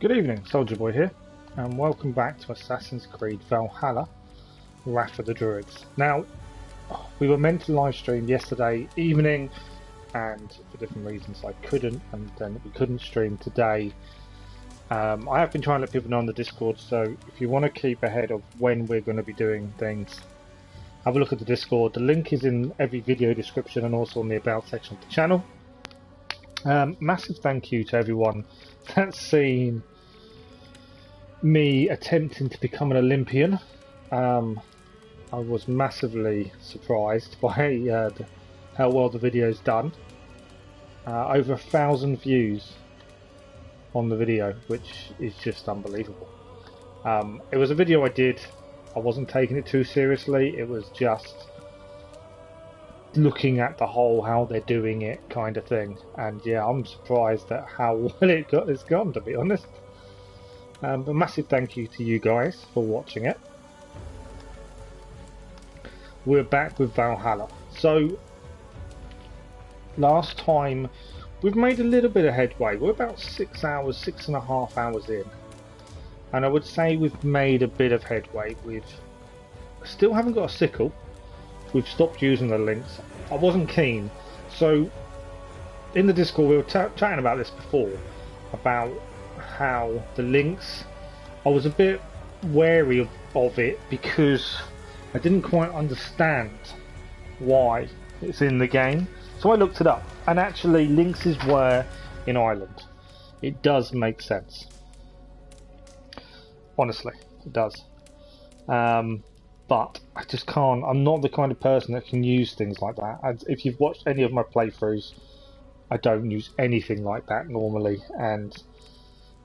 Good evening, Soldierboy here, and welcome back to Assassin's Creed Valhalla, Wrath of the Druids. Now, we were meant to live stream yesterday evening, and for different reasons I couldn't, and then we couldn't stream today. I have been trying to let people know on the Discord, so if you want to keep ahead of when we're going to be doing things, have a look at the Discord. The link is in every video description and also in the About section of the channel. Massive thank you to everyone that's seen me attempting to become an Olympian. I was massively surprised by how well the video's done. Over 1,000 views on the video, which is just unbelievable. It was a video I did. I wasn't taking it too seriously. It was just looking at the whole how they're doing it kind of thing, and yeah, I'm surprised at how well it's gone, to be honest. But massive thank you to you guys for watching it. We're back with Valhalla. So last time we've made a little bit of headway. We're about 6.5 hours in, and I would say we've made a bit of headway. We've still haven't got a sickle. We've stopped using the links. I wasn't keen, so in the Discord we were chatting about this before, about how the links, I was a bit wary of it because I didn't quite understand why it's in the game. So I looked it up, and actually links is where in Ireland. It does make sense. Honestly, it does. But I just can't. I'm not the kind of person that can use things like that. If you've watched any of my playthroughs, I don't use anything like that normally, and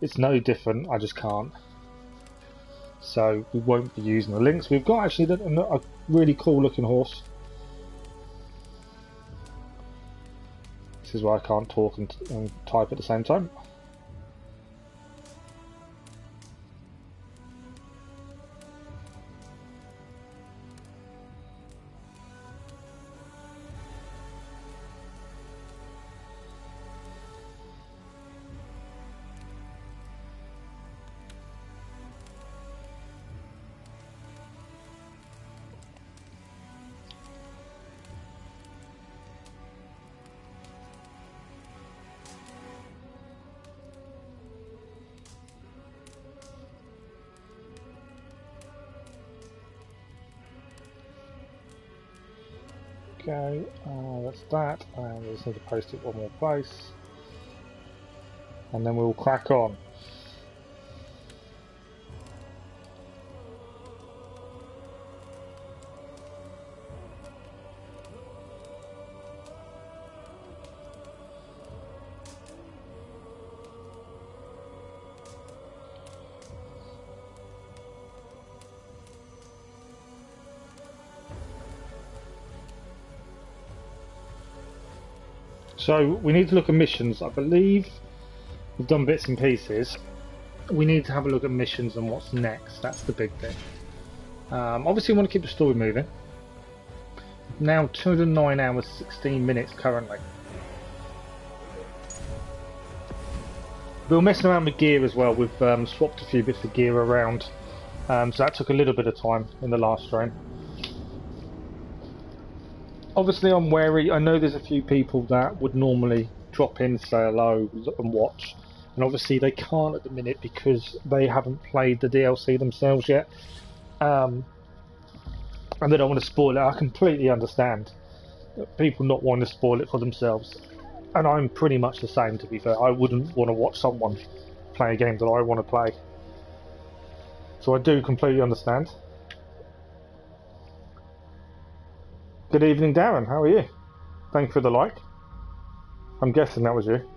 it's no different. I just can't. So we won't be using the links. We've got actually a really cool looking horse. This is why I can't talk and type at the same time. Okay, that's that, and we just need to post it one more place, and then we'll crack on. So we need to look at missions. I believe we've done bits and pieces. We need to have a look at missions and what's next. That's the big thing. Obviously we want to keep the story moving. Now 209 hours 16 minutes currently. We were messing around with gear as well. We've swapped a few bits of gear around. So that took a little bit of time in the last stream. Obviously I'm wary. I know there's a few people that would normally drop in, say hello and watch, and obviously they can't at the minute because they haven't played the DLC themselves yet, and they don't want to spoil it. I completely understand people not wanting to spoil it for themselves, and I'm pretty much the same, to be fair. I wouldn't want to watch someone play a game that I want to play, so I do completely understand. Good evening, Darren. How are you? Thank you for the like. I'm guessing that was you.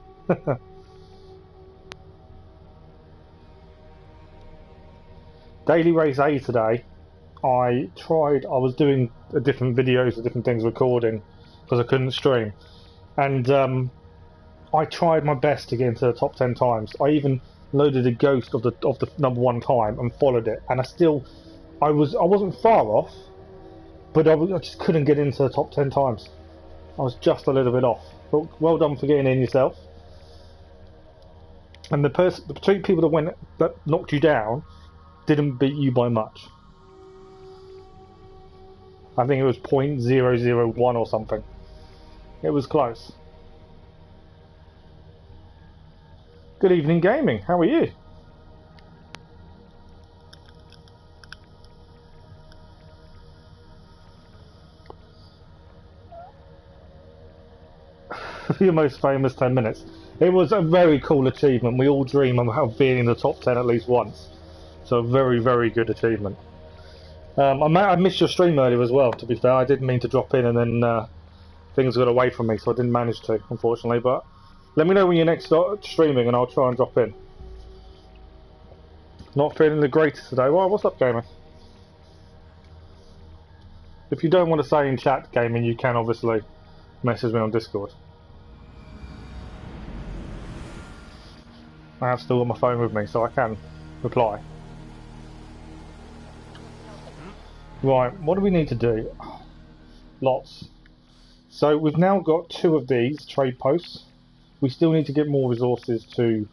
Daily Race A today. I was doing different videos of different things recording because I couldn't stream. And I tried my best to get into the top 10 times. I even loaded a ghost of the #1 time and followed it. And I wasn't far off. But I just couldn't get into the top 10 times. I was just a little bit off. But well done for getting in yourself. And the two people that knocked you down didn't beat you by much. I think it was 0.001 or something. It was close. Good evening, gaming. How are you? Your most famous 10 minutes. It was a very cool achievement. We all dream of being in the top 10 at least once. So a very, very good achievement. I missed your stream earlier as well, to be fair. I didn't mean to drop in and then things got away from me, so I didn't manage to, unfortunately. But let me know when you're next streaming and I'll try and drop in. Not feeling the greatest today. Well, what's up, gamer? If you don't want to say in chat, gaming, you can obviously message me on Discord. I have still got my phone with me, so I can reply. Right, what do we need to do? Lots. So we've now got 2 of these trade posts. We still need to get more resources to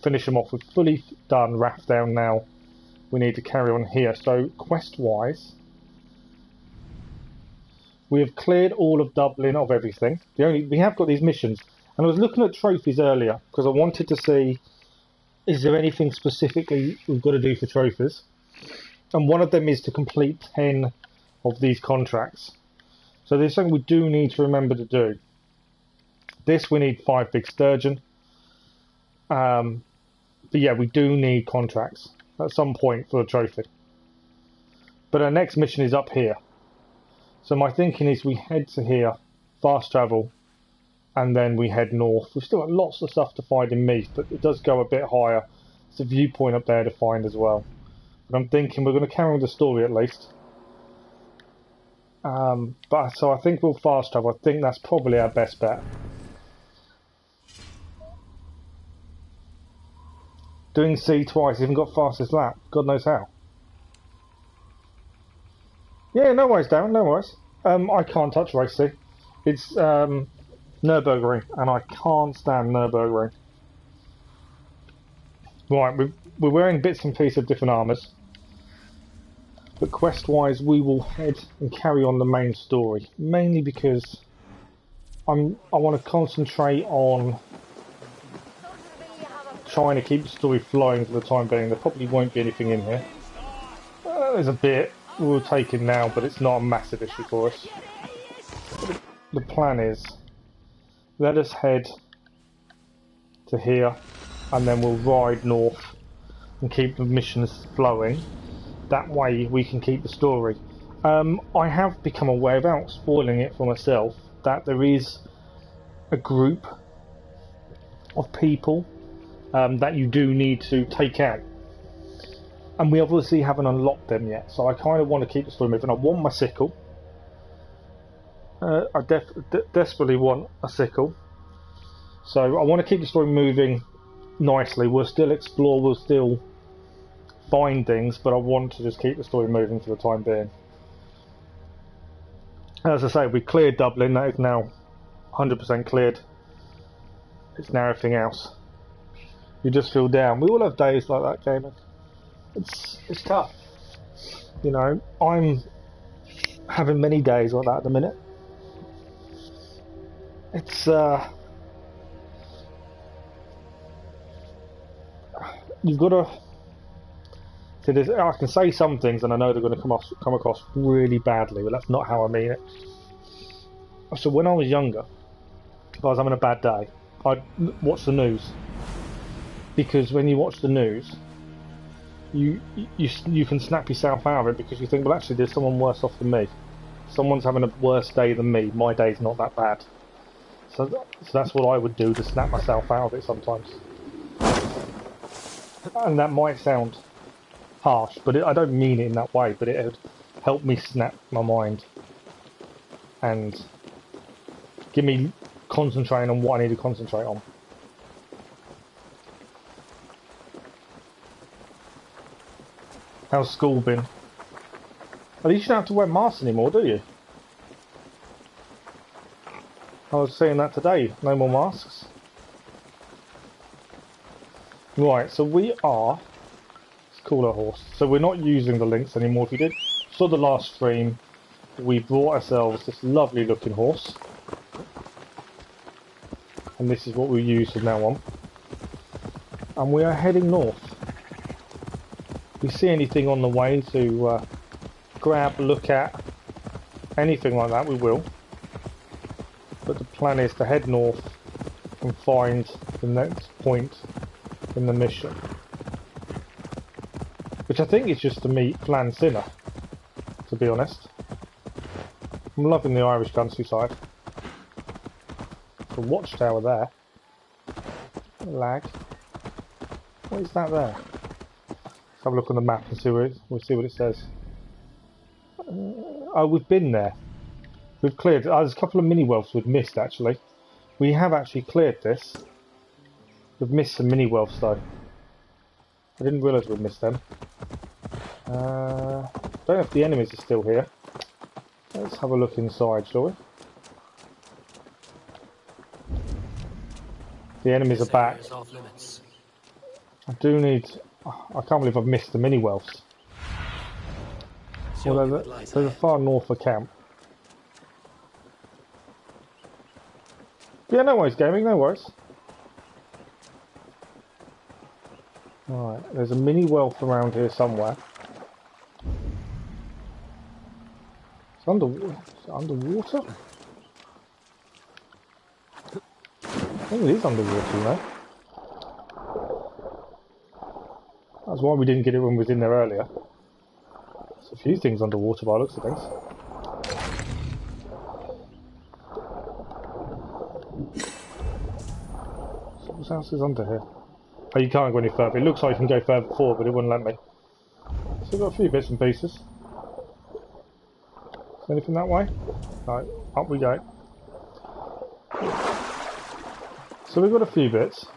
finish them off. We've fully done Raft down now. We need to carry on here. So quest-wise, we have cleared all of Dublin of everything. We have got these missions. And I was looking at trophies earlier because I wanted to see, is there anything specifically we've got to do for trophies? And one of them is to complete 10 of these contracts. So there's something we do need to remember to do. This, we need 5 big sturgeon. But yeah, we do need contracts at some point for a trophy. But our next mission is up here. So my thinking is we head to here, fast travel, and then we head north. We've still got lots of stuff to find in Meath, but it does go a bit higher. There's a viewpoint up there to find as well. But I'm thinking we're going to carry on the story at least. So I think we'll fast travel. I think that's probably our best bet. Doing C twice, even got fastest lap. God knows how. Yeah, no worries, Darren, no worries. I can't touch race C. It's Nürburgring, and I can't stand Nürburgring. Right, we're wearing bits and pieces of different armours. But quest-wise, we will head and carry on the main story. Mainly because I want to concentrate on trying to keep the story flowing for the time being. There probably won't be anything in here. There's a bit we'll take in now, but it's not a massive issue for us. The plan is, let us head to here, and then we'll ride north and keep the missions flowing. That way we can keep the story. I have become aware, without spoiling it for myself, that there is a group of people that you do need to take out. And we obviously haven't unlocked them yet, so I kind of want to keep the story moving. I want my sickle. I desperately want a sickle. So I want to keep the story moving nicely. We'll still explore, we'll still find things, but I want to just keep the story moving for the time being. As I say, we cleared Dublin. That is now 100% cleared. It's now everything else. You just feel down. We all have days like that, gaming. It's tough. You know, I'm having many days like that at the minute. It's you've got to. I can say some things, and I know they're going to come across really badly, but that's not how I mean it. So when I was younger, if I was having a bad day, I'd watch the news, because when you watch the news, you can snap yourself out of it, because you think, well, actually, there's someone worse off than me. Someone's having a worse day than me. My day's not that bad. So that's what I would do, to snap myself out of it sometimes. And that might sound harsh, but I don't mean it in that way, but it would help me snap my mind and give me concentrating on what I need to concentrate on. How's school been? At least you don't have to wear masks anymore, do you? I was saying that today, no more masks. Right, so we are... Let's call it a horse. So we're not using the links anymore. If you did saw the last stream, we brought ourselves this lovely looking horse. And this is what we use from now on. And we are heading north. If we see anything on the way to grab, look at, anything like that, we will. But the plan is to head north and find the next point in the mission. Which I think is just to meet Flan Sinner, to be honest. I'm loving the Irish countryside. The watchtower there. Lag. What is that there? Let's have a look on the map and see where we'll see what it says. Oh, we've been there. We've cleared. There's a couple of mini-welfs we've missed actually. We have actually cleared this. We've missed some mini-welfs though. I didn't realise we'd missed them. Don't know if the enemies are still here. Let's have a look inside, shall we? The enemies are back. I do need... I can't believe I've missed the mini-welfs. Well, there's a far north of camp. Yeah, no worries, gaming, no worries. Alright, there's a mini-welf around here somewhere. It's underwater? I think it is underwater, you know. That's why we didn't get it when we was in there earlier. There's a few things underwater by the looks of things. So what else is under here? Oh, you can't go any further. It looks like you can go further forward, but it wouldn't let me. So we've got a few bits and pieces. Is there anything that way? Right, up we go. So we've got a few bits.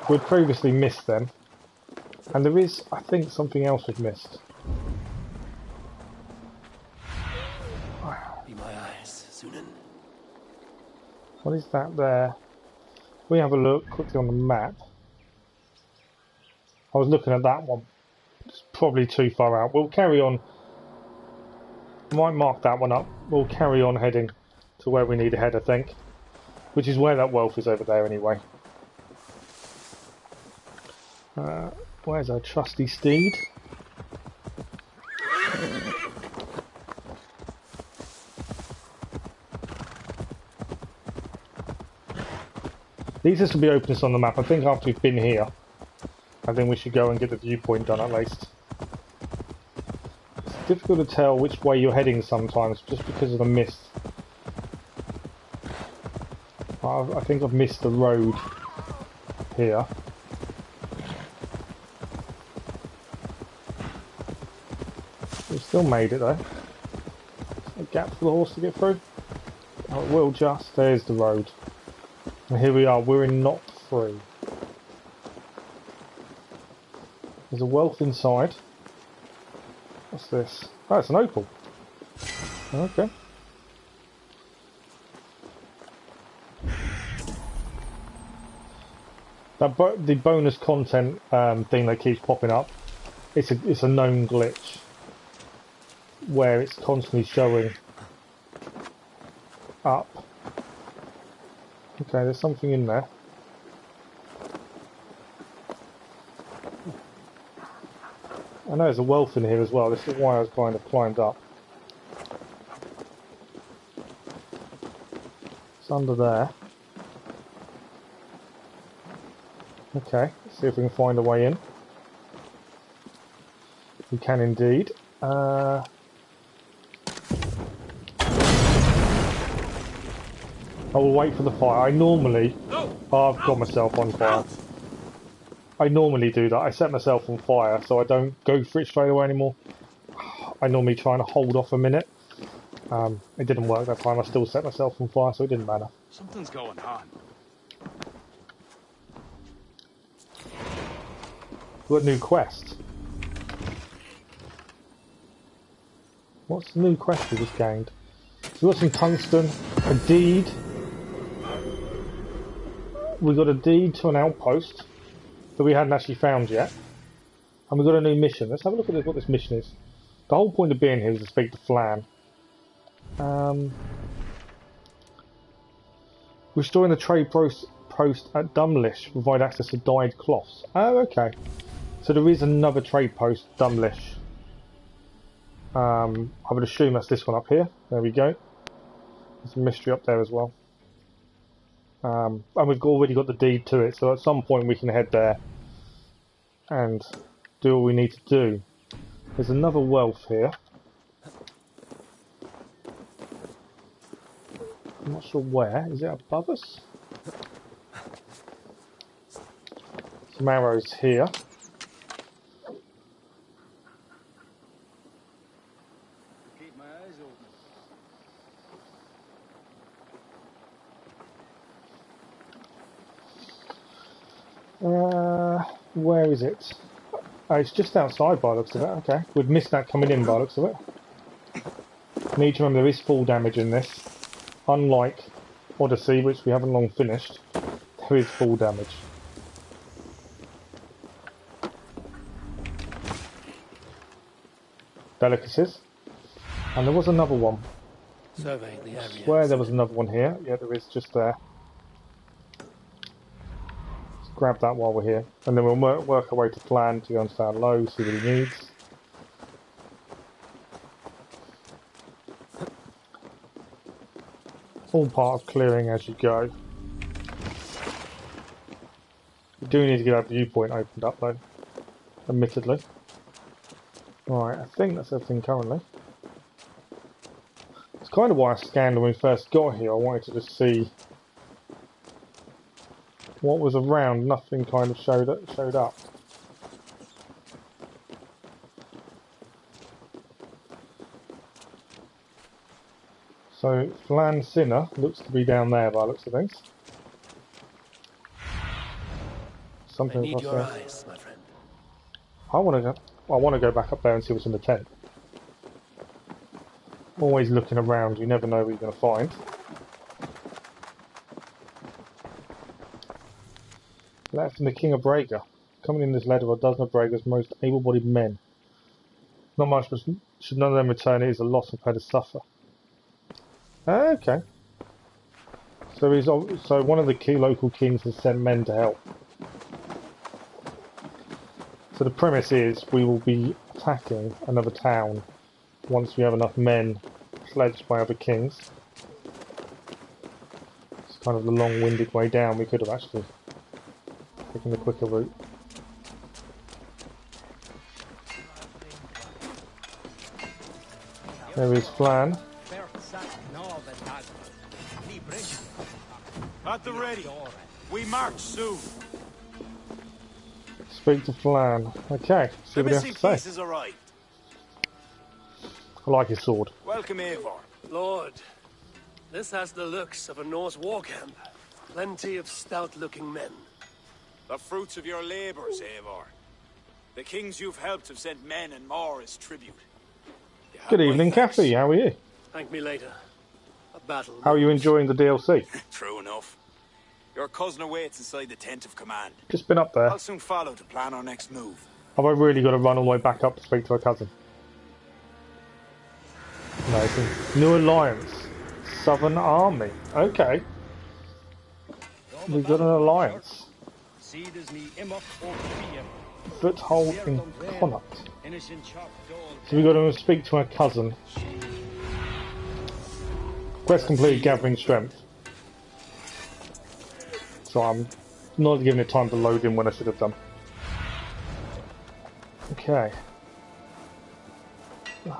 We'd previously missed them. And there is, I think, something else we've missed. Be my eyes, Sunan. What is that there? We have a look quickly on the map. I was looking at that one. It's probably too far out. We'll carry on. I might mark that one up. We'll carry on heading to where we need to head, I think. Which is where that wolf is over there anyway. Where's our trusty steed? These are to be openest on the map. I think after we've been here, I think we should go and get the viewpoint done at least. It's difficult to tell which way you're heading sometimes, just because of the mist. I think I've missed the road here. We've still made it though. A gap for the horse to get through. Oh, it will just. There's the road. And here we are. We're in Knot 3. There's a wealth inside. What's this? Oh, it's an opal. Okay. The bonus content thing that keeps popping up, it's a known glitch where it's constantly showing up. Okay, there's something in there. I know there's a wealth in here as well. This is why I was kind of climbed up. It's under there. Okay, let's see if we can find a way in. We can indeed. I will wait for the fire. I normally... Oh, I've got myself on fire. I normally do that. I set myself on fire, so I don't go for it straight away anymore. I normally try and hold off a minute. It didn't work that time. I still set myself on fire, so it didn't matter. Something's going on. We've got a new quest. What's the new quest we just gained? So we've got some tungsten, a deed. We got a deed to an outpost that we hadn't actually found yet. And we've got a new mission. Let's have a look at what this mission is. The whole point of being here is to speak to Flan. Restoring the trade post at Dumlish to provide access to dyed cloths. Oh, okay. So there is another trade post, Dumlish. I would assume that's this one up here. There we go. There's a mystery up there as well. And we've already got the deed to it, so at some point we can head there and do what we need to do. There's another wealth here. I'm not sure where. Is it above us? Some arrows here. Keep my eyes open. Where is it? Oh, it's just outside by the looks of it. Okay. We'd missed that coming in by the looks of it. Need to remember there is full damage in this. Unlike Odyssey, which we haven't long finished, there is full damage. Delicacies. And there was another one. survey the area. I swear there was another one here. Yeah, there is, just there. Let's grab that while we're here. And then we'll work our way to Flan to go and stand low, see what he needs. All part of clearing as you go. You do need to get that viewpoint opened up though, admittedly. Right, I think that's everything currently. It's kind of why I scanned when we first got here. I wanted to just see what was around. Nothing kind of showed up. So Flan Sinner looks to be down there by the looks of things. Something I need across your there. eyes, my friend. I want to go back up there and see what's in the tent. Always looking around, you never know what you're going to find. Letter from the King of Braga. Coming in this letter are a dozen of Braga's most able-bodied men. Not much, but should none of them return, it is a loss I've had to suffer. Okay. So one of the key local kings has sent men to help. So the premise is we will be attacking another town once we have enough men pledged by other kings. It's kind of the long-winded way down. We could have actually taken the quicker route. There is Flan. At the ready. We march soon. Speak to Flan. Okay, see what he has to say. Pieces arrived. I like his sword. Welcome, Eivor. Lord, this has the looks of a Norse war camp. Plenty of stout-looking men. The fruits of your labors, Eivor. The kings you've helped have sent men and more as tribute. Good evening, Kathy. How are you? Thank me later. A battle. How are you enjoying the DLC? True enough. Your cousin awaits inside the tent of command. Just been up there. I'll soon follow to plan our next move. Have I really got to run all the way back up to speak to her cousin? Amazing. New Alliance. Southern Army. Okay. We've got an alliance. Foothold in Connacht. So we've got to speak to her cousin. Quest completed, gathering strength. So I'm not giving it time to load in when I should have done. Okay.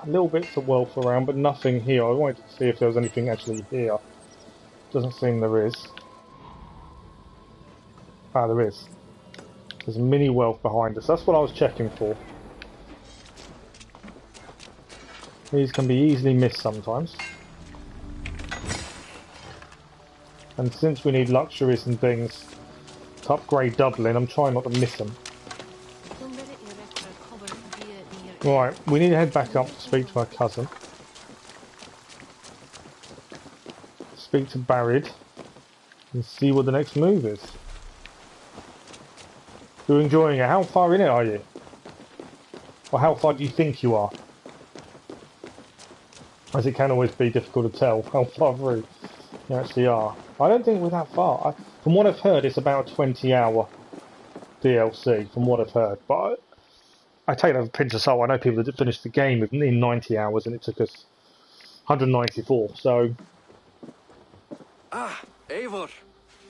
Little bits of wealth around, but nothing here. I wanted to see if there was anything actually here. Doesn't seem there is. Ah, there is. There's mini wealth behind us. That's what I was checking for. These can be easily missed sometimes. And since we need luxuries and things to upgrade Dublin, I'm trying not to miss them. Right, we need to head back up to speak to our cousin. Speak to Barid and see what the next move is. You're enjoying it. How far in it are you? Or how far do you think you are? As it can always be difficult to tell how far through you actually are. I don't think we're that far. From what I've heard, it's about a 20-hour DLC, from what I've heard. But I take that with a pinch of salt. I know people that finished the game in 90 hours and it took us 194, so... Ah, Eivor.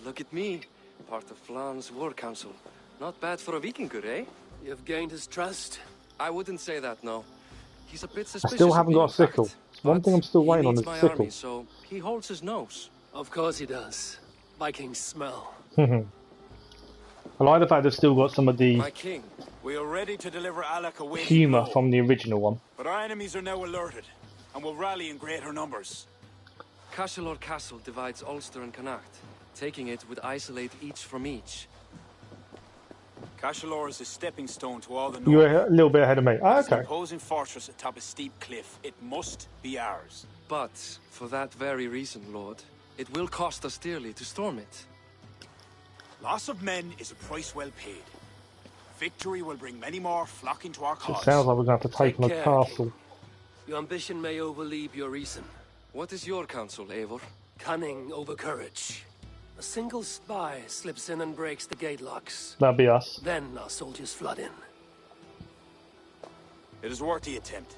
Look at me. Part of Flan's war council. Not bad for a Vikingur, eh? You've gained his trust. I wouldn't say that, no. He's a bit I suspicious. still haven't of me, got a sickle. in fact, It's one thing I'm still waiting on is is a my sickle. army, so he holds his nose. Of course he does. Vikings smell. I like the fact they've still got some of the My king. We are ready to deliver Alec away humour from from the original one. but our enemies are now alerted, and will rally in greater numbers. Cashel Castle divides Ulster and Connacht. Taking it would isolate each from each. Cashel is a stepping stone to all the You're north. a little bit ahead of me. Ah, It's an okay. imposing fortress atop a steep cliff. It must be ours. But, for that very reason, Lord, it will cost us dearly to storm it. Loss of men is a price well paid. Victory will bring many more flocking to our It cause. sounds like we're going to have to take on a Take care, castle. King. Your ambition may overleap your reason. What is your counsel, Eivor? Cunning over courage. A single spy slips in and breaks the gate locks. That'd be us. Then our soldiers flood in. It is worth the attempt.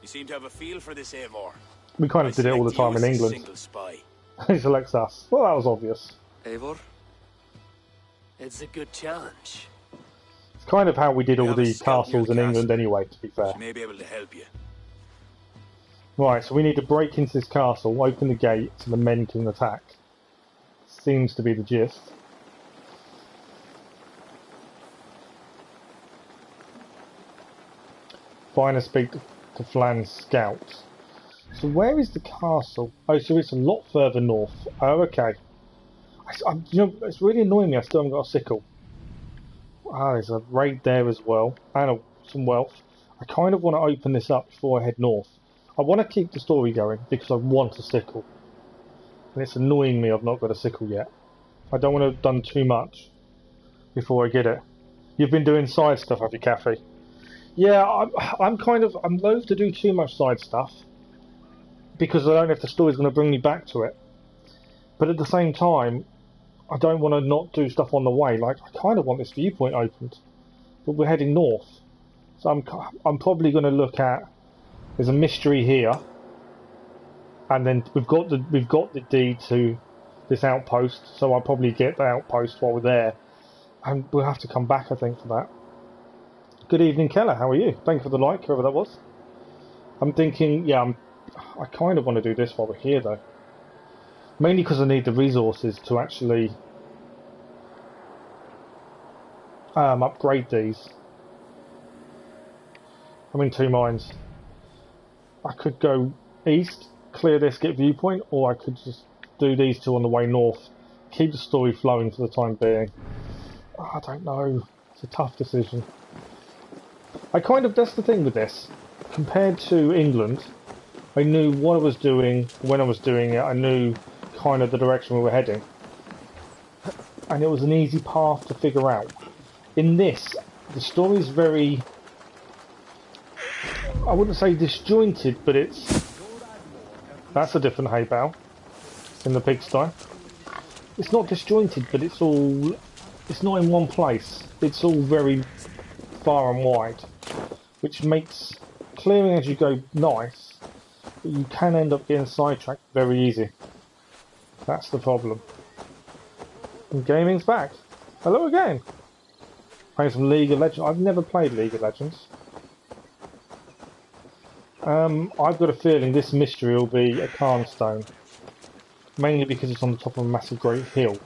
You seem to have a feel for this, Eivor. We kind of did it all the time in England. Single spy. He selects us. Well, that was obvious. Eivor? It's a good challenge. It's kind of how we did We all have a the scout near castles the in England castle. anyway, to be fair. She may be able to help you. Right, so we need to break into this castle, open the gate so the men can attack. Seems to be the gist. Find and speak to Flan's scouts. So where is the castle? Oh, so it's a lot further north. Oh, okay. You know, it's really annoying me. I still haven't got a sickle. Ah, there's a raid there as well, and some wealth. I kind of want to open this up before I head north. I want to keep the story going because I want a sickle, and it's annoying me I've not got a sickle yet. I don't want to have done too much before I get it. You've been doing side stuff, have you, Kathy? Yeah, I'm loath to do too much side stuff because I don't know if the story's going to bring me back to it. But at the same time, I don't want to not do stuff on the way. Like, I kind of want this viewpoint opened, but we're heading north, so I'm probably going to look at. There's a mystery here, and then we've got the deed to this outpost, so I'll probably get the outpost while we're there, and we'll have to come back, I think, for that. Good evening, Keller. How are you? Thank you for the like, whoever that was. I'm thinking, yeah, I kind of want to do this while we're here, though. Mainly because I need the resources to actually upgrade these. I'm in two minds. I could go east, clear this, get viewpoint, or I could just do these two on the way north. Keep the story flowing for the time being. Oh, I don't know. It's a tough decision. That's the thing with this. Compared to England, I knew what I was doing, when I was doing it, I knew kind of the direction we were heading. And it was an easy path to figure out. In this, the story is very... I wouldn't say disjointed, but it's... That's a different hay bale in the pigsty. It's not disjointed, but it's all... It's not in one place. It's all very far and wide, which makes clearing as you go nice, but you can end up getting sidetracked very easy. That's the problem. And gaming's back. Hello again. Playing some League of Legends. I've never played League of Legends. I've got a feeling this mystery will be a Khan Stone. Mainly because it's on the top of a massive great hill.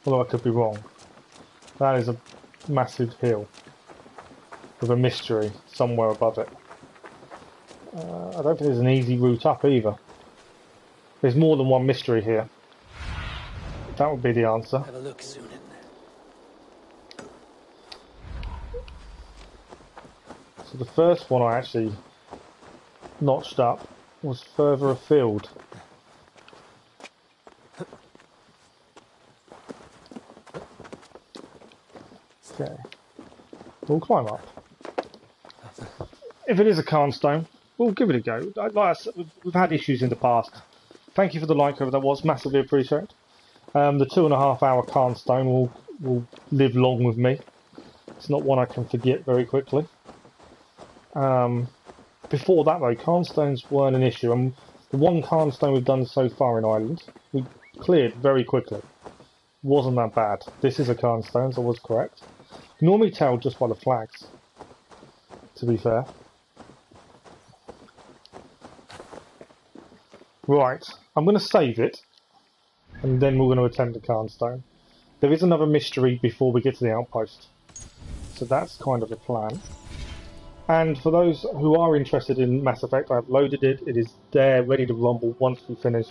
Although I could be wrong. That is a massive hill. With a mystery somewhere above it. I don't think there's an easy route up either. There's more than one mystery here. That would be the answer. Have a look soon. So the first one I actually notched up was further afield. Okay. We'll climb up. If it is a Carnstone, we'll give it a go. Like I said, we've had issues in the past. Thank you for the like over that was massively appreciated. The 2.5 hour Carnstone will live long with me. It's not one I can forget very quickly. Before that though, Carnstones weren't an issue, and the one Carnstone we've done so far in Ireland, we cleared very quickly. Wasn't that bad. This is a Carnstone, so I was correct. You can normally tell just by the flags, to be fair. Right, I'm going to save it, and then we're going to attempt the Carnstone. There is another mystery before we get to the outpost, so that's kind of the plan. And for those who are interested in Mass Effect, I've loaded it. It is there, ready to rumble once we finish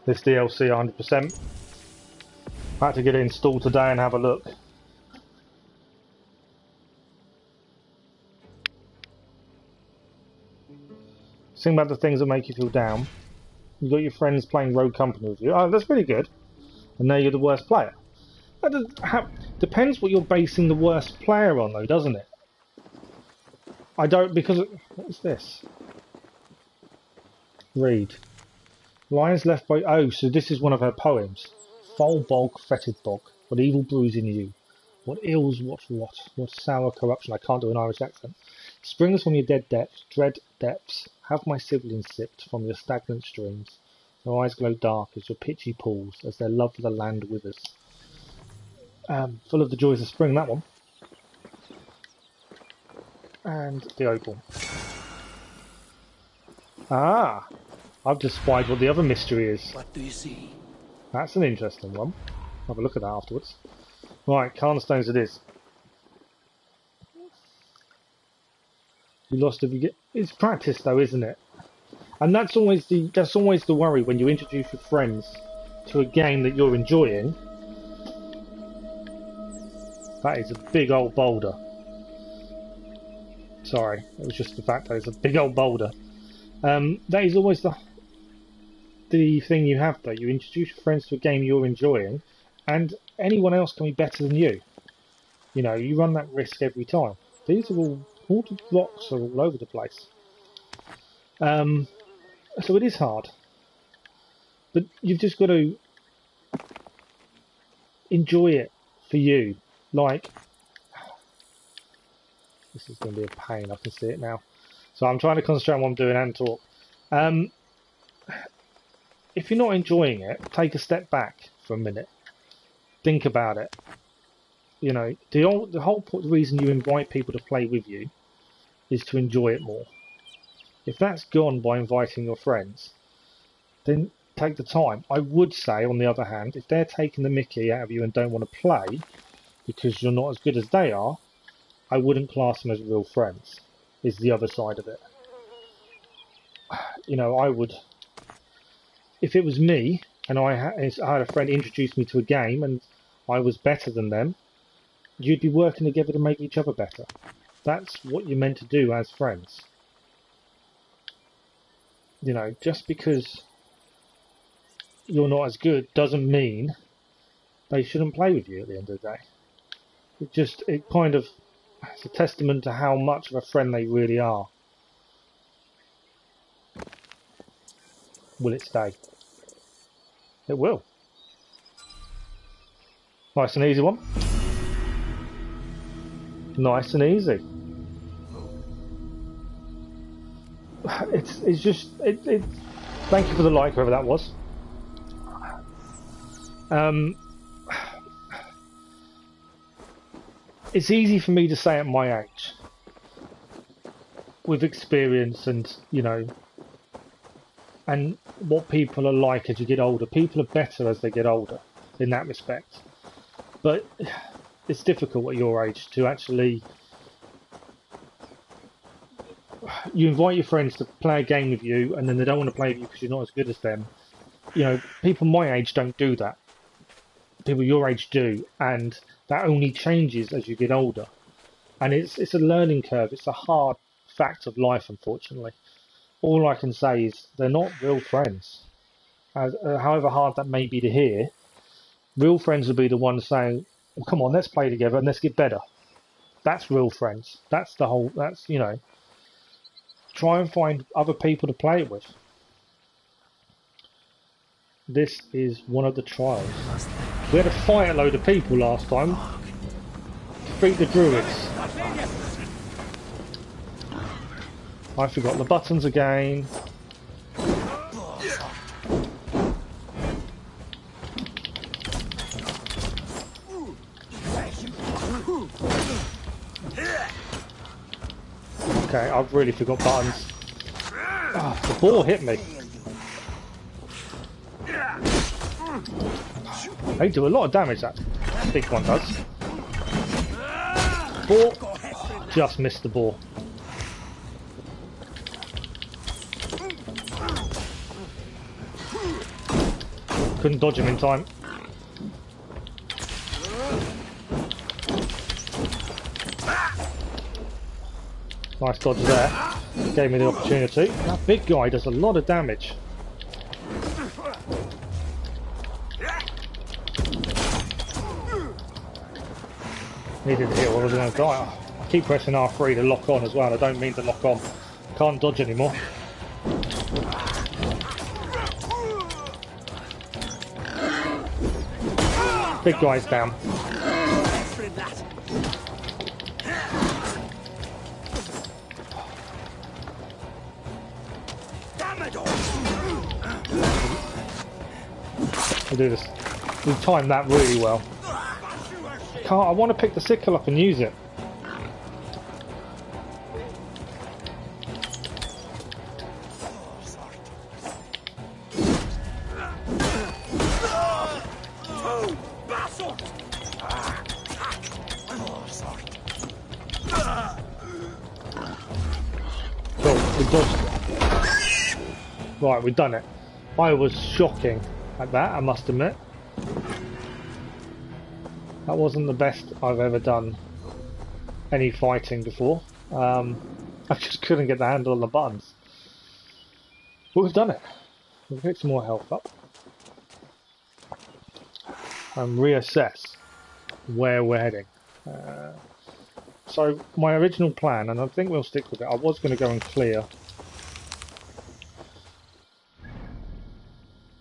this DLC 100%. I had to get it installed today and have a look. Think about the things that make you feel down. You've got your friends playing Rogue Company with you. Oh, that's pretty good. And now you're the worst player. That depends what you're basing the worst player on, though, doesn't it? I don't, because... What's this? Read. Lions left by... Oh, so this is one of her poems. Foul bog, fetid bog. What evil brews in you? What ills, what rot? What sour corruption? I can't do an Irish accent. Springs from your dead depths, dread depths. Have my siblings sipped from your stagnant streams. Their eyes glow dark as your pitchy pools, as their love for the land withers. Full of the joys of spring, that one. And the opal. Ah! I've just spied what the other mystery is. What do you see? That's an interesting one. Have a look at that afterwards. Right, Carnstones it is. You lost if you get... It's practice though, isn't it? And that's always the worry when you introduce your friends to a game that you're enjoying. That is a big old boulder. Sorry, it was just the fact that it's a big old boulder. That is always the thing you have though. You introduce your friends to a game you're enjoying, and anyone else can be better than you. You know, you run that risk every time. These are all the blocks are all over the place. So it is hard, but you've just got to enjoy it for you. Like, this is going to be a pain. I can see it now. So I'm trying to concentrate on what I'm doing and talk. If you're not enjoying it, take a step back for a minute. Think about it. You know, the whole reason you invite people to play with you is to enjoy it more. If that's gone by inviting your friends, then take the time. I would say, on the other hand, if they're taking the mickey out of you and don't want to play because you're not as good as they are, I wouldn't class them as real friends, is the other side of it. You know, I would... If it was me, and I had a friend introduce me to a game and I was better than them, you'd be working together to make each other better. That's what you're meant to do as friends. You know, just because you're not as good doesn't mean they shouldn't play with you at the end of the day. It's a testament to how much of a friend they really are. Will it stay? It will. Nice and easy one. Nice and easy. It's just thank you for the like, whoever that was. It's easy for me to say at my age, with experience and, you know, and what people are like as you get older. People are better as they get older in that respect. But it's difficult at your age to actually... You invite your friends to play a game with you and then they don't want to play with you because you're not as good as them. You know, people my age don't do that. People your age do, and that only changes as you get older. And it's a learning curve. It's a hard fact of life, unfortunately. All I can say is they're not real friends. However hard that may be to hear, real friends will be the ones saying, well, come on, let's play together and let's get better. That's real friends. That's the whole. That's, you know. Try and find other people to play it with. This is one of the trials. We had to fight a load of people last time. Defeat the Druids. I forgot the buttons again. Okay, I've really forgot buttons. Oh, the ball hit me. They do a lot of damage, that big one does. Ball. Just missed the ball. Couldn't dodge him in time. Nice dodge there. Gave me the opportunity. That big guy does a lot of damage. Needed to hit or I was going to die. I keep pressing R3 to lock on as well. I don't mean to lock on. Can't dodge anymore. Big guy's down. We'll do this. We timed that really well. I want to pick the sickle up and use it. Cool, we dodged it. Right, we've done it. I was shocking at that, I must admit. That wasn't the best I've ever done any fighting before. I just couldn't get the handle on the buttons. But we've done it. We'll pick some more health up. And reassess where we're heading. So my original plan, and I think we'll stick with it, I was going to go and clear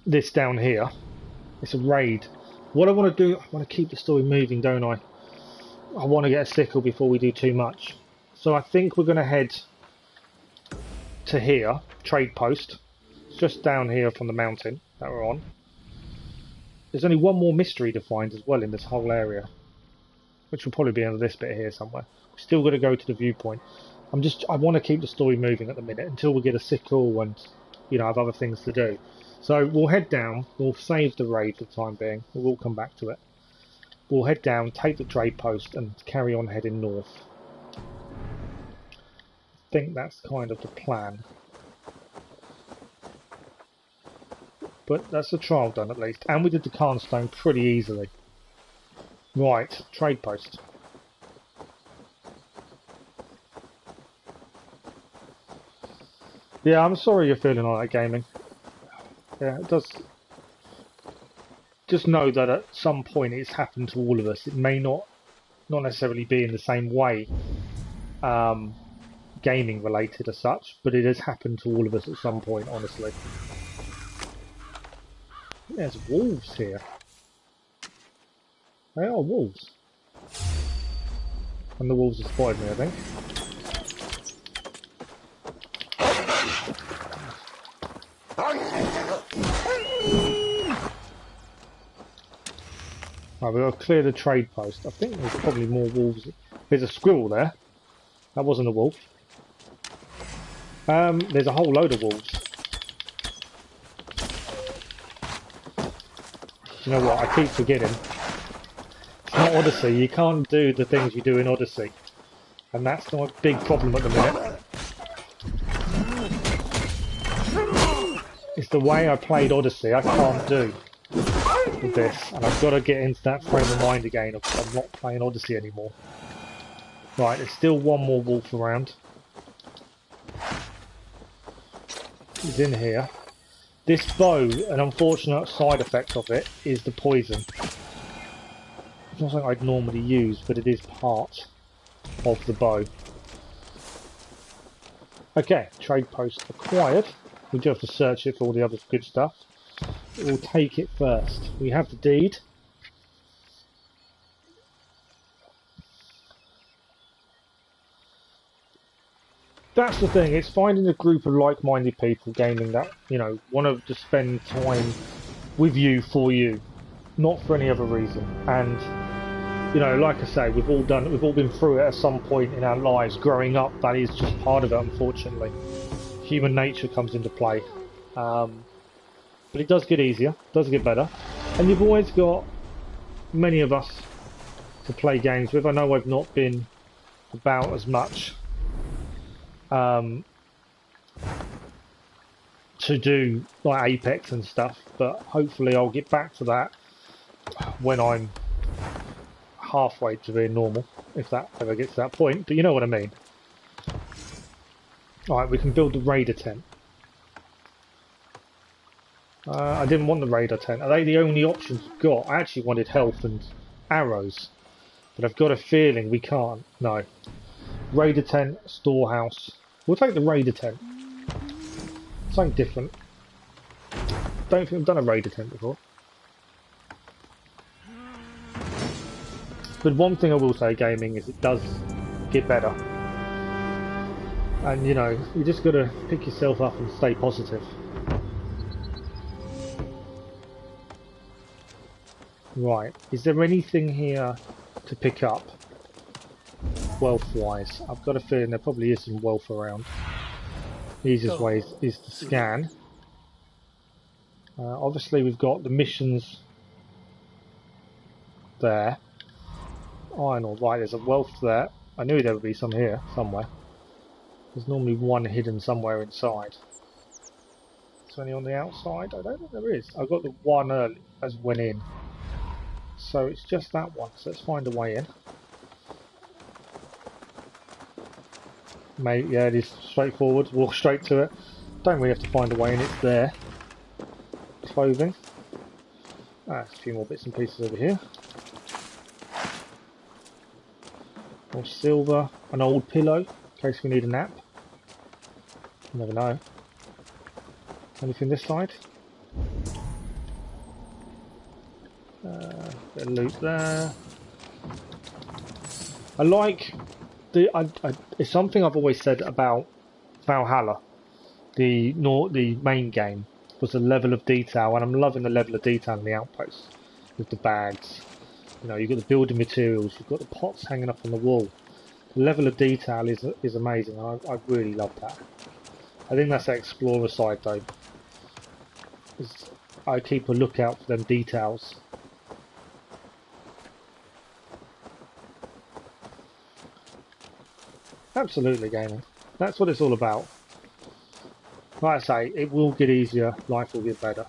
this down here. It's a raid. What I want to do, I want to keep the story moving, don't I? I want to get a sickle before we do too much. So I think we're going to head to here, trade post. It's just down here from the mountain that we're on. There's only one more mystery to find as well in this whole area, which will probably be under this bit here somewhere. We're still going to go to the viewpoint. I want to keep the story moving at the minute until we get a sickle and, you know, have other things to do. So we'll head down, we'll save the raid for the time being, we'll come back to it. We'll head down, take the trade post and carry on heading north. I think that's kind of the plan. But that's the trial done at least, and we did the Carnstone pretty easily. Right, trade post. Yeah, I'm sorry you're feeling like that, gaming. Yeah, it does. Just know that at some point it's happened to all of us. It may not necessarily be in the same way, gaming related as such, but it has happened to all of us at some point, honestly. There's wolves here. They are wolves. And the wolves have spotted me, I think. Right, we've got to clear the trade post. I think there's probably more wolves. There's a squirrel there. That wasn't a wolf. There's a whole load of wolves. You know what, I keep forgetting. It's not Odyssey, you can't do the things you do in Odyssey. And that's not a big problem at the minute. It's the way I played Odyssey, I can't do with this. And I've got to get into that frame of mind again of I'm not playing Odyssey anymore. Right, there's still one more wolf around. He's in here. This bow, an unfortunate side effect of it is the poison. It's not something I'd normally use, but it is part of the bow. Okay, trade post acquired. We do have to search it for all the other good stuff. We'll take it first. We have the deed. That's the thing, it's finding a group of like-minded people gaming that, you know, want to spend time with you for you, not for any other reason. And, you know, like I say, we've all been through it at some point in our lives. Growing up, that is just part of it, unfortunately. Human nature comes into play. But it does get easier, does get better. And you've always got many of us to play games with. I know I've not been about as much to do like Apex and stuff, but hopefully I'll get back to that when I'm halfway to being normal, if that ever gets to that point, but you know what I mean. Alright, we can build the raider tent. I didn't want the raider tent. Are they the only options we've got? I actually wanted health and arrows, but I've got a feeling we can't. No. Raider tent, storehouse. We'll take the raider tent. Something different. Don't think I've done a raider tent before. But one thing I will say, gaming, is it does get better. And you know, you just got to pick yourself up and stay positive. Right, is there anything here to pick up? Wealth-wise, I've got a feeling there probably is some wealth around. The easiest way is to scan. Obviously we've got the missions there. Iron ore, right, there's a wealth there. I knew there would be some here, somewhere. There's normally one hidden somewhere inside. Is there any on the outside? I don't think there is. I got the one early as went in. So it's just that one, so let's find a way in. Mate, yeah, it is straightforward. Walk straight to it. Don't really have to find a way in, it's there. Clothing. There's a few more bits and pieces over here. More silver. An old pillow, in case we need a nap. You never know. Anything this side? Bit of loot there. I like... it's something I've always said about Valhalla, the main game, was the level of detail, and I'm loving the level of detail in the outposts with the bags. You know, you've got the building materials, you've got the pots hanging up on the wall. The level of detail is amazing, and I really love that. I think that's the explorer side though. I keep a lookout for them details. Absolutely, gaming. That's what it's all about. Like I say, it will get easier, life will get better.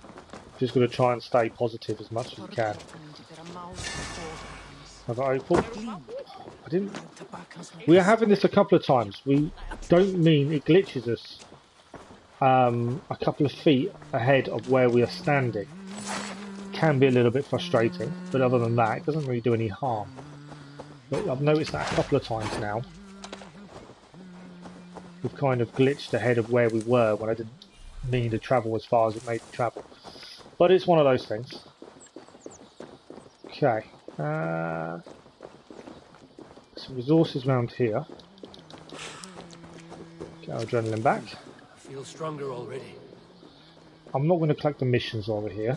Just got to try and stay positive as much as you can. Have I opened? I didn't. We are having this a couple of times. We don't mean it glitches us a couple of feet ahead of where we are standing. Can be a little bit frustrating, but other than that, it doesn't really do any harm. But I've noticed that a couple of times now. We've kind of glitched ahead of where we were when I didn't mean to travel as far as it made me travel. But it's one of those things. Okay. Some resources around here. Get our adrenaline back. I feel stronger already. I'm not going to collect the missions over here.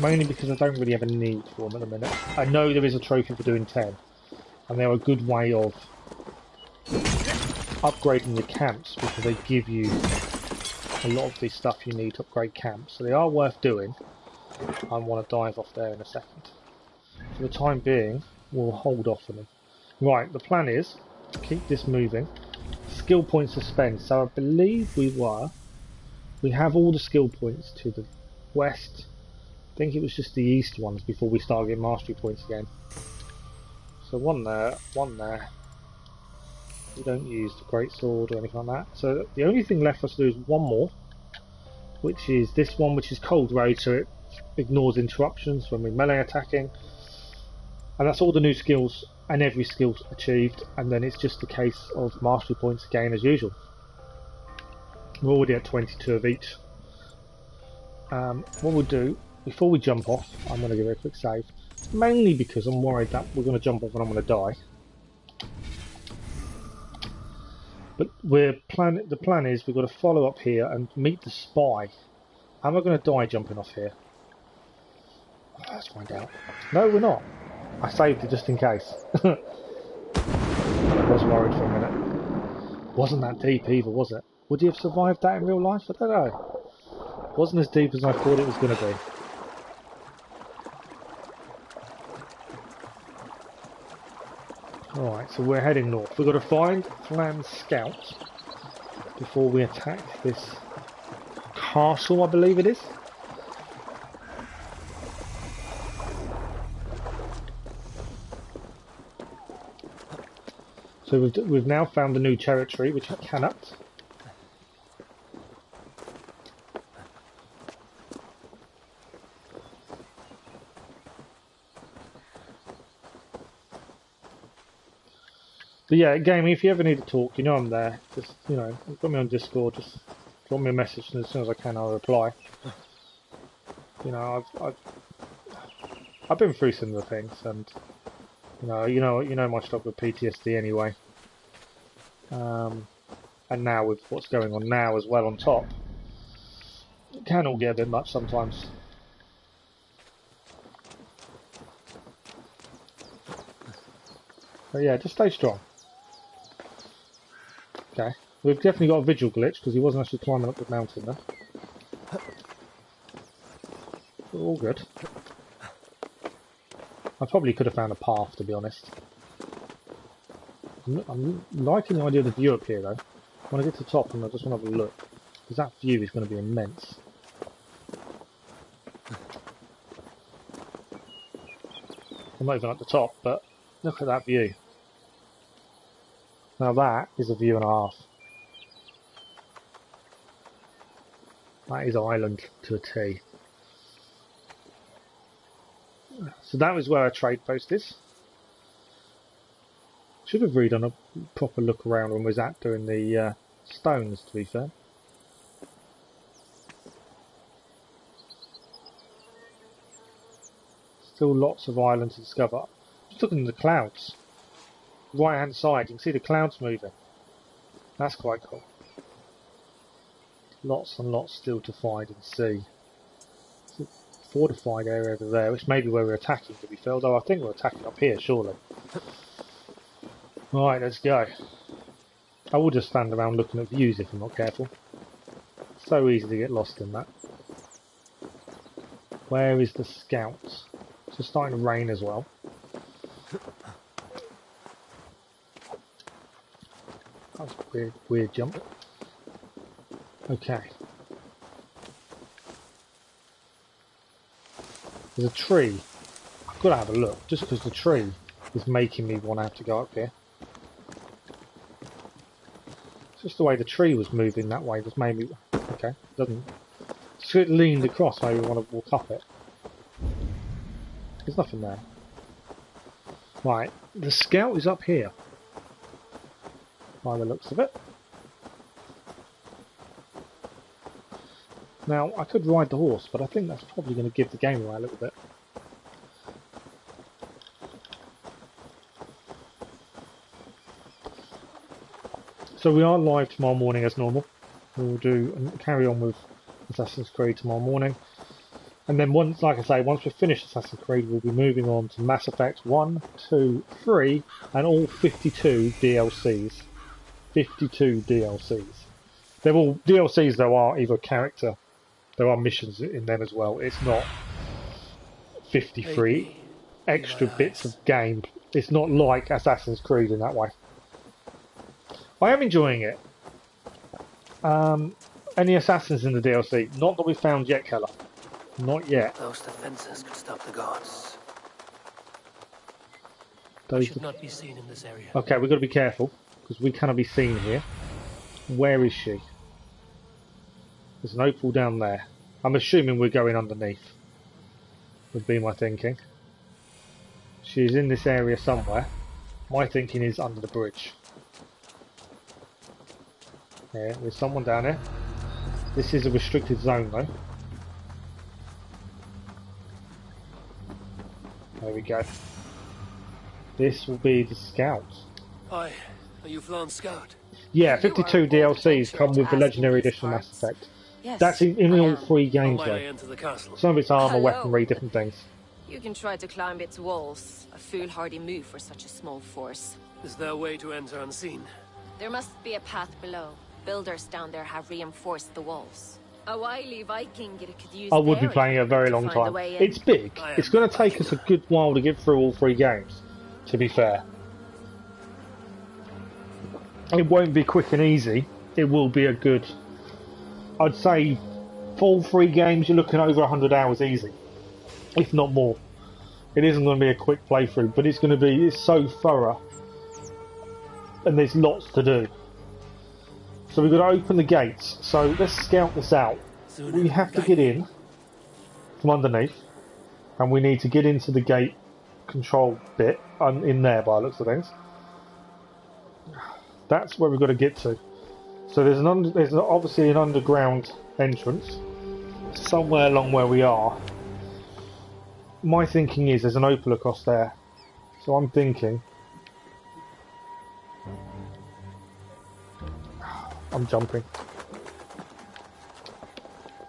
Mainly because I don't really have a need for them at the minute. I know there is a trophy for doing 10. And they're a good way of upgrading the camps, because they give you a lot of the stuff you need to upgrade camps, so they are worth doing. I want to dive off there in a second. For the time being, we'll hold off on them. Right, the plan is to keep this moving. Skill points to spend, so I believe we have all the skill points to the west. I think it was just the east ones before we start getting mastery points again. So one there, one there. We don't use the great sword or anything like that. So the only thing left for us to do is one more, which is this one, which is Cold Raid, so it ignores interruptions when we're melee attacking. And that's all the new skills and every skill achieved, and then it's just a case of mastery points again as usual. We're already at 22 of each. What we'll do, before we jump off, I'm going to give it a quick save, mainly because I'm worried that we're going to jump off and I'm going to die. But the plan is we've got to follow up here and meet the spy. Am I going to die jumping off here? Let's find out. No, we're not. I saved it just in case. I was worried for a minute. Wasn't that deep either, was it? Would he have survived that in real life? I don't know. Wasn't as deep as I thought it was going to be. Alright, so we're heading north. We've got to find Thlan's scouts before we attack this castle, I believe it is. So we've now found the new territory, which I cannot. But yeah, gaming, if you ever need to talk, you know I'm there. Just, you know, got me on Discord, just drop me a message, and as soon as I can, I'll reply. You know, I've been through similar things, and you know my stuff with PTSD anyway. And now with what's going on now as well on top, it can all get a bit much sometimes. But yeah, just stay strong. Okay, we've definitely got a vigil glitch because he wasn't actually climbing up the mountain there. We're all good. I probably could have found a path, to be honest. I'm liking the idea of the view up here though. I want to get to the top and I just want to have a look, because that view is going to be immense. I'm not even at the top, but look at that view. Now that is a view and a half. That is Ireland to a T. So that was where our trade post is. Should have really done a proper look around when we was at doing the stones, to be fair. Still lots of islands to discover. Just looking at the clouds. Right hand side, you can see the clouds moving. That's quite cool. Lots and lots still to find and see. It's a fortified area over there, which may be where we're attacking, to be fair, although I think we're attacking up here, surely. Alright, let's go. I will just stand around looking at views if I'm not careful. So easy to get lost in that. Where is the scouts? It's starting to rain as well. That's a weird jump. Okay. There's a tree. I've got to have a look, just because the tree is making me want to have to go up here. It's just the way the tree was moving that way just made me... Okay, doesn't... So it leaned across, maybe want to walk up it. There's nothing there. Right, the scout is up here. By the looks of it. Now, I could ride the horse, but I think that's probably going to give the game away a little bit. So we are live tomorrow morning as normal. We'll do and carry on with Assassin's Creed tomorrow morning. And then once, like I say, once we've finished Assassin's Creed, we'll be moving on to Mass Effect 1, 2, 3, and all 52 DLCs. 52 DLCs. They're all DLCs, there are either character, there are missions in them as well. It's not 53 extra bits of game. It's not like Assassin's Creed in that way. I am enjoying it. Any assassins in the DLC? Not that we found yet, Keller. Not yet. Those defenses could stop the gods. Those should not be seen in this area. Okay, we've got to be careful, because we cannot be seen here. Where is she? There's an opal down there. I'm assuming we're going underneath. Would be my thinking. She's in this area somewhere. My thinking is under the bridge. Yeah, there's someone down there. This is a restricted zone though. There we go. This will be the scout. Hi, are you Flan's scout? Yeah, You 52 are DLCs come with the asking Legendary these Edition of Mass parts. Effect. Yes, That's in I all am. 3 On games my though. way into the castle. Some of it's armor, Hello. weaponry, different things. You can try to climb its walls. A foolhardy move for such a small force. Is there a way to enter unseen? There must be a path below. Builders down there have reinforced the walls. A wily Viking could use I would be their playing it a very long equipment to find time. the way in. It's big. I am It's going to not take us a good while to get through all 3 games, to be fair. It won't be quick and easy. It will be a good... I'd say full 3 games you're looking over 100 hours easy, if not more. It isn't going to be a quick playthrough, but it's so thorough, and there's lots to do. So we've got to open the gates. So let's scout this out. We have to get in from underneath, and we need to get into the gate control bit in there by the looks of things. That's where we've got to get to. So there's obviously an underground entrance somewhere along where we are. My thinking is there's an opal across there, so I'm thinking I'm jumping.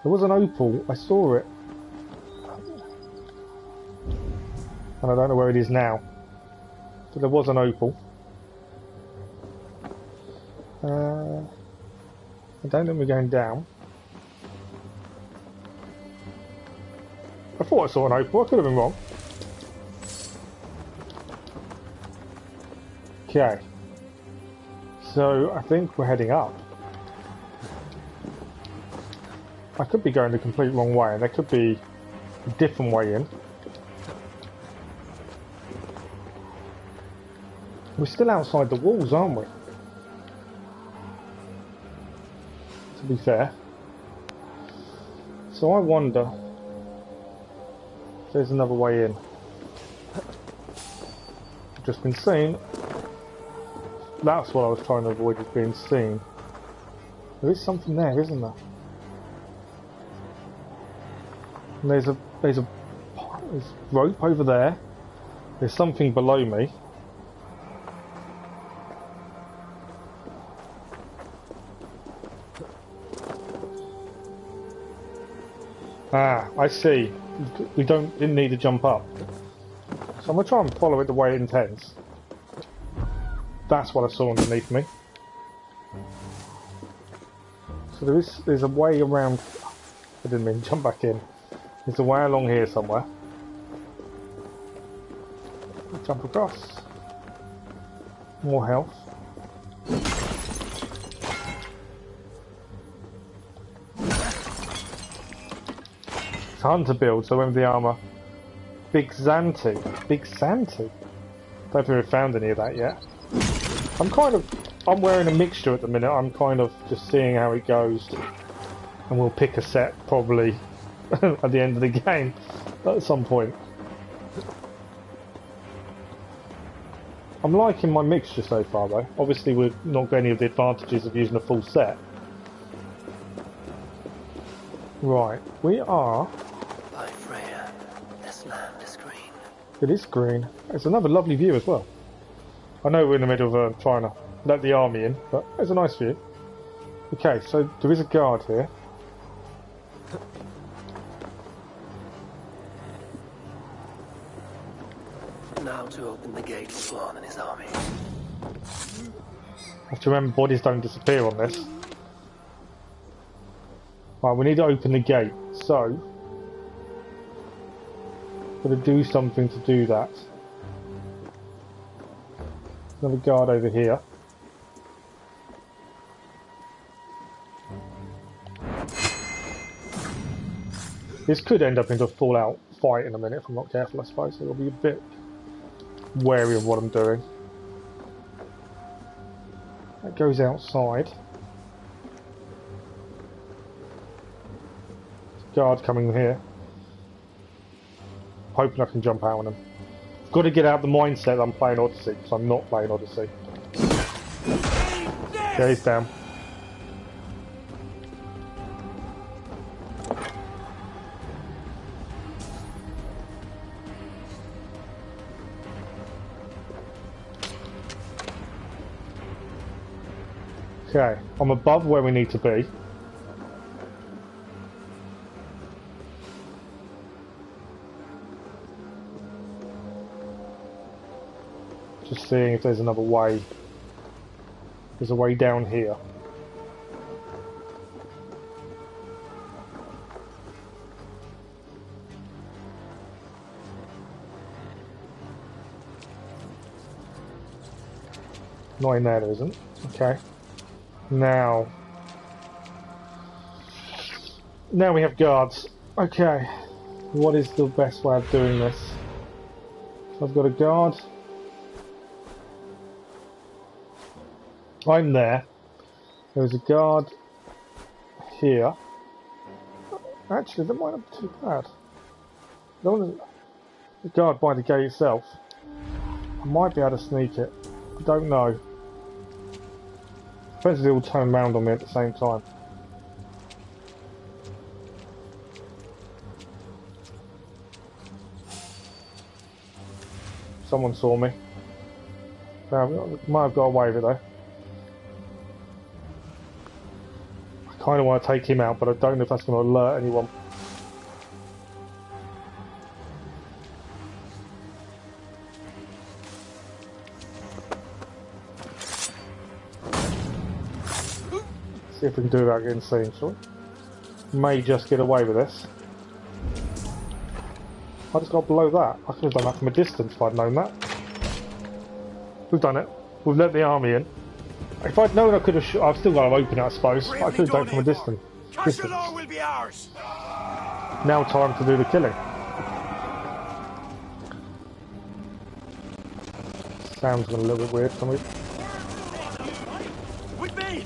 There was an opal, I saw it, and I don't know where it is now, but there was an opal. I don't think we're going down. I thought I saw an opal, I could have been wrong. Okay. So I think we're heading up. I could be going the complete wrong way, and there could be a different way in. We're still outside the walls, aren't we? To be fair. So I wonder if there's another way in. I've just been seen. That's what I was trying to avoid, is being seen. There is something there, isn't there? And there's rope over there. There's something below me. Ah, I see. We didn't need to jump up. So I'm gonna try and follow it the way it intends. That's what I saw underneath me. So there's a way around. I didn't mean to jump back in. There's a way along here somewhere. Jump across. More health. It's hunter build, so I went with the armour. Big Xanti. Big Xanti. Don't think we've found any of that yet. I'm wearing a mixture at the minute. I'm kind of just seeing how it goes, and we'll pick a set probably at the end of the game at some point. I'm liking my mixture so far though. Obviously we're not getting any of the advantages of using a full set. Right, we are... By Freya, this land is green. It is green. It's another lovely view as well. I know we're in the middle of trying to let the army in, but it's a nice view. Okay, so there is a guard here. Now to open the gate for Flan and his army. Have to remember bodies don't disappear on this. Right, we need to open the gate, so gotta do something to do that. Another guard over here. This could end up into a full-out fight in a minute if I'm not careful, I suppose. So I'll be a bit wary of what I'm doing. That goes outside. Guard coming here. Hoping I can jump out on him. got to get out the mindset that I'm playing Odyssey, because I'm not playing Odyssey. Yeah, he's down. Okay, I'm above where we need to be. Just seeing if there's another way. There's a way down here. Not in there, there isn't. Okay. Now we have guards. Okay, what is the best way of doing this? I've got a guard. I'm there. There's a guard here. Actually, that might not be too bad. The guard by the gate itself. I might be able to sneak it. I don't know. Depends if they all turn around on me at the same time. Someone saw me. Might have got away with it though. I kind of want to take him out, but I don't know if that's going to alert anyone. See if we can do that again soon, shall we? May just get away with this. I just got below that. I could have done that from a distance if I'd known that. We've done it. We've let the army in. If I'd known I could have I've still got to open it, I suppose. I could have done it from a distance. Will be ours. Now time to do the killing. Sounds a little bit weird for me. With me.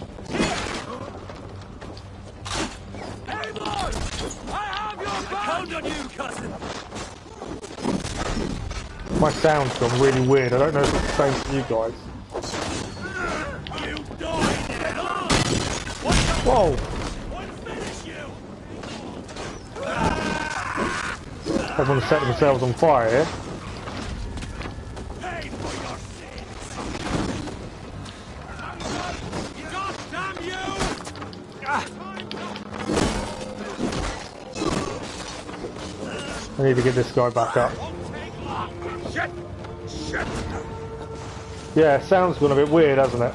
On you, cousin. My sound's gone really weird. I don't know if it's the same for you guys. You die now. Whoa! Everyone's setting themselves on fire here. Pay for your sins. God damn you! I need to get this guy back up. Yeah, sound's gone a bit weird, hasn't it?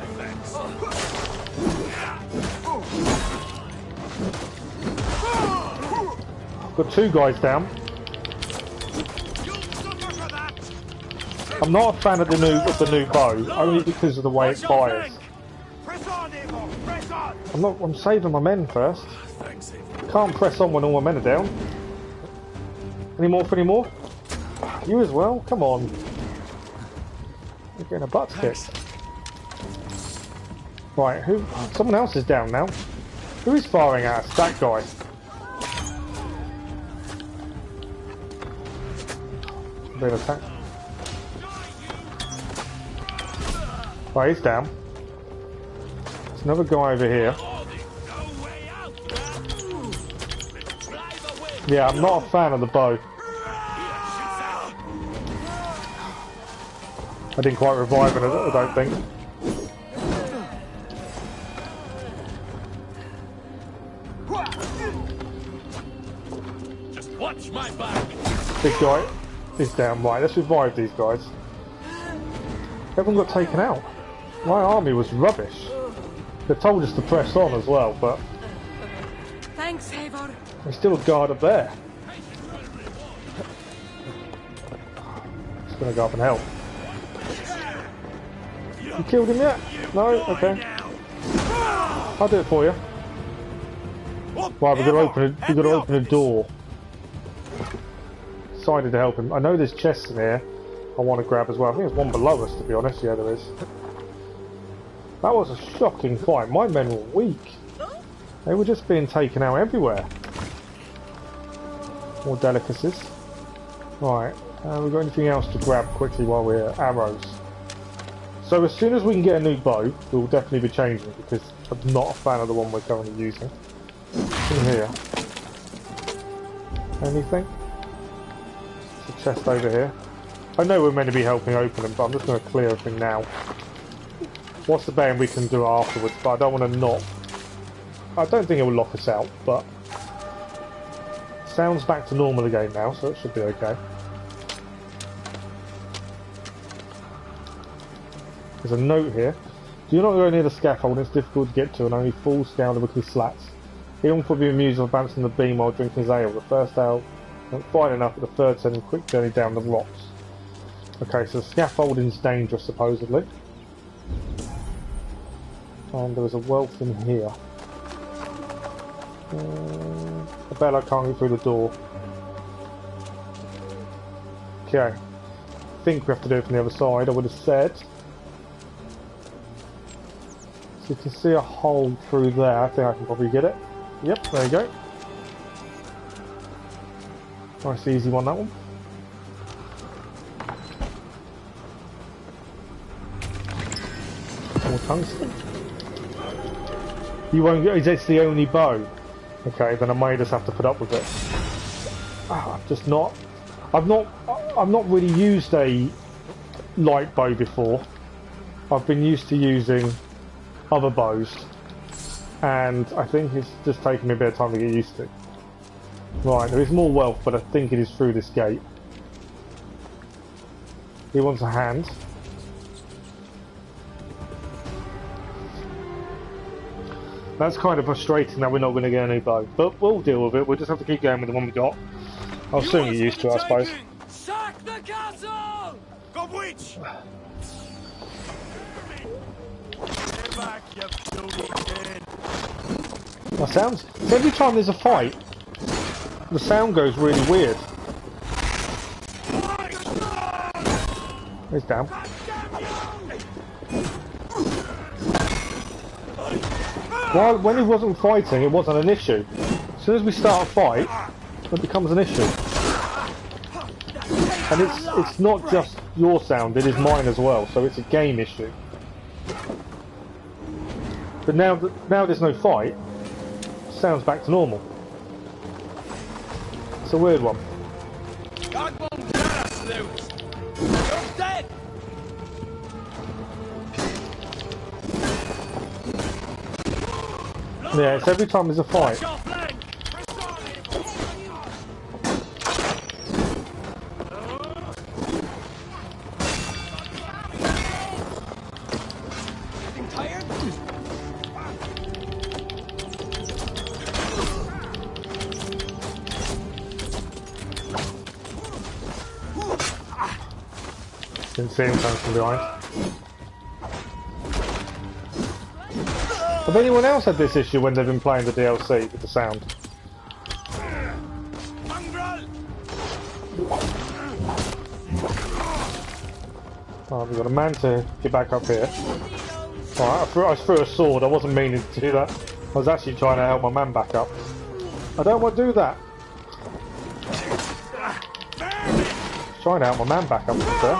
Got two guys down. I'm not a fan of the new bow, only because of the way it fires. I'm saving my men first. Can't press on when all my men are down. Any more for any more? You as well? Come on. You're getting a butt kicked. Right, who? Someone else is down now. Who is firing at us? That guy. Being attacked. Right, he's down. There's another guy over here. Yeah, I'm not a fan of the bow. I didn't quite revive it, I don't think. Just watch my back. Big guy is down. Right, let's revive these guys. Everyone got taken out. My army was rubbish. They told us to press on as well, but Thanks, Eivor. there's still a guard up there. Just gonna go up and help. You killed him yet? No? Okay. I'll do it for you. Right, we've got to open a door. Decided to help him. I know there's chests in here I want to grab as well. I think there's one below us, to be honest. Yeah, there is. That was a shocking fight. My men were weak. They were just being taken out everywhere. More delicacies. Right, We've got anything else to grab quickly while we're at arrows? So as soon as we can get a new bow, we'll definitely be changing it because I'm not a fan of the one we're currently using. What's in here? Anything? There's a chest over here. I know we're meant to be helping open them, but I'm just going to clear everything now. What's the betting we can do afterwards, but I don't want to not... I don't think it will lock us out, but... Sound's back to normal again now, so it should be okay. There's a note here. Do not go near the scaffold, it's difficult to get to and only fools scale the wicked slats. He will be amused of bouncing the beam while drinking his ale. The first ale went fine enough, but the third sending a quick journey down the rocks. Okay, so the scaffolding's dangerous supposedly. And there is a wealth in here. I bet I can't get through the door. Okay. I think we have to do it from the other side, I would have said. So you can see a hole through there. I think I can probably get it. Yep, there you go. Nice easy one, that one. More tungsten. You won't get, it's the only bow. Okay, then I may just have to put up with it. I've not really used a light bow before. I've been used to using other bows, and I think it's just taken me a bit of time to get used to. Right, there is more wealth, but I think it is through this gate. He wants a hand. That's kind of frustrating that we're not going to get a new bow, but we'll deal with it. We'll just have to keep going with the one we got. I'll soon get used to it, I suppose. Sack the castle! Go witch! Get back, you filthy kid! That sounds... Every time there's a fight, the sound goes really weird. He's down. Well, when he wasn't fighting, it wasn't an issue. As soon as we start a fight, it becomes an issue. And it's not just your sound, it is mine as well, so it's a game issue. But now there's no fight, sound's back to normal. It's a weird one. God won't get us, Lewis! You're dead! Yeah, it's every time there's a fight. Didn't see him coming from behind. Have anyone else had this issue when they've been playing the DLC with the sound? Oh, we've got a man to get back up here. Alright, I threw a sword, I wasn't meaning to do that. I was actually trying to help my man back up. I don't want to do that. Trying to help my man back up, sir.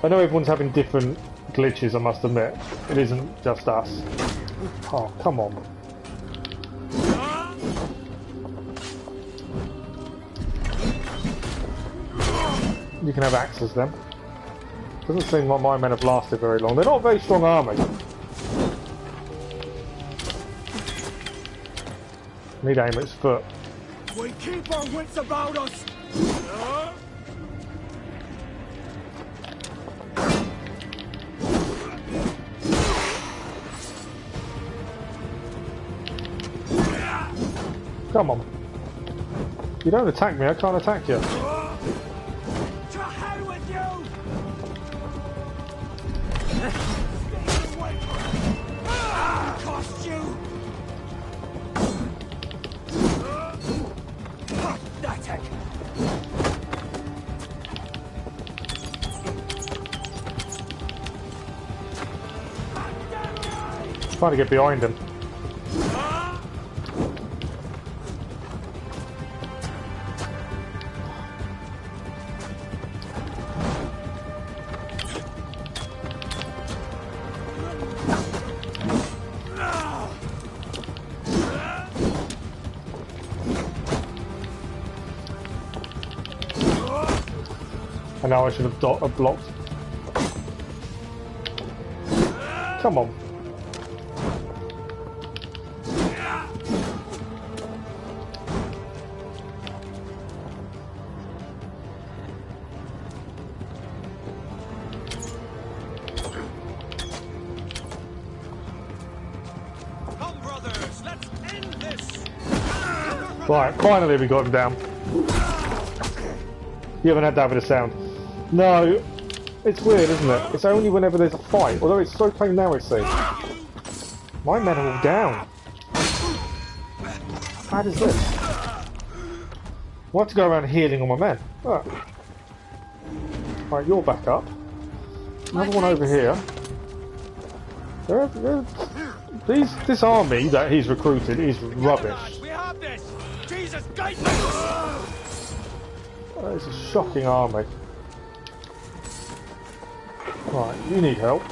I know everyone's having different glitches, I must admit. It isn't just us. Oh, come on. You can have axes then. Doesn't seem like my men have lasted very long. They're not a very strong army. Need to aim at his foot. We keep our wits about us! Come on. You don't attack me, I can't attack you. To hell with you! Stay away from me! Cost you! That's it! Trying to get behind him. And now I should have blocked. Come on. Come, brothers, let's end this. Right, finally we got him down. You haven't had that bit of sound. No, it's weird, isn't it? It's only whenever there's a fight, although it's so clean now, it seems. My men are all down. How bad is this? I have to go around healing on my men. Look. Right, you're back up. Another one over here. This army that he's recruited is rubbish. We have this. Jesus, guide me. It's a shocking army. Right, you need help.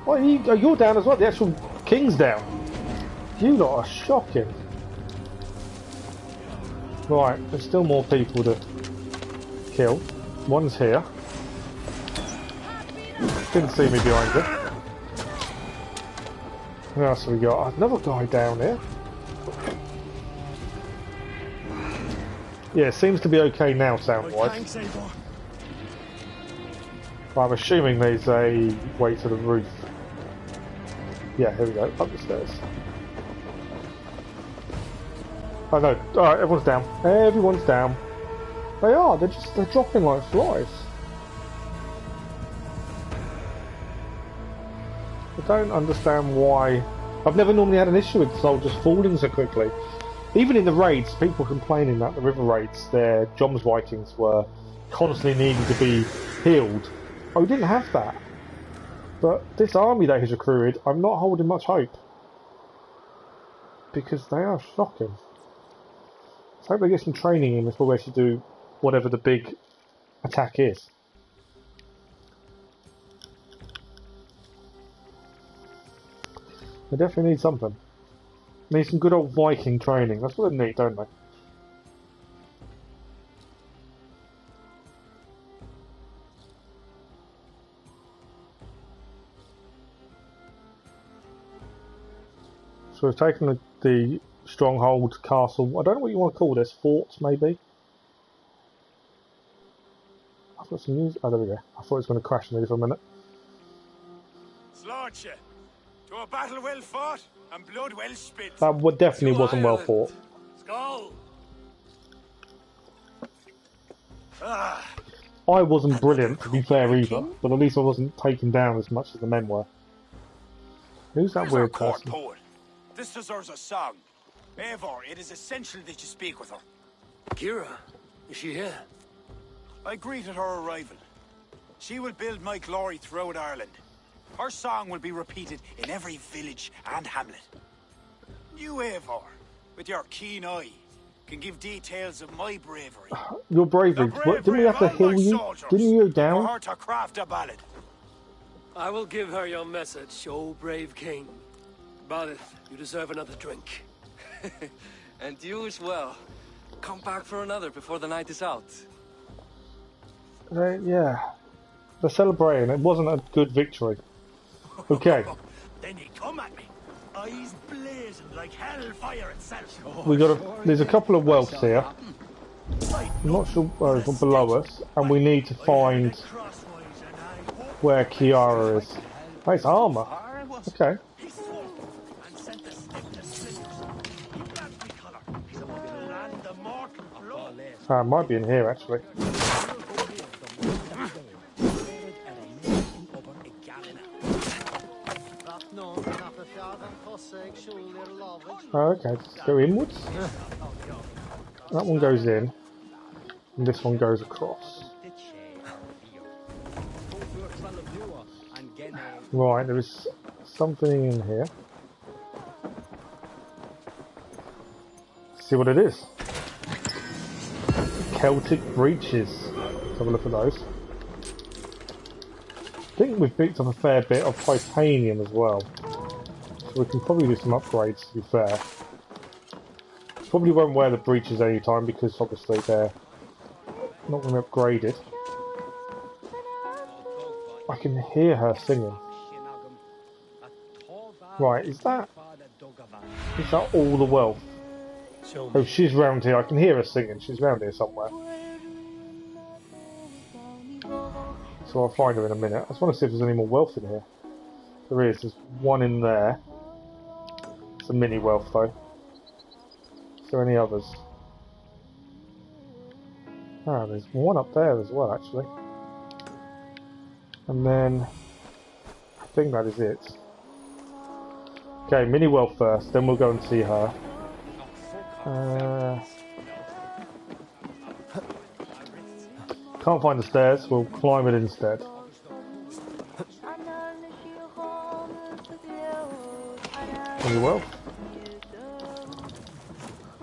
Oh, you're down as well. The actual king's down. You lot are shocking. Right, there's still more people to kill. One's here. Didn't see me behind it. What else have we got? Another guy down here. Yeah, it seems to be okay now, sound-wise. I'm assuming there's a way to the roof. Yeah, here we go, up the stairs. Oh no, alright, everyone's down. Everyone's down. They are, they're dropping like flies. I don't understand why. I've never normally had an issue with soldiers falling so quickly. Even in the raids, people complaining that the river raids, their Joms Vikings were constantly needing to be healed. Oh, we didn't have that. But this army that he's recruited, I'm not holding much hope. Because they are shocking. Let's hope they get some training in before we actually do whatever the big attack is. They definitely need something. Need some good old Viking training. That's what they need, don't they? So we've taken the stronghold castle. I don't know what you want to call this. Fort, maybe? I've got some news. Oh, there we go. I thought it was going to crash maybe for a minute. Lordship, to a battle well fought and blood well spilled. That definitely wasn't well fought. Skull. I wasn't brilliant, to be fair, either. But at least I wasn't taken down as much as the men were. Who's that weird person? Poet. This deserves a song. Eivor, it is essential that you speak with her. Kira, is she here? I greeted her arrival. She will build my glory throughout Ireland. Her song will be repeated in every village and hamlet. You, Eivor, with your keen eye, can give details of my bravery. Your bravery? What, didn't we have to heal you? Didn't you go down? For her to craft a ballad. I will give her your message, O brave king. But you deserve another drink. And you as well. Come back for another before the night is out. Yeah. They're celebrating. It wasn't a good victory. Okay. Then he come at me. Eyes blazing like hellfire itself. We got there's a couple of whelps here. I'm not sure below us, and we need to find where Kiara is. Oh, it's armor. Okay. It might be in here actually. Oh, okay, let's go inwards. That one goes in, and this one goes across. Right, there is something in here. Let's see what it is. Celtic Breeches. Let's have a look at those. I think we've picked up a fair bit of titanium as well. So we can probably do some upgrades, to be fair. Probably won't wear the breeches anytime because obviously they're not going to be upgraded. I can hear her singing. Right, is that all the wealth? Oh, she's round here. I can hear her singing. She's round here somewhere. So I'll find her in a minute. I just want to see if there's any more wealth in here. There is. There's one in there. It's a mini wealth though. Is there any others? Ah, there's one up there as well actually. And then I think that is it. Okay, mini wealth first, then we'll go and see her. Can't find the stairs, we'll climb it instead. Mini wealth.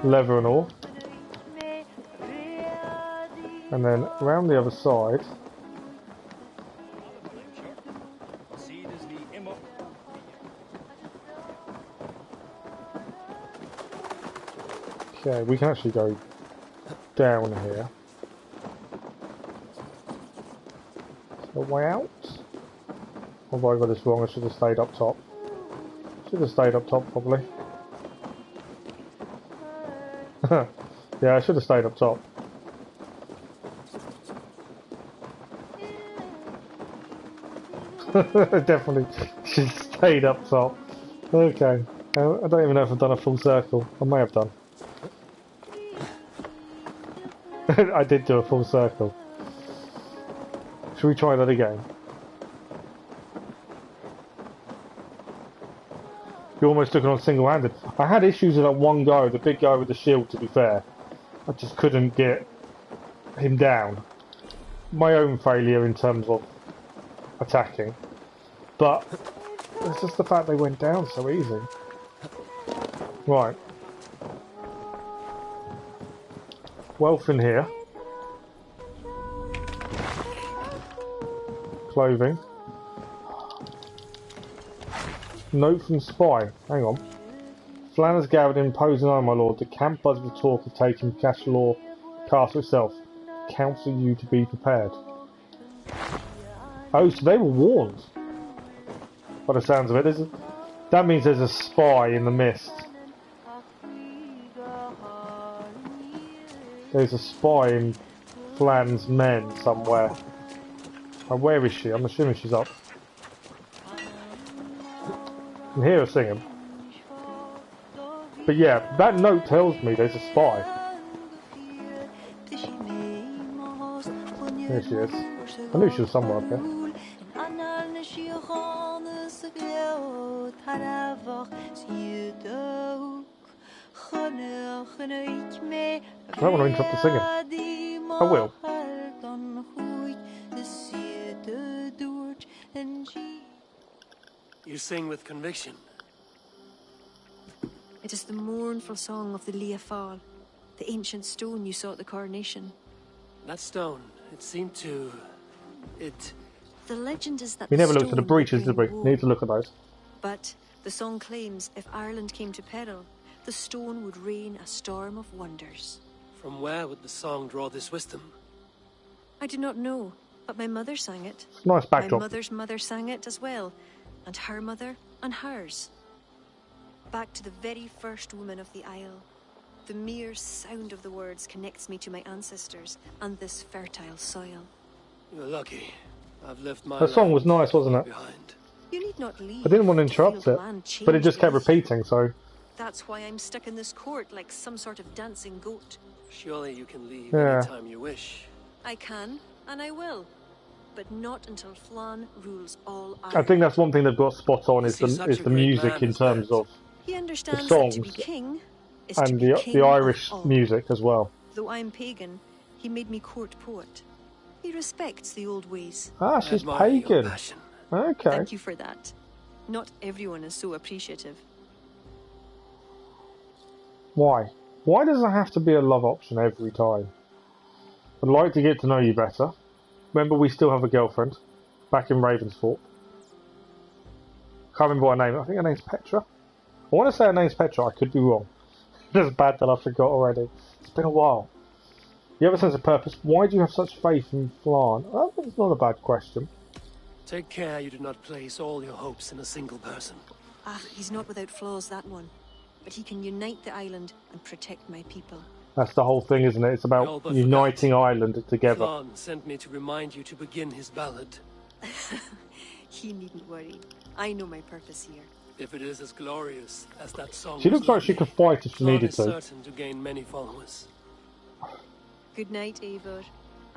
Leather and all. And then around the other side. Okay, we can actually go down here. Is there a way out? Or have I got this wrong? I should have stayed up top. Should have stayed up top probably. Yeah, I should have stayed up top. Definitely should have stayed up top. Okay. I don't even know if I've done a full circle. I may have done. I did do a full circle. Should we try that again? You almost took it on single-handed. I had issues with that one guy, the big guy with the shield, to be fair. I just couldn't get him down. My own failure in terms of attacking. But it's just the fact they went down so easy. Right. Wealth in here. Clothing. Note from Spy. Hang on. Flan has gathered in Posenine, my lord. The camp buzzed with talk of taking Castle Castle itself. Counsel you to be prepared. Oh, so they were warned. By the sounds of it. That means there's a spy in the mist. There's a spy in Flan's men somewhere. Oh, where is she? I'm assuming she's up. I can hear her singing. But yeah, that note tells me there's a spy. There she is. I knew she was somewhere up there. I don't want to interrupt the singing. I will. You sing with conviction. It is the mournful song of the Liafal, the ancient stone you saw at the coronation. That stone, it seemed to... The legend is that we never looked at the breeches, did we? Need to look at those. But the song claims if Ireland came to peril, the stone would rain a storm of wonders. From where would the song draw this wisdom? I do not know, but my mother sang it. Nice backdrop. My mother's mother sang it as well, and her mother and hers. Back to the very first woman of the Isle. The mere sound of the words connects me to my ancestors and this fertile soil. You're lucky. I've left my The song was nice, wasn't it? behind. You need not leave. I didn't want to interrupt it, but it just kept repeating, so... That's why I'm stuck in this court like some sort of dancing goat. Surely you can leave Yeah. anytime you wish. I can, and I will. But not until Flan rules all Ireland. I think that's one thing they've got spot on is See, such the a great music man in as terms that. of He understands songs that to be king is to and be king the Irish of all. music as well. Though I'm pagan, he made me court poet. He respects the old ways. Ah, I she's admire your pagan. passion. Okay. Thank you for that. Not everyone is so appreciative. Why? Why does there have to be a love option every time? I'd like to get to know you better. Remember, we still have a girlfriend. back in Ravensthorpe. Can't remember what her name. I think her name's Petra. I want to say her name's Petra. I could be wrong. It's bad that I forgot already. It's been a while. You have a sense of purpose. Why do you have such faith in Flan? Oh, that's not a bad question. Take care you do not place all your hopes in a single person. Ah, he's not without flaws, that one. But he can unite the island and protect my people. That's the whole thing, isn't it? It's about uniting Ireland together. Flan sent me to remind you to begin his ballad. He needn't worry. I know my purpose here. If it is as glorious as that song. She looks like she could fight if she needed to. Certain to gain many followers. Good night, Eivor.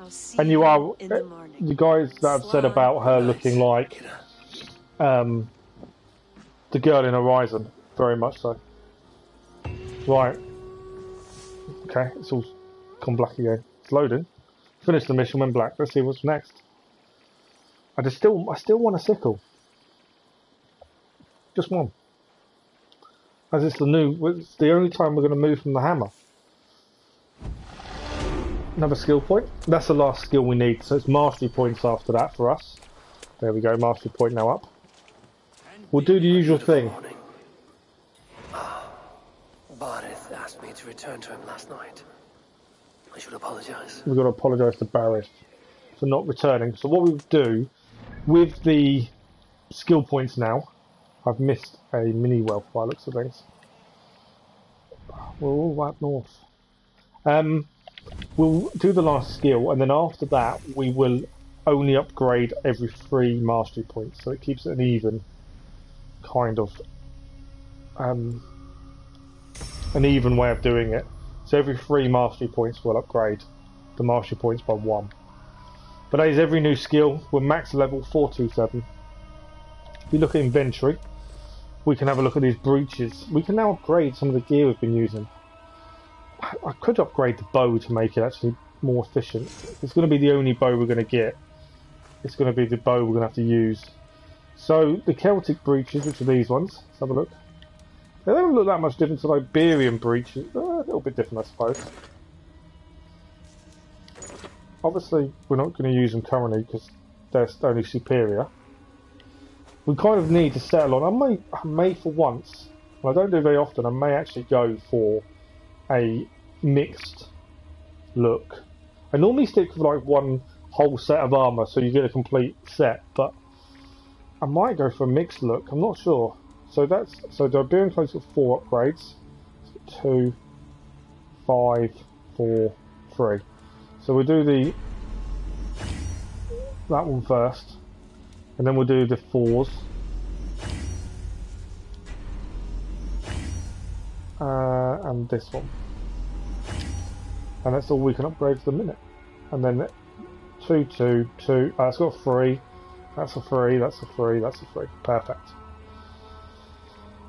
I'll see and you you are in the morning. the guys that have said about her looking like the girl in Horizon, very much so. Right. Okay, it's all gone black again. It's loading. Finish the mission, went black. Let's see what's next. I still want a sickle. Just one. As it's the only time we're going to move from the hammer. Another skill point. That's the last skill we need, so it's mastery points after that for us. There we go, mastery point now up. We'll do the usual thing. Barith asked me to return to him last night. I should apologise. We've got to apologise to Barith for not returning. So what we'll do with the skill points now, I've missed a mini wealth by the looks of things. We're all up north. We'll do the last skill, and then after that we will only upgrade every 3 mastery points, so it keeps it an even kind of an even way of doing it. So every 3 mastery points will upgrade the mastery points by 1. But that is every new skill. We're max level 427. If you look at inventory, we can have a look at these breeches. We can now upgrade some of the gear we've been using. I could upgrade the bow to make it actually more efficient. It's going to be the only bow we're going to get. It's going to be the bow we're going to have to use. So the Celtic Breeches, which are these ones, let's have a look. They don't look that much different to the Iberian Breeches. A little bit different, I suppose. Obviously, we're not going to use them currently because they're only superior. We kind of need to settle on. I may for once, and I don't do it very often, I may actually go for a mixed look. I normally stick with like one whole set of armour so you get a complete set, but I might go for a mixed look. I'm not sure. So the Iberian clothes got 4 upgrades. 2, 5, 4, 3. So we'll do that one first, and then we'll do the 4s. And this one. And that's all we can upgrade for the minute. And then 2, 2, 2. It's got 3. That's a 3, that's a 3, that's a 3. Perfect.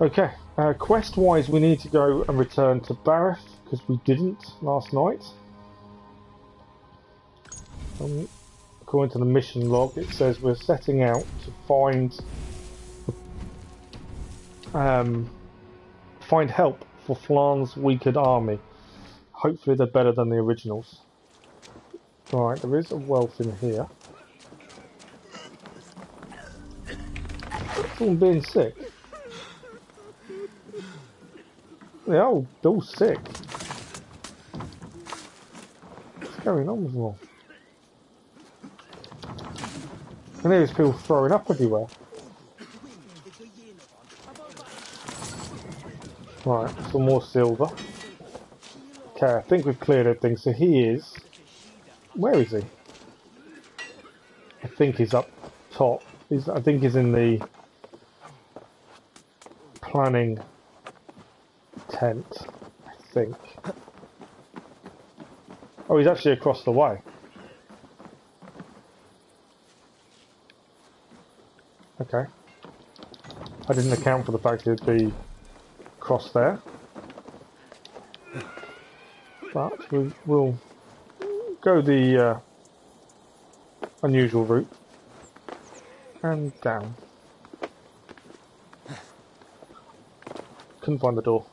Okay, quest-wise we need to go and return to Barith, because we didn't last night. According to the mission log, it says we're setting out to find help for Flan's weakened army. Hopefully they're better than the originals. Right, there is a wealth in here. Someone being sick. They're all sick. What's going on with them all? And there's people throwing up everywhere. Right, some more silver. Okay, I think we've cleared everything. So he is... Where is he? I think he's up top. I think he's in the planning tent, I think. Oh, he's actually across the way. Okay. I didn't account for the fact he'd be across there. But we'll go the unusual route. And down. Couldn't find the door.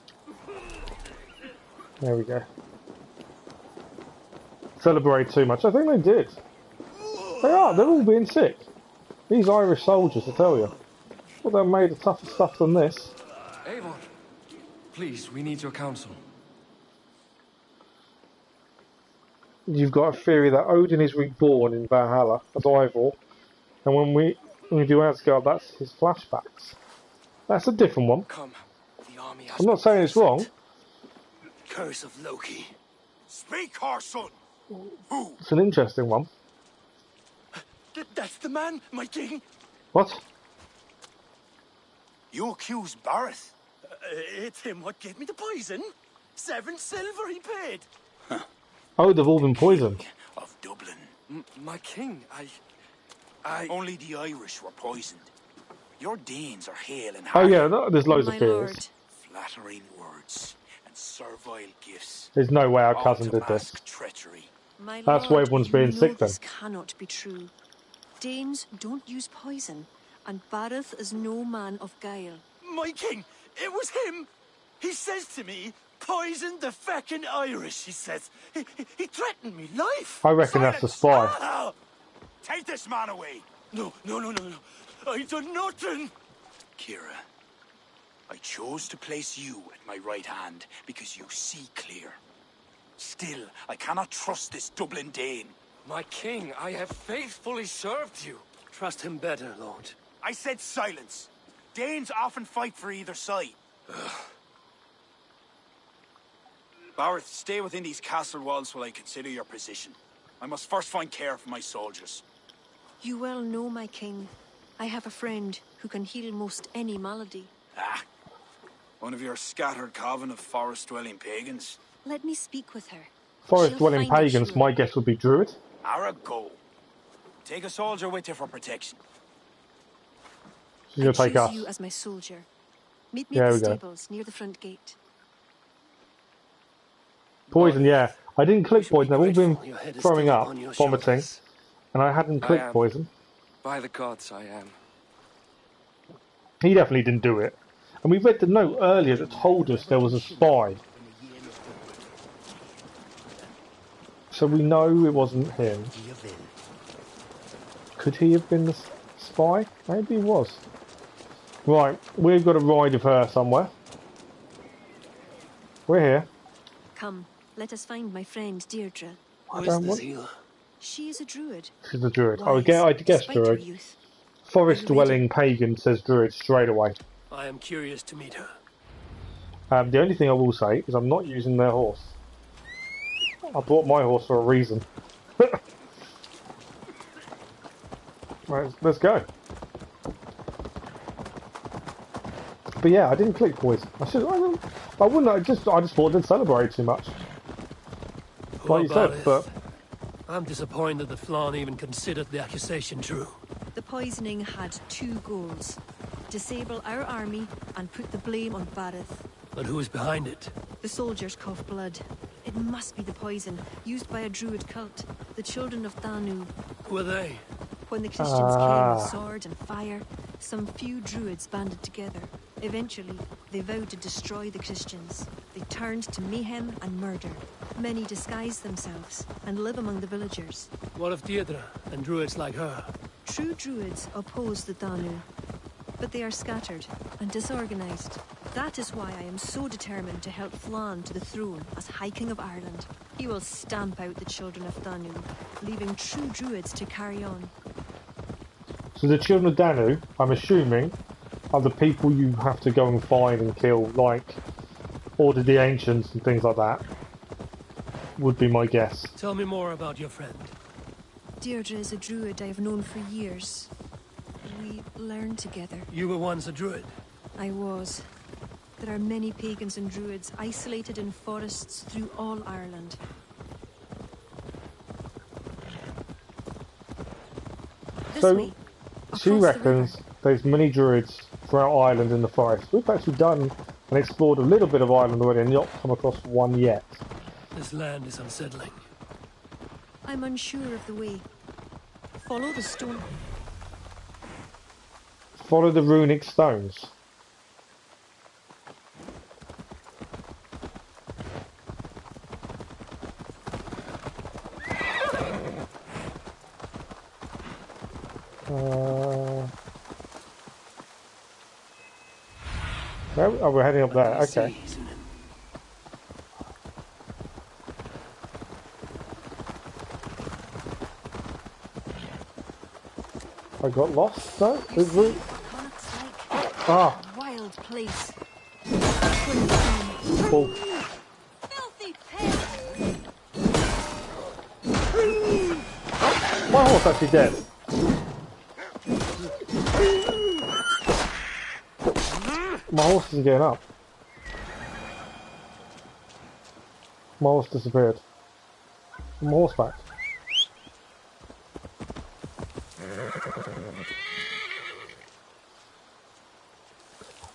There we go. Celebrate too much. I think they did. They are. They're all being sick. These Irish soldiers, I tell you. Well, they're made of tougher stuff than this. Eivor, please, we need your counsel. You've got a theory that Odin is reborn in Valhalla as Ivor, and when we do Asgard, that's his flashbacks. That's a different one. Come, the army has I'm not saying it's wrong. Curse of Loki. Speak, our son! Who? It's an interesting one. That's the man, my king. What? You accuse Bareth? It's him what gave me the poison. 7 silver he paid. Oh, they've all been poisoned. Of Dublin. My king, Only the Irish were poisoned. Your Danes are hale and Oh hearty. yeah, there's loads My of theories. lord. Flattering words and servile gifts. There's no way our all cousin to did this. mask treachery. My That's lord, why everyone's you being know sick then. this cannot be true. Danes don't use poison, and Bareth is no man of guile. My king, it was him. He says to me, poison the feckin' Irish, he says. He threatened me life. I reckon that's the spy. Ah! Take this man away! No. I done nothing. Kira, I chose to place you at my right hand because you see clear. Still, I cannot trust this Dublin Dane. my king, I have faithfully served you. Trust him better, Lord. I said silence. Danes often fight for either side. Bareth, stay within these castle walls while I consider your position. I must first find care for my soldiers. You well know, my king, I have a friend who can heal most any malady. Ah, one of your scattered coven of forest-dwelling pagans. Let me speak with her. Forest She'll dwelling find you pagans, sure. my guess would be Druid. Arago. Take a soldier with you for protection. She's going to I take choose us. you as my soldier. Meet me There at the we go. stables near the front gate. Poison, yeah. I didn't click should be poison. They've all been grateful your head is throwing still up, upon your vomiting, shoulders. and I hadn't I clicked am. poison. By the gods, I am. He definitely didn't do it. And we read the note earlier that told us there was a spy. So we know it wasn't him. Could he have been the spy? Maybe he was. Right, we've got to ride with her somewhere. We're here. Come, let us find my friend Deirdre. Who don't is want- this heel? She is a druid. She's a druid. Wise, I'd guess despite her druid. youth. Forest Are you ready? dwelling pagan says druid straight away. I am curious to meet her. The only thing I will say is I'm not using their horse. I bought my horse for a reason. Right, let's go. But yeah, I didn't click poison. I wouldn't. I just thought they'd celebrate too much. Like you said, Bareth. but I'm disappointed that Flann even considered the accusation true. The poisoning had two goals. Disable our army and put the blame on Bareth. But who is behind it? The soldiers cough blood. It must be the poison, used by a druid cult, the Children of Thaanu. Who are they? When the Christians came with sword and fire, some few druids banded together. Eventually, they vowed to destroy the Christians. They turned to mayhem and murder. Many disguise themselves and live among the villagers. What of Deirdre and druids like her? True druids oppose the Thaanu, but they are scattered and disorganized. That is why I am so determined to help Flann to the throne as High King of Ireland. He will stamp out the Children of Thaanu, leaving true druids to carry on. so the Children of Thaanu, I'm assuming, are the people you have to go and find and kill, like Order the Ancients and things like that. Would be my guess. Tell me more about your friend. Deirdre is a druid I have known for years. We learned together. You were once a druid. I was. There are many pagans and druids isolated in forests through all Ireland. This So, way. She across the reckons river. there's many druids throughout Ireland in the forest. We've actually done and explored a little bit of Ireland already and not come across one yet. This land is unsettling. I'm unsure of the way. Follow the stone. Follow the runic stones. Oh, we're heading up there. Okay. I got lost. No, is it? Ah. Wild place. Cool. Filthy pig. My horse actually dead. My horse isn't getting up. My horse disappeared. My horse back.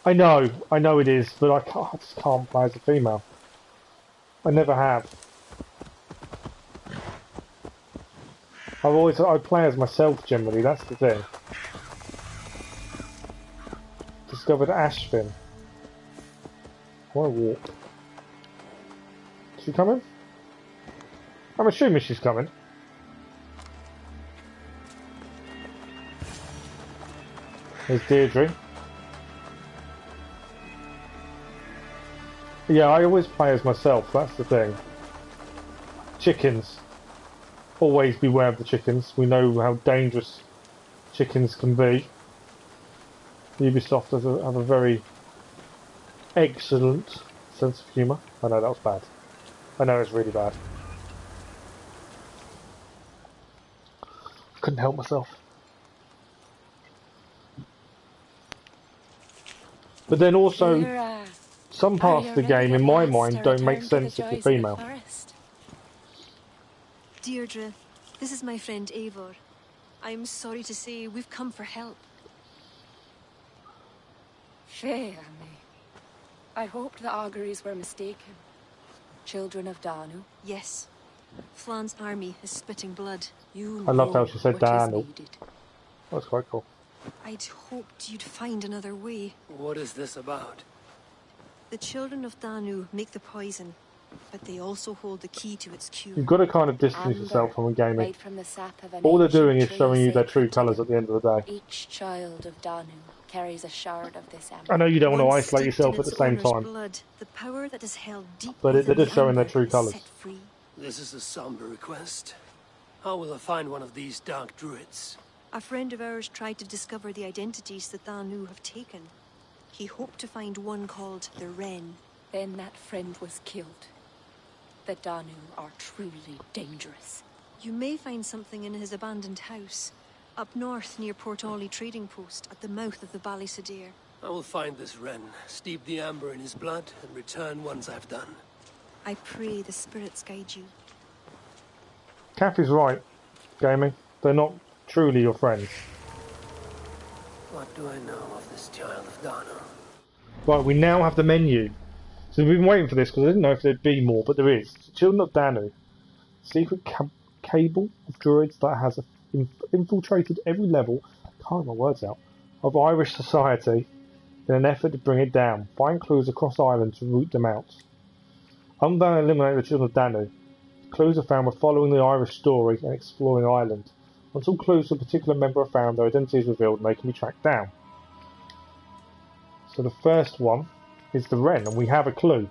I know it is, but I just can't play as a female. I never have. I play as myself generally, that's the thing. Discovered Ashfin. I want to walk. Is she coming? I'm assuming she's coming. There's Deirdre. Yeah, I always play as myself, that's the thing. Chickens. Always beware of the chickens. We know how dangerous chickens can be. Ubisoft have a very excellent sense of humour. I know that was bad. I know it's really bad. Couldn't help myself. But then also, some parts of the game, in my mind, don't make sense if you're female. Deirdre, this is my friend Eivor. I'm sorry to say we've come for help. Fair me. I hoped the auguries were mistaken. Children of Thaanu? Yes. Flan's army is spitting blood. I loved how she said Thaanu. That's quite cool. I'd hoped you'd find another way. What is this about? The Children of Thaanu make the poison, but they also hold the key to its cure. You've got to kind of distance yourself from the gaming. All they're doing is showing you their true colours at the end of the day. Each child of Thaanu carries a shard of this amber. I know you don't want to isolate yourself at the same time, blood, the power that is held deep but they're just showing their true colours. This is a somber request. How will I find one of these dark druids? A friend of ours tried to discover the identities the Thaanu have taken. He hoped to find one called the Wren. Then that friend was killed. The Thaanu are truly dangerous. You may find something in his abandoned house, up north near Port Ollie trading post at the mouth of the Ballysadere. I will find this Wren, steep the amber in his blood, and return once I've done. I pray the spirits guide you. Kathy's right, gaming. They're not truly your friends. What do I know of this child of Thaanu? Right, we now have the menu. So we've been waiting for this because I didn't know if there'd be more, but there is. Children of Thaanu. Secret cable of druids that has infiltrated every level, can't get my words out, of Irish society in an effort to bring it down. Find clues across Ireland to root them out. Unbound and eliminate the Children of Thaanu. Clues are found by following the Irish story and exploring Ireland. Once all clues to a particular member are found, their identity is revealed and they can be tracked down. So the first one is the Wren, and we have a clue.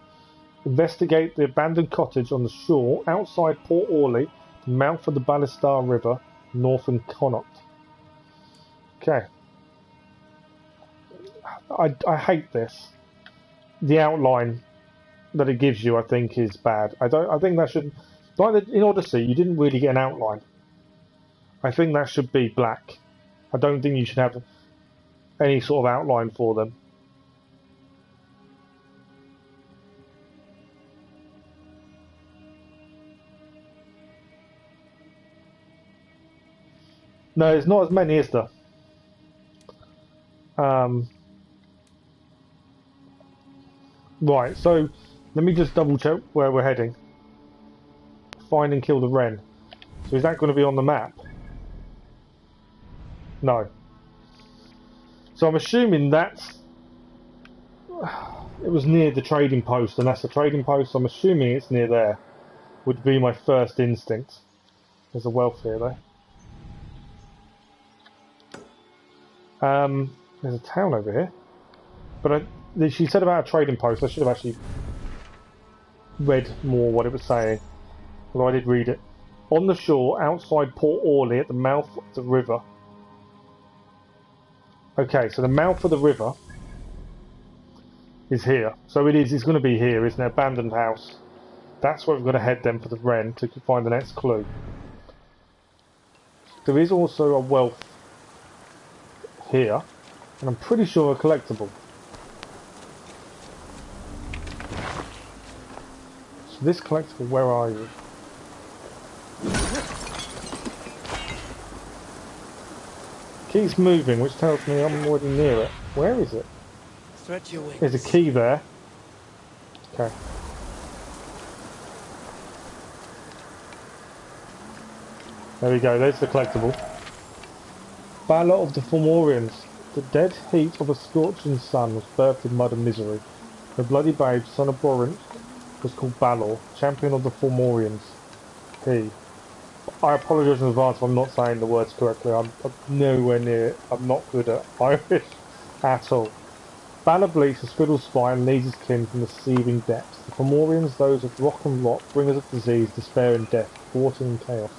Investigate the abandoned cottage on the shore outside Port Orley, the mouth of the Ballistar River, northern Connaught. Okay. I hate this. The outline that it gives you, I think, is bad. I think that should, like in Odyssey, you didn't really get an outline. I think that should be black. I don't think you should have any sort of outline for them. No, there's not as many, is there? Right, so let me just double check where we're heading. Find and kill the Wren. So is that going to be on the map? No. So I'm assuming that's... It was near the trading post, and that's the trading post. So I'm assuming it's near there. Would be my first instinct. There's a welfare there. There's a town over here. But she said about a trading post. I should have actually read more what it was saying. Although I did read it. On the shore, outside Port Orley, at the mouth of the river. Okay, so the mouth of the river is here. So it's going to be here, isn't it? Abandoned house. That's where we've got to head then for the Wren to find the next clue. There is also a wealth here, and I'm pretty sure a collectible. So this collectible, where are you? Keeps moving, which tells me I'm already near it. Where is it? Stretch your wings. There's a key there. Okay. There we go, there's the collectible. Ballad of the Fomorians. The dead heat of a scorching sun was birthed in mud and misery. The bloody babe, son of Borant, was called Balor, champion of the Fomorians. I apologise in advance if I'm not saying the words correctly. I'm nowhere near it. I'm not good at Irish at all. Balor bleaks a squirrel spy and leads his kin from the seething depths. The Fomorians, those of rock and rot, bringers of disease, despair and death, thwarting and chaos.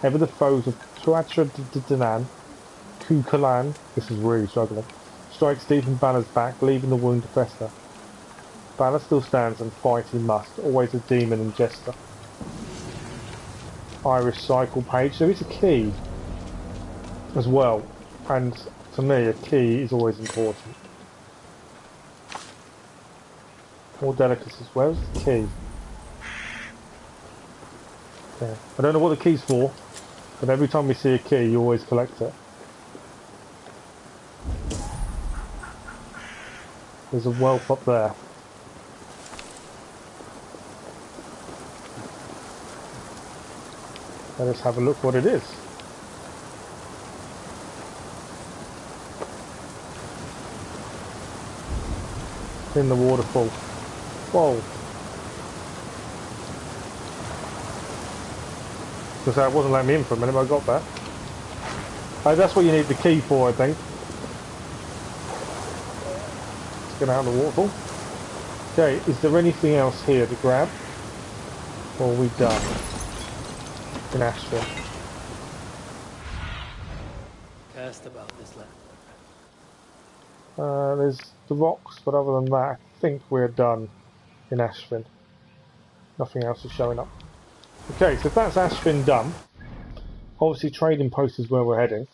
Ever the foes of Tuatha De Danann, Cuchulainn, this is really struggling, strikes deep in Balor's back, leaving the wound to fester. Balor still stands and fight he must, always a demon and jester. Irish cycle page, there is a key as well, and to me a key is always important. More delicacies, where's the key? Okay. I don't know what the key's for, but every time we see a key you always collect it. There's a wealth up there. Let us have a look what it is. In the waterfall. Whoa. Because that wasn't letting me in for a minute, but I got that. That's what you need the key for, I think. Let's get out of the waterfall. Okay, is there anything else here to grab? Or are we done? In Ashford. Cast about this land. There's the rocks, but other than that, I think we're done in Ashford. Nothing else is showing up. Okay, so if that's Ashford done, obviously trading post is where we're heading.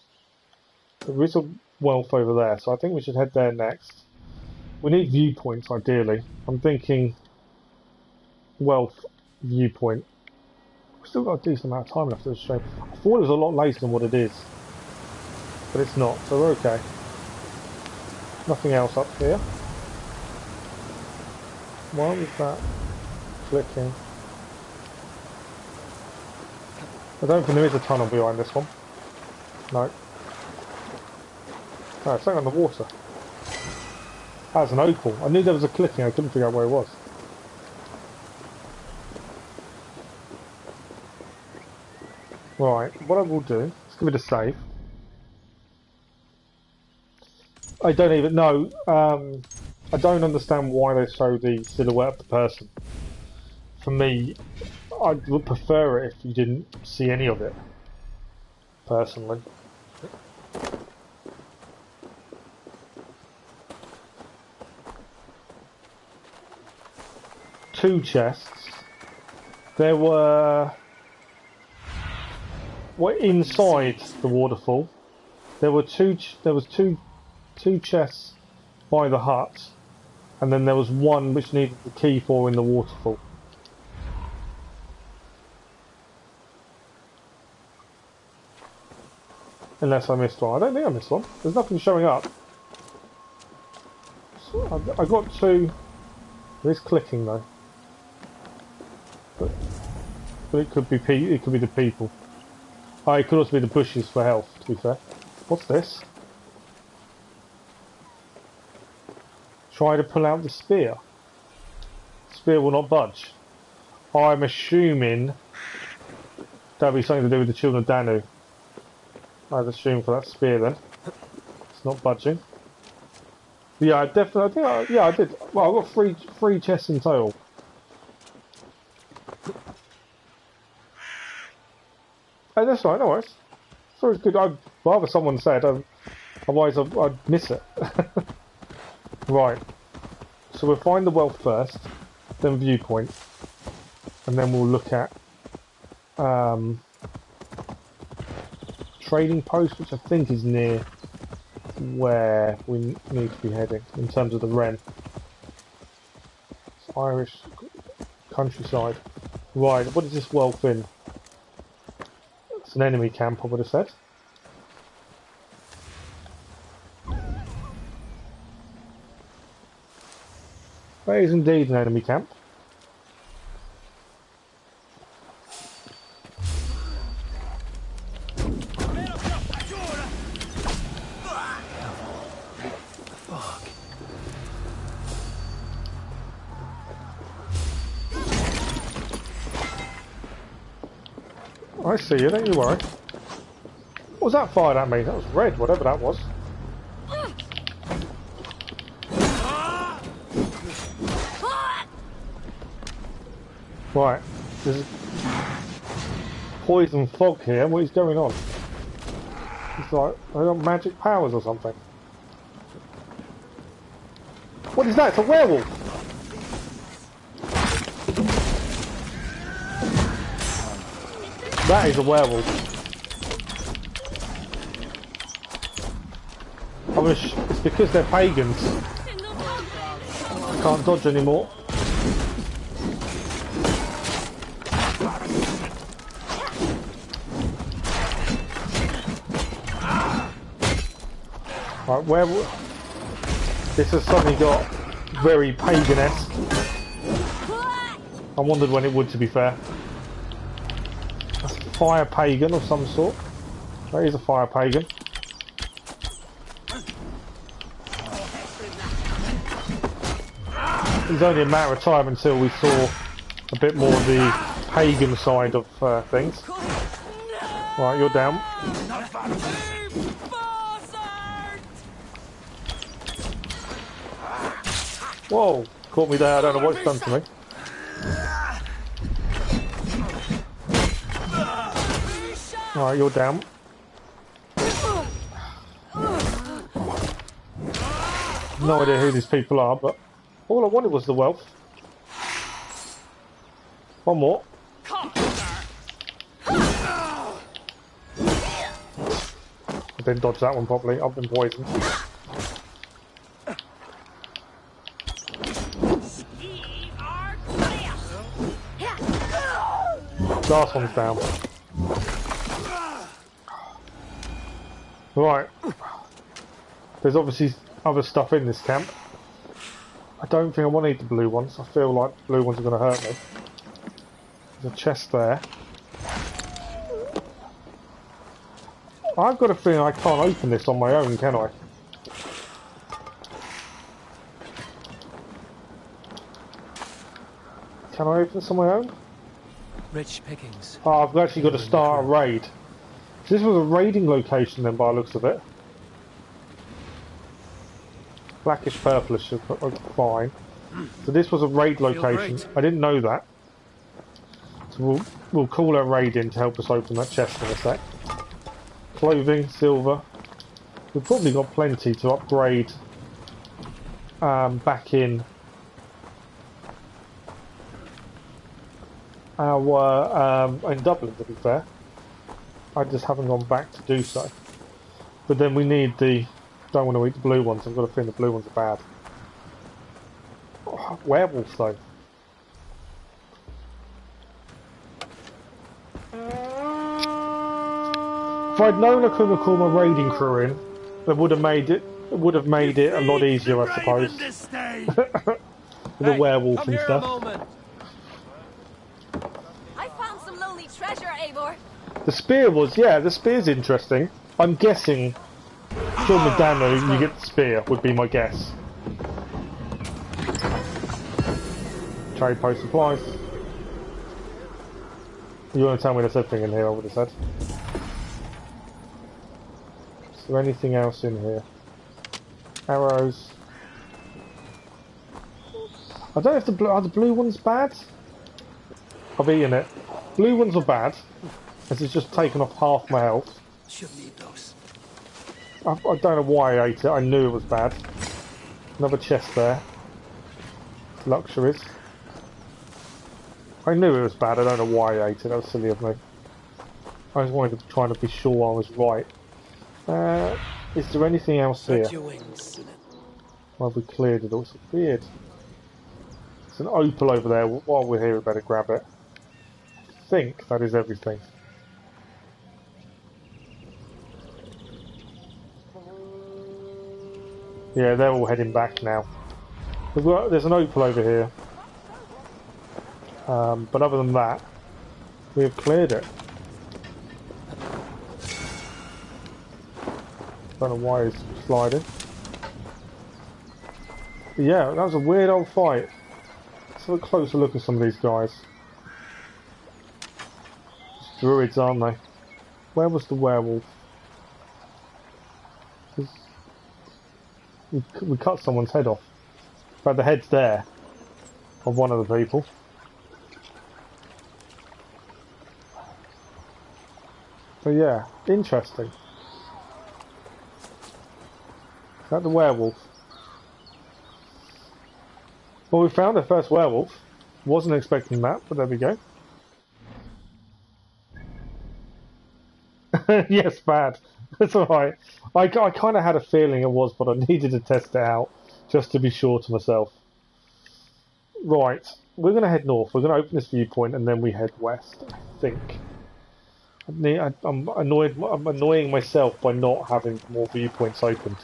There is a wealth over there, so I think we should head there next. We need viewpoints, ideally. I'm thinking wealth viewpoint. We've still got a decent amount of time left of the stream. I thought it was a lot later than what it is, but it's not, so we're okay. Nothing else up here. Why was that clicking? I don't think there is a tunnel behind this one. No. Oh, it's something on the water. That's an opal. I knew there was a clicking, I couldn't figure out where it was. Right, what I will do, let's give it a save. I don't even know, I don't understand why they show the silhouette of the person. For me, I would prefer it if you didn't see any of it, personally. Two chests. There were inside the waterfall. There were two chests by the hut, and then there was one which needed the key for in the waterfall. Unless I missed one. I don't think I missed one. There's nothing showing up. So I got two. There is clicking though. But it could be the people. Oh, it could also be the bushes for health, to be fair. What's this? Try to pull out the spear. Spear will not budge. I'm assuming that'll be something to do with the Children of Thaanu. I'd assume for that spear then. It's not budging. But yeah, I definitely. Yeah, I did. Well, I got three chests in total. Hey, that's right. No worries. It's always good. I'd rather someone said. Otherwise, I'd miss it. Right. So we'll find the wealth first, then viewpoint, and then we'll look at trading post, which I think is near where we need to be heading in terms of the Wren. It's Irish countryside. Right, what is this wealth in? It's an enemy camp, I would have said. That is indeed an enemy camp. I see you, don't you worry. What was that fired at me? That was red, whatever that was. Right, there's poison fog here. What is going on? It's like, I got magic powers or something. What is that? It's a werewolf! That is a werewolf. I wish it's because they're pagans. I can't dodge anymore. Right, werewolf. This has suddenly got very pagan-esque. I wondered when it would, to be fair. Fire pagan of some sort. That is a fire pagan. It was only a matter of time until we saw a bit more of the pagan side of things. Right, you're down. Whoa, caught me there. I don't know what it's done to me. Alright, you're down. No idea who these people are, but all I wanted was the wealth. One more. I didn't dodge that one properly. I've been poisoned. Last one's down. Right. There's obviously other stuff in this camp. I don't think I want to eat the blue ones. I feel like the blue ones are going to hurt me. There's a chest there. I've got a feeling I can't open this on my own, can I? Can I open this on my own? Rich pickings. Oh, I've actually got to start a raid. So this was a raiding location then, by the looks of it. Blackish purplish, fine. So this was a raid location. I didn't know that. So we'll call a raid in to help us open that chest in a sec. Clothing, silver. We've probably got plenty to upgrade back in our in Dublin, to be fair. I just haven't gone back to do so. But then we need the... Don't want to eat the blue ones. I've got a feeling the blue ones are bad. Oh, werewolves though. If I'd known I couldn't have called my raiding crew in, it would have made it. It would have made it a lot easier, I suppose. With the werewolf and stuff. I found some lonely treasure, Eivor. The spear was, yeah, the spear's interesting. I'm guessing Children of Thaanu, you get the spear, would be my guess. Trade post supplies. You want to tell me there's everything in here, I would have said. Is there anything else in here? Arrows. I don't know if are the blue ones bad? I've eaten it. Blue ones are bad, as it's just taken off half my health. Should need those. I don't know why I ate it. I knew it was bad. Another chest there. Luxuries. I knew it was bad. I don't know why I ate it. That was silly of me. I just wanted to try to be sure I was right. Is there anything else here? Your wings. Well, we cleared it all. It's weird. There's an opal over there. While we're here, we better grab it. I think that is everything. Yeah, they're all heading back now. There's an opal over here. But other than that, we have cleared it. Don't know why he's sliding. But yeah, that was a weird old fight. Let's have a closer look at some of these guys. It's Druids, aren't they? Where was the werewolf? We cut someone's head off. But the head's there. Of one of the people. So yeah, interesting. Is that the werewolf? Well, we found our first werewolf. Wasn't expecting that, but there we go. Yes, bad. That's alright. I kind of had a feeling it was, but I needed to test it out just to be sure to myself. Right, we're going to head north. We're going to open this viewpoint and then we head west, I think. I'm annoying myself by not having more viewpoints opened.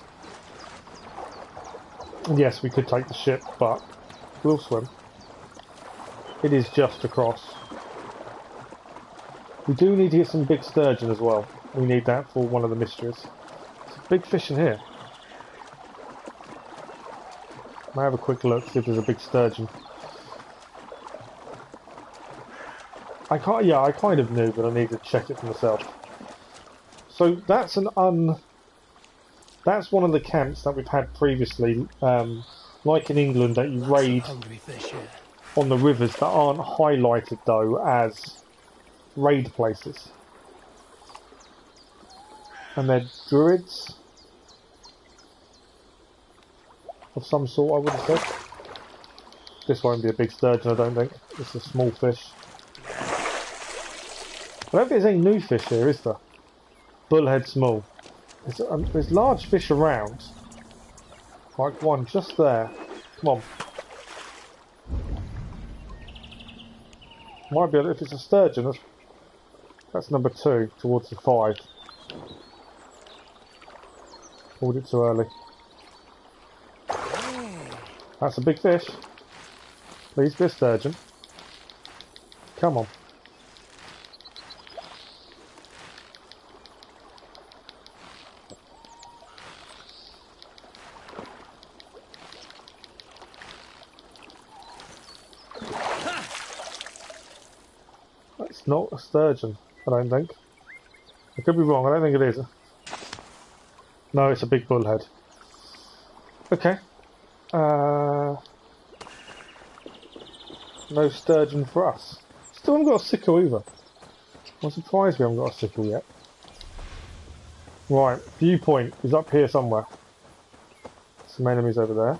Yes, we could take the ship, but we'll swim. It is just across. We do need to get some big sturgeon as well. We need that for one of the mysteries. There's a big fish in here. I'll have a quick look, see if there's a big sturgeon. I kind of knew, but I need to check it for myself. So that's that's one of the camps that we've had previously, like in England, that you raid on the rivers that aren't highlighted though as raid places. And they're druids of some sort, I would have said. This won't be a big sturgeon, I don't think. It's a small fish. I don't think there's any new fish here, is there? Bullhead small. There's large fish around. Like one just there. Come on. Might be, if it's a sturgeon, that's number 2 towards the 5. Pulled it too early. That's a big fish. Please be a sturgeon. Come on. That's not a sturgeon, I don't think. I could be wrong, I don't think it is. No, it's a big bullhead. Okay. No sturgeon for us. Still haven't got a sickle either. I'm surprised we haven't got a sickle yet. Right, viewpoint is up here somewhere. Some enemies over there.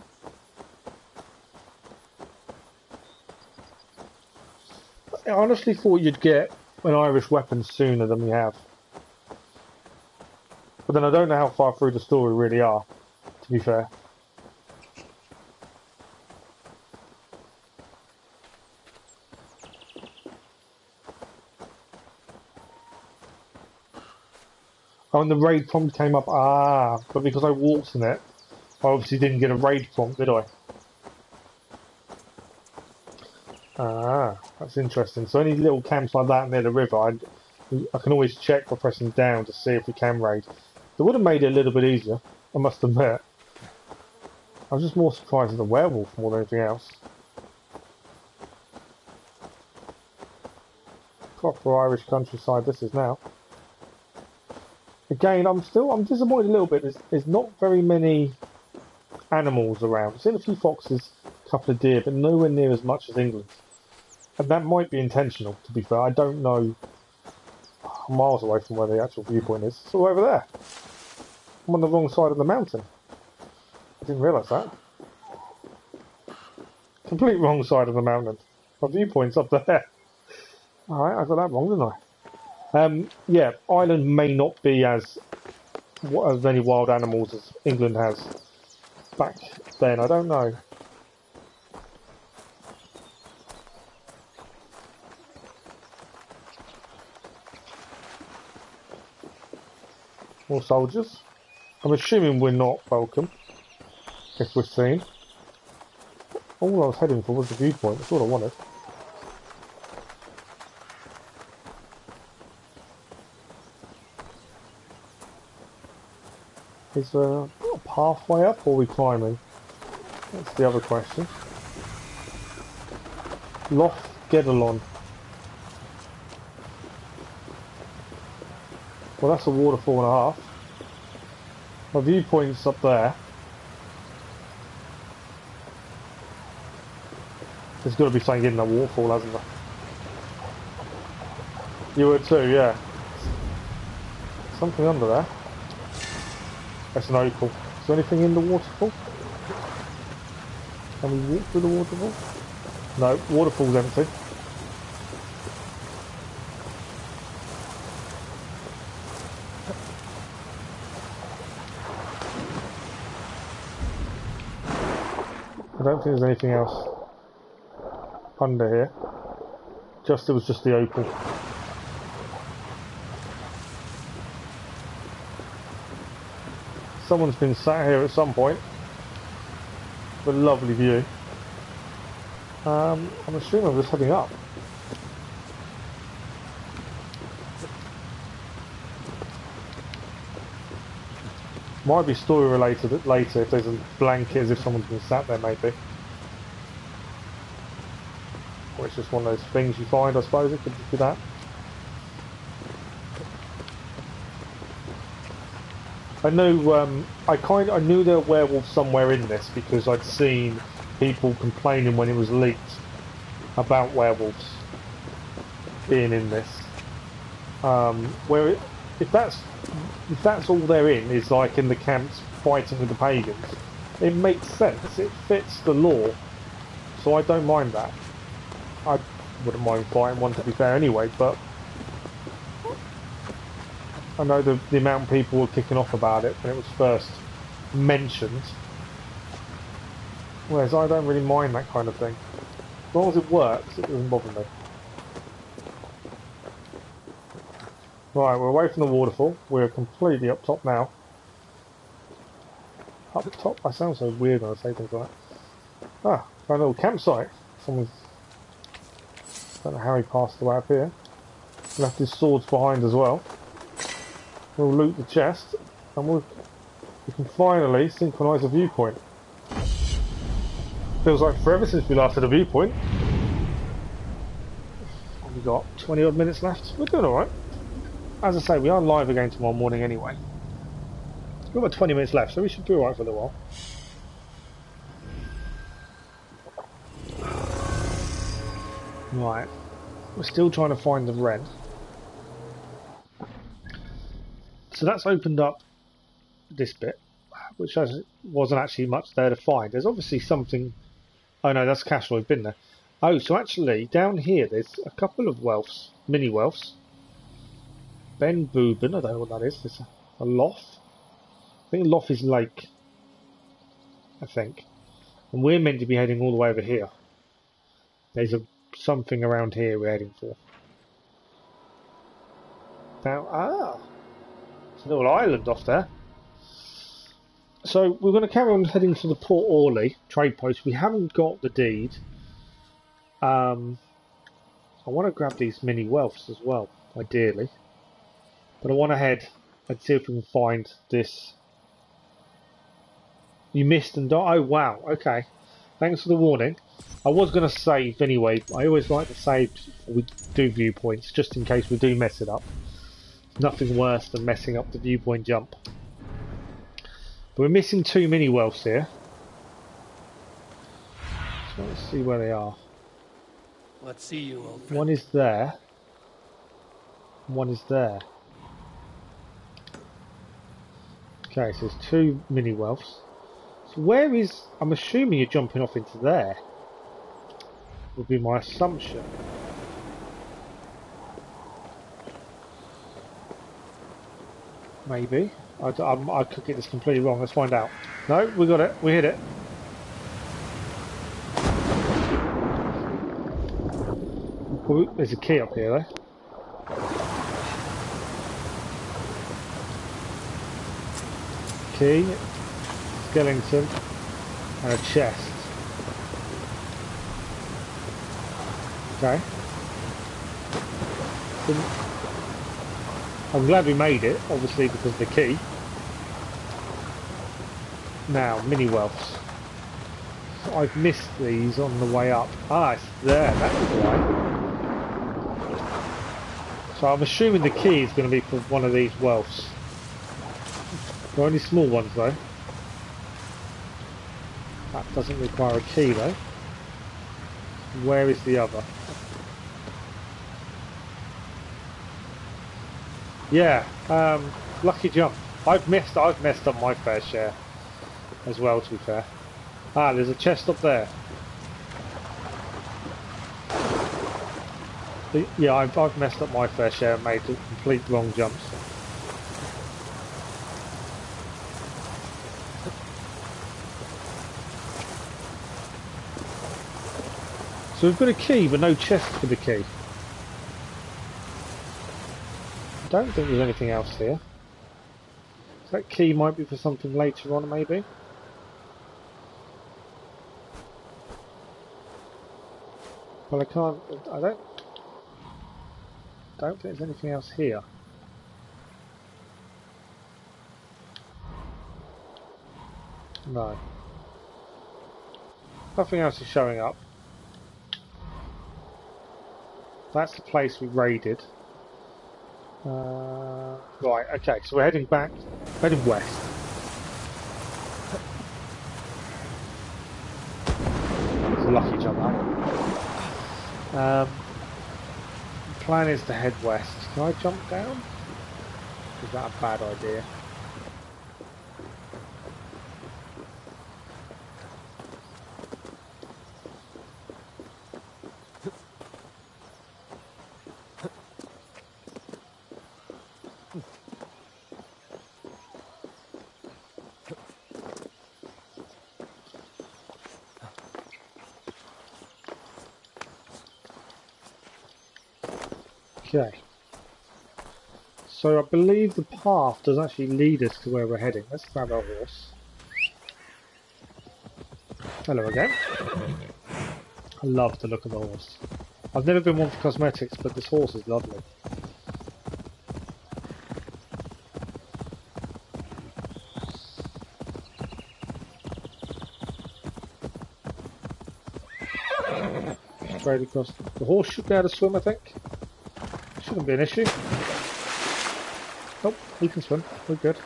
I honestly thought you'd get an Irish weapon sooner than we have. But then I don't know how far through the story we really are, to be fair. Oh, and the raid prompt came up. Ah, but because I walked in it, I obviously didn't get a raid prompt, did I? Ah, that's interesting. So any little camps like that near the river, I can always check by pressing down to see if we can raid. It would have made it a little bit easier, I must admit. I was just more surprised at the werewolf more than anything else. Proper Irish countryside this is now. Again, I'm disappointed a little bit. There's not very many animals around. I've seen a few foxes, a couple of deer, but nowhere near as much as England. And that might be intentional, to be fair. I don't know. I'm miles away from where the actual viewpoint is. It's all over there. I'm on the wrong side of the mountain. I didn't realise that. Complete wrong side of the mountain. My viewpoint's up there. Alright, I got that wrong, didn't I? Yeah, Ireland may not be as many wild animals as England has back then. I don't know. More soldiers. I'm assuming we're not welcome if we're seen. All I was heading for was the viewpoint. That's all I wanted. Is there a pathway up, or are we climbing? That's the other question. Loch Gedalon. Well, that's a waterfall and a half. My viewpoint's up there. There's got to be something in that waterfall, hasn't there? You were too, yeah. Something under there. That's an opal. Is there anything in the waterfall? Can we walk through the waterfall? No, waterfall's empty. I don't think there's anything else under here. It was just the opal. Someone's been sat here at some point. With a lovely view. I'm assuming I'm just heading up. Might be story related later if there's a blanket as if someone's been sat there maybe. Or it's just one of those things you find, I suppose. It could be that. I knew I knew there were werewolves somewhere in this because I'd seen people complaining when it was leaked about werewolves being in this. If that's all they're in is like in the camps fighting with the pagans, it makes sense. It fits the lore, so I don't mind that. I wouldn't mind fighting one, to be fair, anyway. But I know the amount of people were kicking off about it when it was first mentioned. Whereas I don't really mind that kind of thing. As long as it works, it doesn't bother me. Right, we're away from the waterfall. We're completely up top now. Up top? I sound so weird when I say things like that. Ah, a little campsite. Someone's... don't know how he passed the way up here. Left his swords behind as well. We'll loot the chest, and we can finally synchronise a viewpoint. Feels like forever since we last had a viewpoint. We've got 20 odd minutes left. We're doing alright. As I say, we are live again tomorrow morning anyway. We've got about 20 minutes left, so we should be alright for a little while. Right. We're still trying to find the red. So that's opened up this bit, which wasn't actually much there to find. There's obviously something... oh no, that's Castle, we've been there. Oh, so actually, down here there's a couple of Welfs, mini-Welfs. Ben Booben, I don't know what that is. It's a loft. I think Loft is lake. I think. And we're meant to be heading all the way over here. There's something around here we're heading for. Now, it's a little island off there. So we're going to carry on heading to the Port Orley trade post. We haven't got the deed. I want to grab these mini Welfs as well, ideally. But I want to head and see if we can find this. You missed and died. Oh wow, okay. Thanks for the warning. I was going to save anyway. I always like to save before we do viewpoints, just in case we do mess it up. Nothing worse than messing up the viewpoint jump. But we're missing 2 mini Welfs here. So let's see where they are. What see you, old friend? One is there. One is there. Okay, so there's two mini werewolves. So where is... I'm assuming you're jumping off into there. Would be my assumption. Maybe. I could get this completely wrong. Let's find out. No, we got it. We hit it. Ooh, there's a key up here though. Key, skeleton, and a chest. Okay. I'm glad we made it, obviously because of the key. Now, mini werewolves. So I've missed these on the way up. Ah, it's there, that was right. So I'm assuming the key is going to be for one of these werewolves. They're only small ones though. That doesn't require a key though. Where is the other? Yeah, lucky jump. I've messed up my fair share as well, to be fair. Ah, there's a chest up there. Yeah, I've messed up my fair share and made complete wrong jumps. So we've got a key, but no chest for the key. I don't think there's anything else here. So that key might be for something later on, maybe. Well, I don't think there's anything else here. No. Nothing else is showing up. That's the place we raided. Right, okay, so we're heading back, heading west. It's a lucky jump, that one. The plan is to head west. Can I jump down? Is that a bad idea? Okay, so I believe the path does actually lead us to where we're heading. Let's grab our horse. Hello again. I love the look of the horse. I've never been one for cosmetics, but this horse is lovely. Straight across. The horse should be able to swim, I think. Shouldn't be an issue. Oh, he can swim. We're good.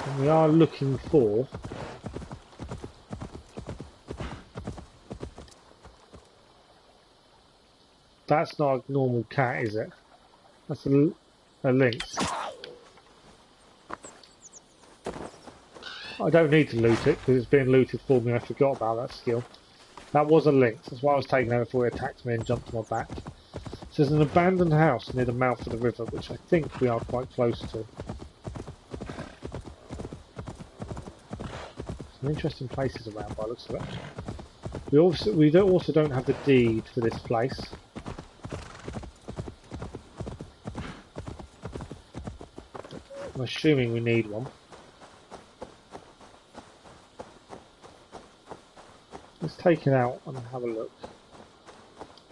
And we are looking for... That's not a normal cat, is it? That's a lynx. I don't need to loot it because it's being looted for me. I forgot about that skill. That was a lynx. That's why I was taking over before it attacked me and jumped to my back. So there's an abandoned house near the mouth of the river, which I think we are quite close to. Some interesting places around by the looks of it. We also don't have the deed for this place. I'm assuming we need one. Let's take it out and have a look.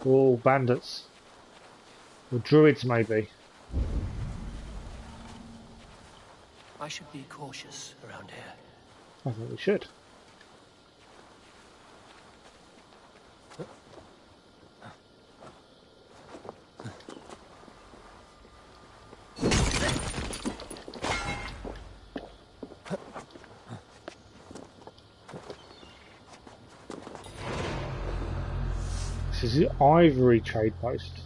Oh, bandits. Or druids, maybe. I should be cautious around here. I think we should. This is the Ivory trade post.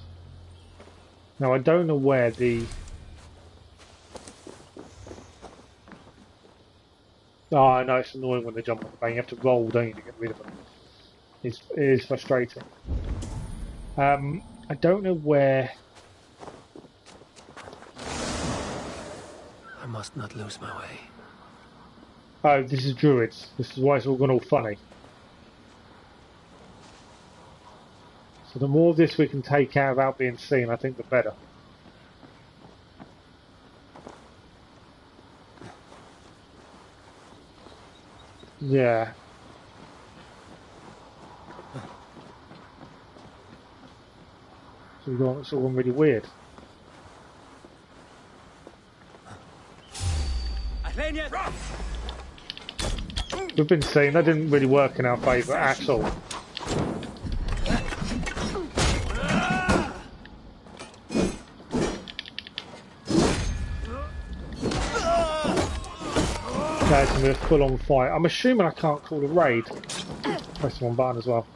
Now I don't know where the... Oh, I know it's annoying when they jump on the bank. You have to roll, don't you, to get rid of them. It is frustrating. I don't know where... I must not lose my way. Oh, this is Druids. This is why it's all gone all funny. So the more of this we can take out without being seen, I think the better. Yeah. So it's all gone really weird. We've been seeing that didn't really work in our favour at all. It's going to be a full-on fight. I'm assuming I can't call a raid. Press the one button as well.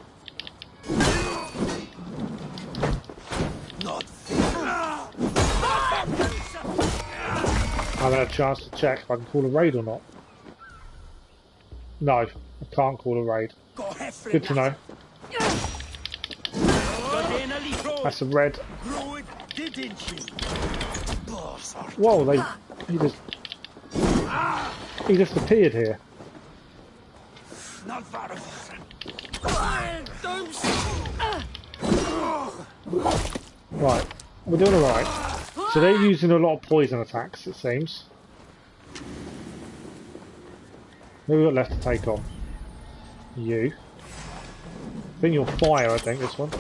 I haven't had a chance to check if I can call a raid or not. No, I can't call a raid. Good to know. That's a red. Whoa, he just appeared here. Right, we're doing alright. So they're using a lot of poison attacks, it seems. Who have we got left to take on? You. I think you're fire, I think, this one.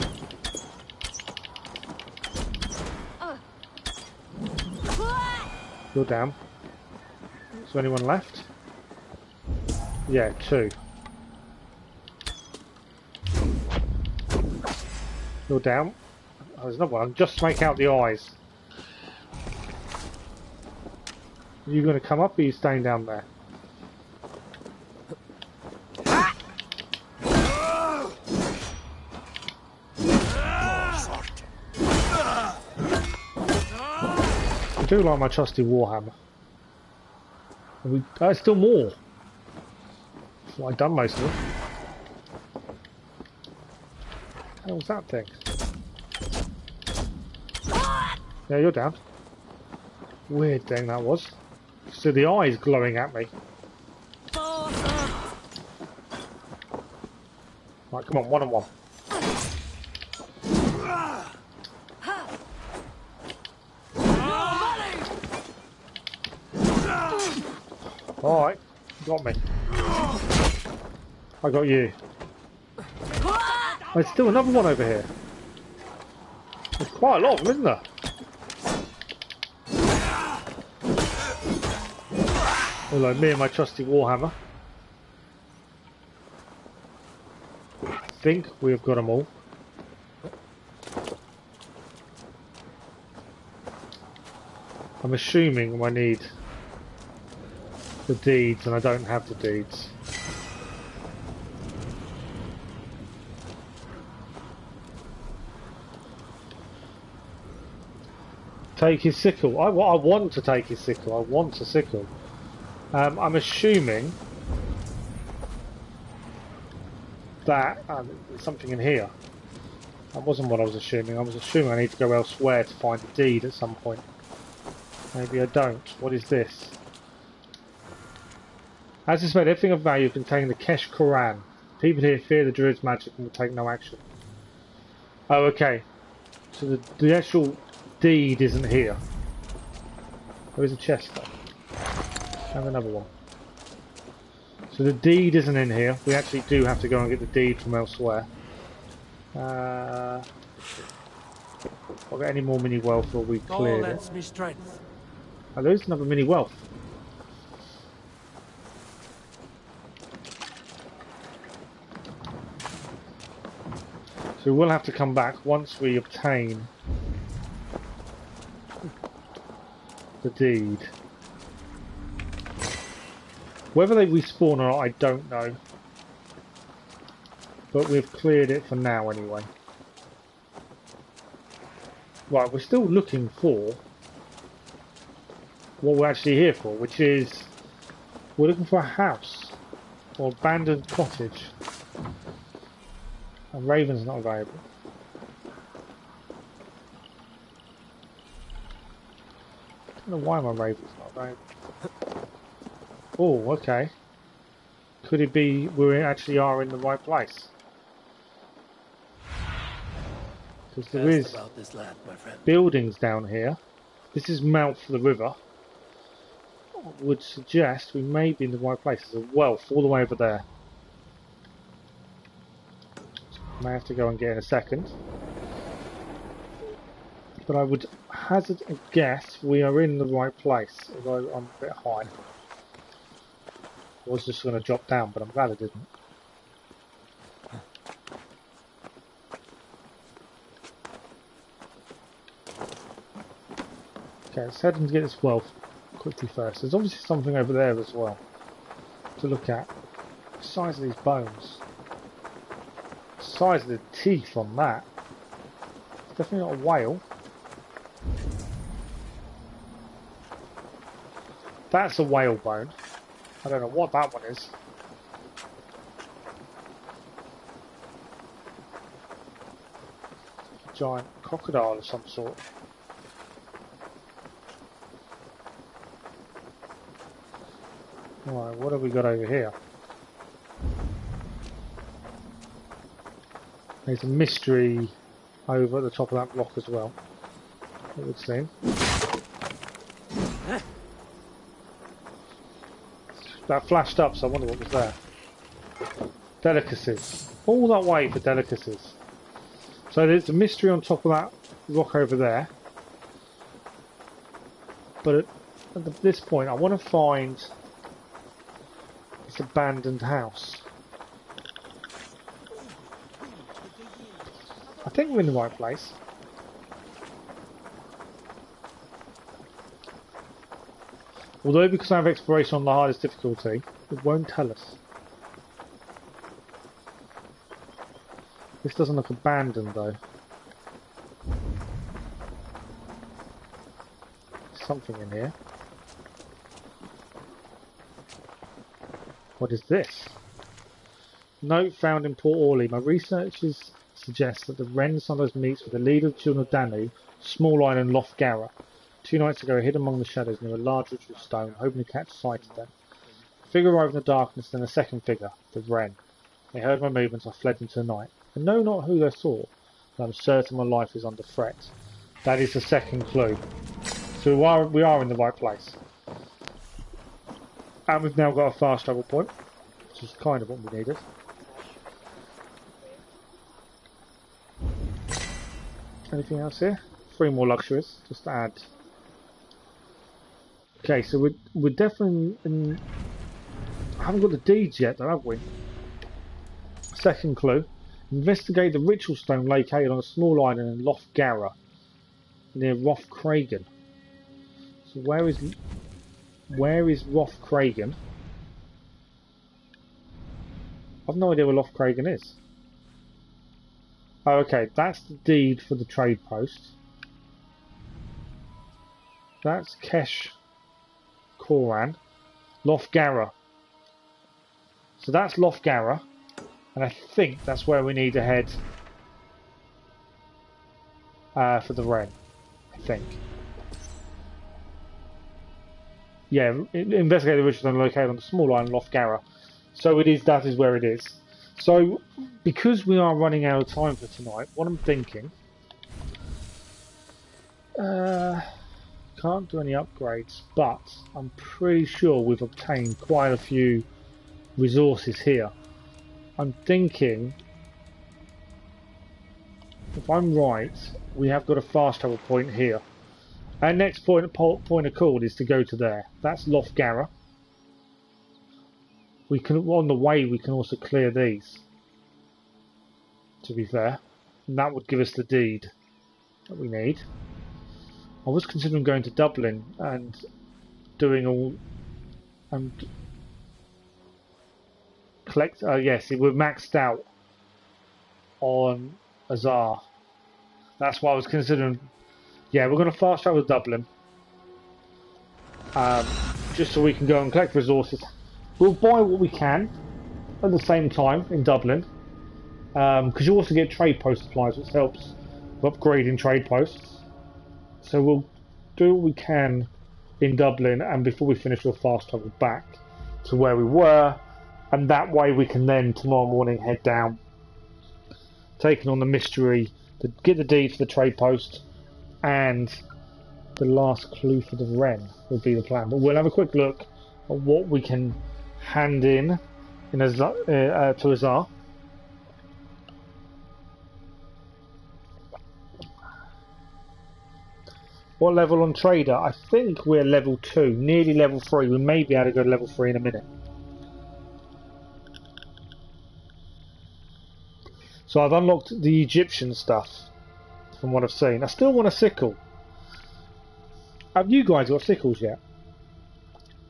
You're down. Is there anyone left? Yeah, 2. You're down. Oh, there's another one. I can just make out the eyes. Are you going to come up or are you staying down there? I do like my trusty warhammer. There's still more. Well, I've done most of them. What the hell was that thing? Yeah, you're down. Weird thing that was. So the eyes glowing at me. Right, come on, 1 on 1. Alright, got me. I got you. There's still another one over here. There's quite a lot of them, isn't there? Although me and my trusty warhammer. I think we have got them all. I'm assuming I need the deeds, and I don't have the deeds. Take his sickle. I want to take his sickle. I want a sickle. I'm assuming that there's something in here. That wasn't what I was assuming. I was assuming I need to go elsewhere to find the deed at some point. Maybe I don't. What is this? As is made, everything of value containing the Kesh Quran. People here fear the Druid's magic and will take no action. Oh, okay. So the actual deed isn't here. There is a chest though. And another one. So the deed isn't in here. We actually do have to go and get the deed from elsewhere. I'll get any more mini wealth or we cleared it. Oh, there's another mini wealth. So we'll have to come back once we obtain the deed. Whether they respawn or not, I don't know. But we've cleared it for now anyway. Right, we're still looking for what we're actually here for, which is we're looking for a house or abandoned cottage. And Raven's not available. I don't know why my Raven's not available. Oh, okay. Could it be we actually are in the right place? Because there is about this land, my friend. buildings down here. This is mouth of the river. I would suggest we may be in the right place. There's a wealth all the way over there. May have to go and get in a second. But I would hazard a guess we are in the right place, although I'm a bit high. I was just going to drop down, but I'm glad I didn't. Okay, let's head and get this wealth quickly first. There's obviously something over there as well to look at. The size of these bones. The size of the teeth on that. It's definitely not a whale. That's a whale bone. I don't know what that one is. A giant crocodile of some sort. Alright, what have we got over here? There's a mystery over at the top of that block as well. It would seem. That flashed up, so I wonder what was there. Delicacies. All that way for delicacies. So there's a mystery on top of that rock over there. But at this point, I want to find this abandoned house. I think we're in the right place. Although because I have exploration on the hardest difficulty, it won't tell us. This doesn't look abandoned though. There's something in here. What is this? Note found in Port Orley. My researches suggest that the Wren sometimes meets with the leader of the Children of Thaanu, Small Island Lothgara. 2 nights ago, I hid among the shadows near a large ritual stone, hoping to catch sight of them. A figure arrived in the darkness, then a second figure, the Wren. They heard my movements, I fled into the night. I know not who they saw, but I'm certain my life is under threat. That is the second clue. So we are in the right place. And we've now got a fast travel point, which is kind of what we needed. Anything else here? 3 more luxuries, just to add. Okay, so we're definitely in... I haven't got the deeds yet though, have we? Second clue. Investigate the ritual stone located on a small island in Lothgara, near Rothcragen. So where is Rothcragen? I've no idea where Lothcragen is. Oh, okay, that's the deed for the trade post. That's Kesh Koran. Lothgara. So that's Lothgara. And I think that's where we need to head for the Wren. I think. Yeah, investigate the ritual and located on the small island Lothgara. So that is where it is. So, because we are running out of time for tonight, what I'm thinking... can't do any upgrades, but I'm pretty sure we've obtained quite a few resources here. I'm thinking, if I'm right, we have got a fast travel point here. Our next point of call is to go to there. That's Lothgara. We can, on the way, we can also clear these. To be fair, and that would give us the deed that we need. I was considering going to Dublin and doing all and collect. Yes, we're maxed out on Azar. That's why I was considering Yeah, we're going to fast travel to Dublin. Just so we can go and collect resources. We'll buy what we can at the same time in Dublin. Because you also get trade post supplies, which helps with upgrading trade posts. So we'll do what we can in Dublin, and before we finish, we'll fast travel back to where we were, and that way we can then tomorrow morning head down, taking on the mystery, to get the deed for the trade post, and the last clue for the Wren would be the plan. But we'll have a quick look at what we can hand in to Azar. What level on Trader? I think we're level 2, nearly level 3. We may be able to go to level 3 in a minute. So I've unlocked the Egyptian stuff from what I've seen. I still want a sickle. Have you guys got sickles yet?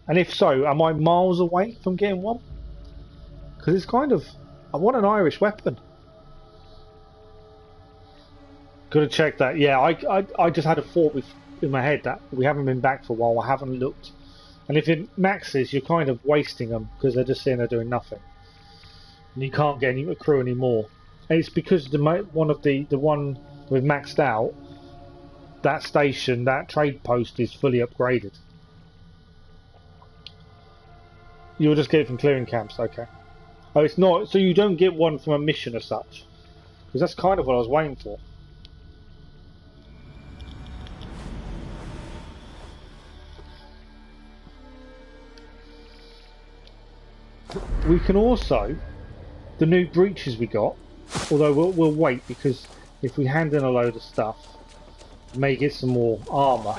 And if so, am I miles away from getting one? Because it's kind of... I want an Irish weapon. Got to check that. Yeah, I just had a thought in my head that we haven't been back for a while. I haven't looked. And if it maxes, you're kind of wasting them because they're just sitting there doing nothing. And you can't get any accrue anymore. And it's because the one we've maxed out, that station, that trade post is fully upgraded. You'll just get it from clearing camps, okay. Oh, it's not, so you don't get one from a mission as such. Because that's kind of what I was waiting for. We can also, the new breeches we got, although we'll wait because if we hand in a load of stuff, may get some more armour.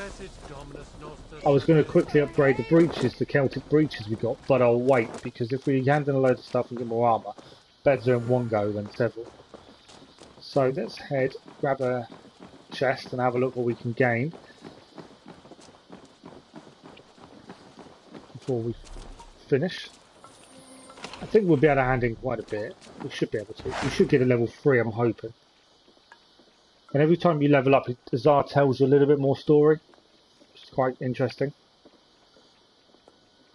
I was going to quickly upgrade the breeches, the Celtic breeches we got, but I'll wait because if we hand in a load of stuff and get more armour, better in one go than several. So let's head, grab a chest and have a look what we can gain before we finish. I think we'll be able to hand in quite a bit. We should be able to. We should get a level 3, I'm hoping. And every time you level up, Azar tells you a little bit more story, which is quite interesting.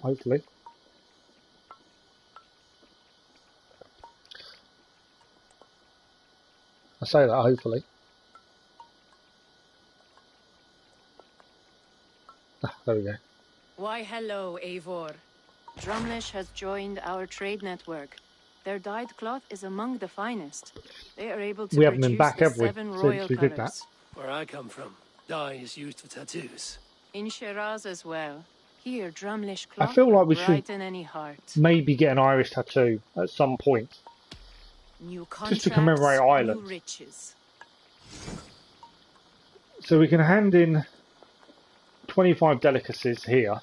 Hopefully. I say that, hopefully. Ah, there we go. Why, hello, Eivor. Drumlish has joined our trade network. Their dyed cloth is among the finest. They are able to we haven't been produce back, have we, 7 royal since we did that? colours. Where I come from, dye is used for tattoos. In Shiraz as well. Here, Drumlish cloth I feel like we will should brighten any heart. maybe get an Irish tattoo at some point. New Just to commemorate Ireland. new riches. So we can hand in 25 delicacies here.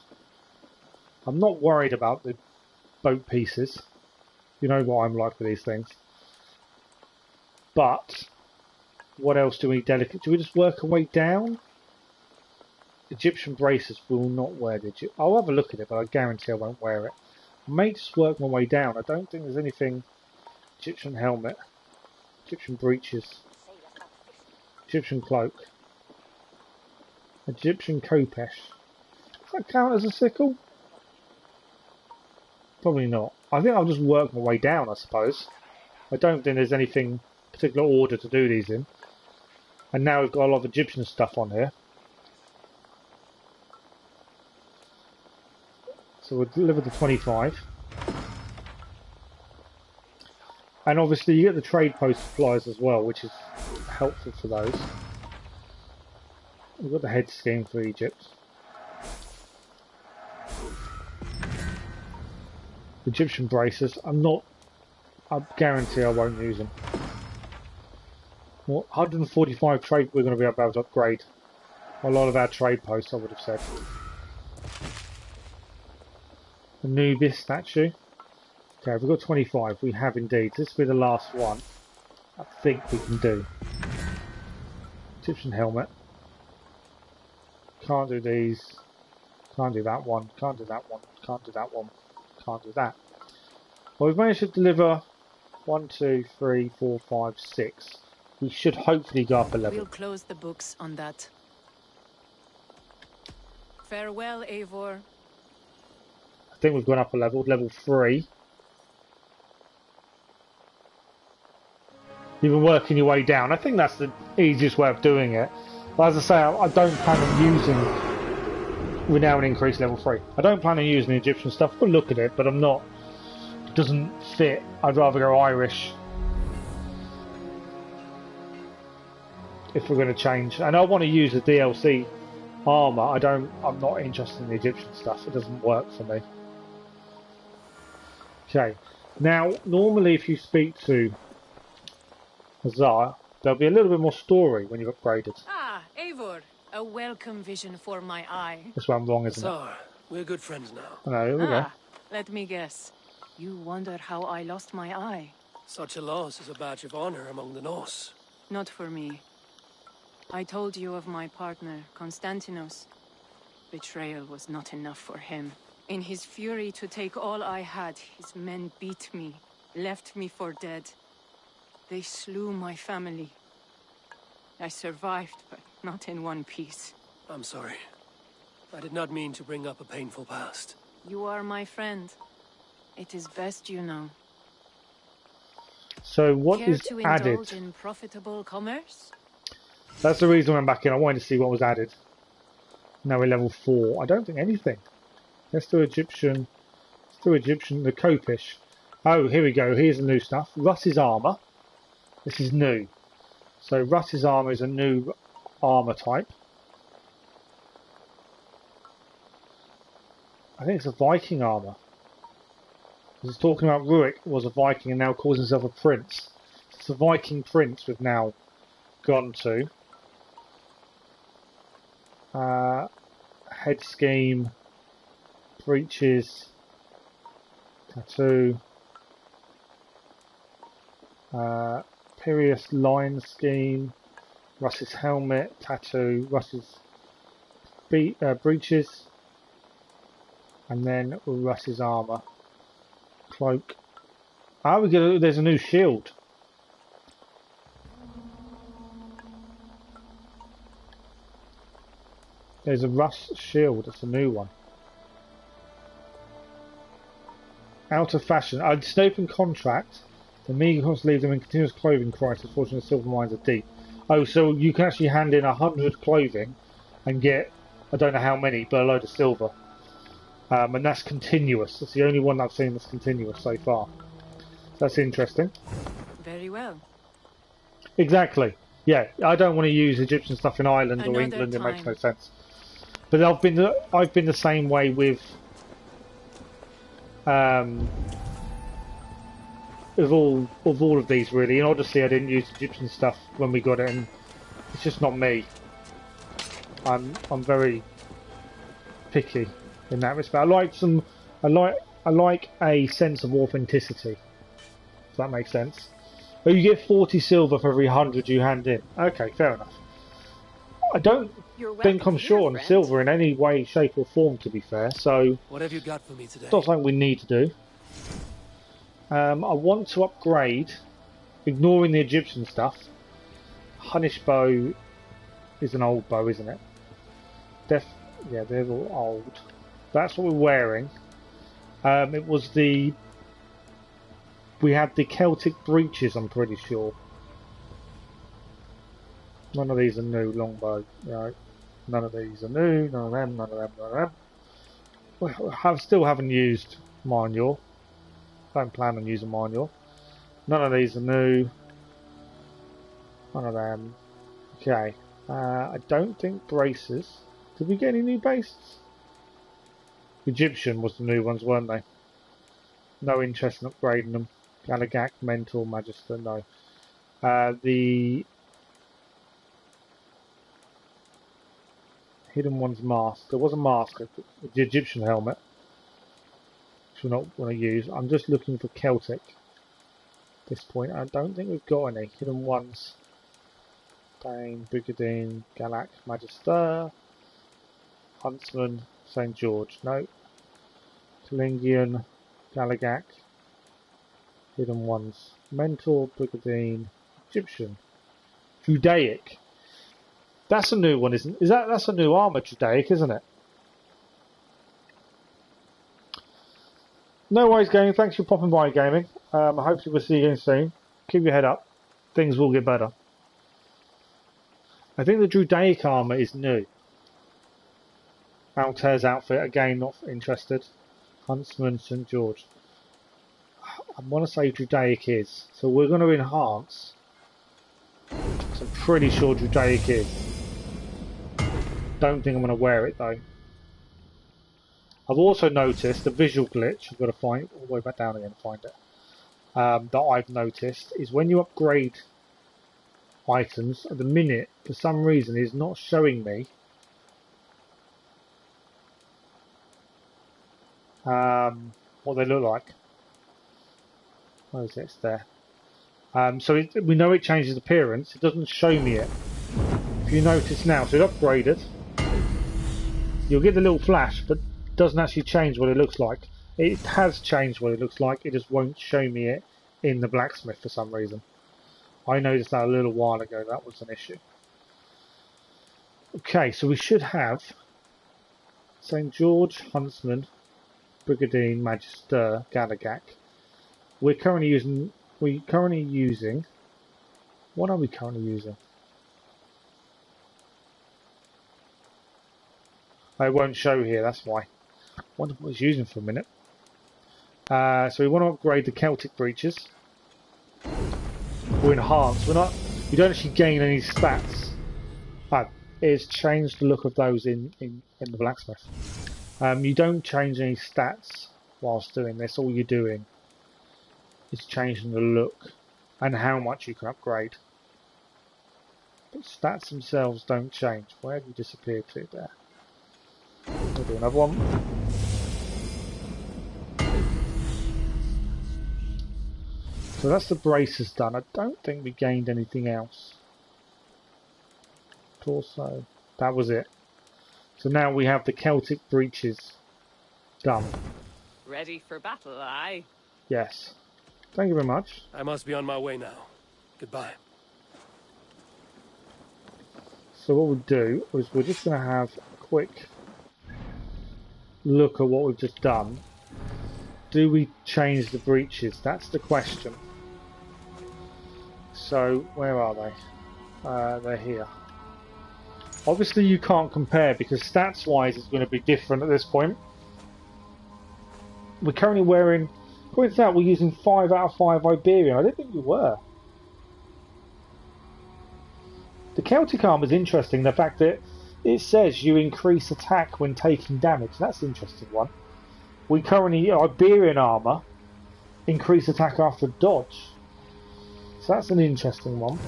I'm not worried about the boat pieces. You know what I'm like with these things. But what else do we need delicate? Do we just work our way down? Egyptian braces will not wear the Egypt. I'll have a look at it, but I guarantee I won't wear it. I may just work my way down. I don't think there's anything. Egyptian helmet, Egyptian breeches, Egyptian cloak, Egyptian khopesh. Does that count as a sickle? Probably not. I think I'll just work my way down, I suppose. I don't think there's anything particular order to do these in. And now we've got a lot of Egyptian stuff on here. So we'll deliver the 25. And obviously you get the trade post supplies as well, which is helpful for those. We've got the head scheme for Egypt. Egyptian braces. I guarantee I won't use them. Well, 145 trade we're going to be able to upgrade. A lot of our trade posts, I would have said. Anubis statue. Okay, we've got 25. We have indeed. This will be the last one. I think we can do. Egyptian helmet. Can't do these. Can't do that one. Can't do that one. Can't do that one. Can't do that. Well, we've managed to deliver 1, 2, 3, 4, 5, 6. We should hopefully go up a level. We'll close the books on that. Farewell, Eivor. I think we've gone up a level, level 3. You've been working your way down. I think that's the easiest way of doing it. But as I say, I don't plan on using... We're now in increased level 3. I don't plan on using the Egyptian stuff. We'll look at it, but I'm not... It doesn't fit. I'd rather go Irish. If we're going to change. And I want to use the DLC armor. I'm not interested in the Egyptian stuff. It doesn't work for me. Okay. Now, normally if you speak to Hazar, there'll be a little bit more story when you've upgraded. Ah, Eivor. A welcome vision for my eye. That's why I'm wrong, isn't it? Hazar, we're good friends now. No, here we go. Let me guess. You wonder how I lost my eye? Such a loss is a badge of honor among the Norse. Not for me. I told you of my partner, Constantinos. Betrayal was not enough for him. In his fury to take all I had, his men beat me, left me for dead. They slew my family. I survived, but not in one piece. I'm sorry. I did not mean to bring up a painful past. You are my friend. It is best you know. So what Care is to added? indulge in profitable commerce? That's the reason I'm back in. I wanted to see what was added. Now we're level 4. I don't think anything. Let's do Egyptian. Let's do Egyptian. The Copish. Oh, here we go. Here's the new stuff. Russ's armor. This is new. So Russ's armor is a new armor type. I think it's a Viking armor. It's talking about Rurik was a Viking and now calls himself a prince. It's a Viking prince we've now gone to. Head scheme, breeches, tattoo, Piraeus line scheme, Russ's helmet, tattoo, Russ's breeches, and then Russ's armor, cloak. Oh, there's a new shield. There's a Russ shield, it's a new one. Out of fashion. It's an open contract. The Megans leave them in continuous clothing crisis. Fortunately, silver mines are deep. Oh, so you can actually hand in 100 clothing and get, I don't know how many, but a load of silver. And that's continuous. That's the only one I've seen that's continuous so far. That's interesting. Very well. Exactly. Yeah, I don't want to use Egyptian stuff in Ireland or England. It makes no sense. But I've been the same way with all of these really. In Odyssey, I didn't use Egyptian stuff when we got it, and it's just not me. I'm very picky in that respect. I like a sense of authenticity. If that makes sense. But you get 40 silver for every 100 you hand in. Okay, fair enough. I don't think I'm short on silver in any way, shape or form, to be fair, so... What have you got for me today? It's not something we need to do. I want to upgrade, ignoring the Egyptian stuff. Hunnish bow is an old bow, isn't it? Yeah, they're all old. That's what we're wearing. It was the... We had the Celtic Breeches, I'm pretty sure. None of these are new, longbow. Right. None of these are new, none of them, none of them, none of them. Well, I still haven't used Manual. Don't plan on using Manual. None of these are new. None of them. Okay. I don't think braces. Did we get any new bases? Egyptian was the new ones, weren't they? No interest in upgrading them. Galagak, Mental, Magister, no. The Hidden One's mask. There was a mask, the Egyptian helmet, which we're not going to use. I'm just looking for Celtic at this point. I don't think we've got any. Hidden Ones. Dane, Brigadine, Galak, Magister, Huntsman, St. George. No. Kalingian, Galagak. Hidden Ones. Mentor, Brigadine, Egyptian. Judaic. That's a new one, isn't it? That's a new armor, Judaic, isn't it? No worries, gaming. Thanks for popping by, gaming. Hopefully we'll see you again soon. Keep your head up. Things will get better. I think the Druidic armor is new. Altair's outfit, again, not interested. Huntsman, St. George. I want to say Druidic is. So we're going to enhance. So I'm pretty sure Druidic is. Don't think I'm going to wear it though. I've also noticed the visual glitch. I've got to find all the way back down again to find it. That I've noticed is when you upgrade items at the minute, for some reason, it's not showing me what they look like. Where is it? It's there. So we know it changes appearance. It doesn't show me it. If you notice now, so it's upgraded. You'll get the little flash, but it doesn't actually change what it looks like. It has changed what it looks like. It just won't show me it in the blacksmith for some reason. I noticed that a little while ago. That was an issue. Okay, so we should have St. George, Huntsman, Brigadier, Magister, Galagak. We're currently using. What are we currently using? It won't show here. That's why. I wonder what it's using for a minute. So we want to upgrade the Celtic Breeches. We're enhanced. We don't actually gain any stats. It's changed the look of those in the blacksmith. You don't change any stats whilst doing this. All you're doing is changing the look and how much you can upgrade. But stats themselves don't change. Where have you disappeared to there? We'll do another one. So that's the braces done. I don't think we gained anything else. Torso. That was it. So now we have the Celtic Breeches done. Ready for battle, aye? Yes. Thank you very much. I must be on my way now. Goodbye. So what we'll do is we're just going to have a quick look at what we've just done. Do we change the breeches? That's the question. So where are they? They're here. Obviously you can't compare because stats wise it's going to be different at this point. We're currently wearing, points out we're using 5 out of 5 Iberian. I don't think we were. The Celtic armor is interesting, the fact that it says you increase attack when taking damage. That's an interesting one. We currently, Iberian armor, increase attack after dodge. So that's an interesting one.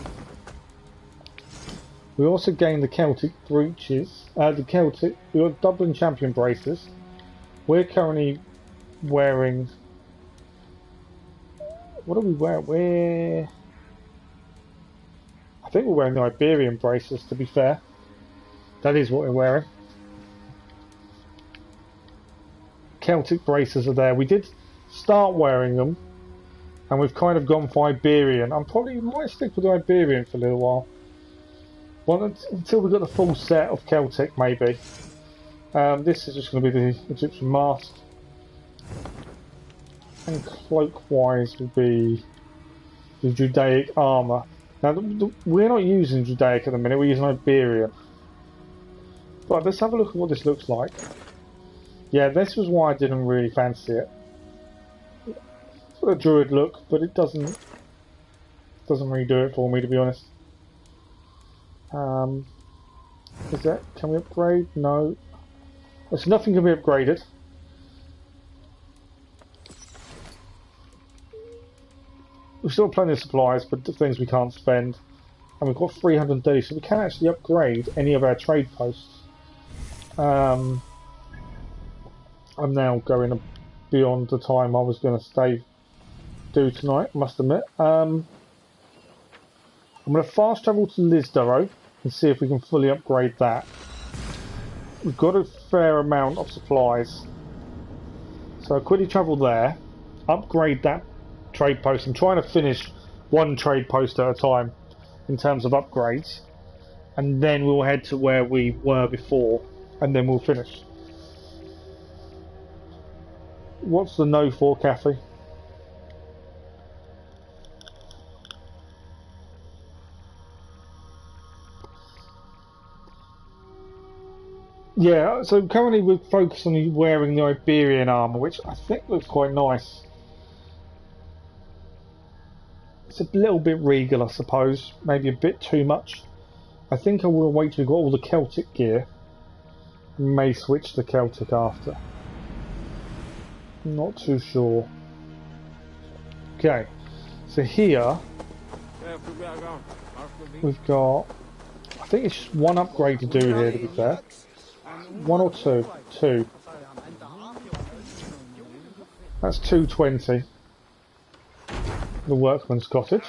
We also gained the Celtic Breeches. We got Dublin Champion braces. We're currently wearing. What do we wear? I think we're wearing the Iberian braces, to be fair. That is what we're wearing. Celtic braces are there. We did start wearing them, and we've kind of gone for Iberian. I probably might stick with the Iberian for a little while. Well, until we've got the full set of Celtic, maybe. This is just going to be the Egyptian mask. And cloak-wise will be the Druidic armour. Now, we're not using Druidic at the minute, we're using Iberian. But let's have a look at what this looks like. Yeah, this was why I didn't really fancy it. It's got a Druid look, but it doesn't really do it for me, to be honest. Can we upgrade? No. There's nothing can be upgraded. We've still got plenty of supplies, but things we can't spend. And we've got 330, so we can actually upgrade any of our trade posts. I'm now going beyond the time I was going to do tonight, I must admit. I'm going to fast travel to Lisdaro and see if we can fully upgrade that. We've got a fair amount of supplies. So I'll quickly travel there, upgrade that trade post. I'm trying to finish one trade post at a time in terms of upgrades. And then we'll head to where we were before, and then we'll finish. What's the no for, Kathy? Yeah, so currently we're focused on wearing the Iberian armor, which I think looks quite nice. It's a little bit regal, I suppose. Maybe a bit too much. I think I will wait till we've got all the Celtic gear. May switch to Celtic after. Not too sure. Okay, so here we've got, I think it's just one upgrade to do here, to be fair. One or two? Two. That's 220. The workman's cottage.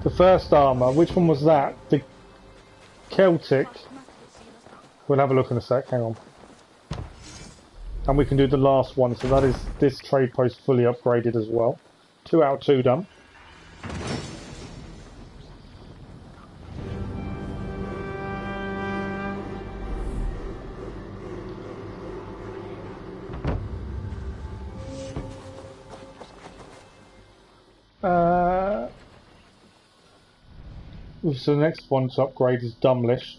The first armour, which one was that? The Celtic. We'll have a look in a sec, hang on. And we can do the last one, so that is this trade post fully upgraded as well. 2 out of 2 done. So the next one to upgrade is Drumlish,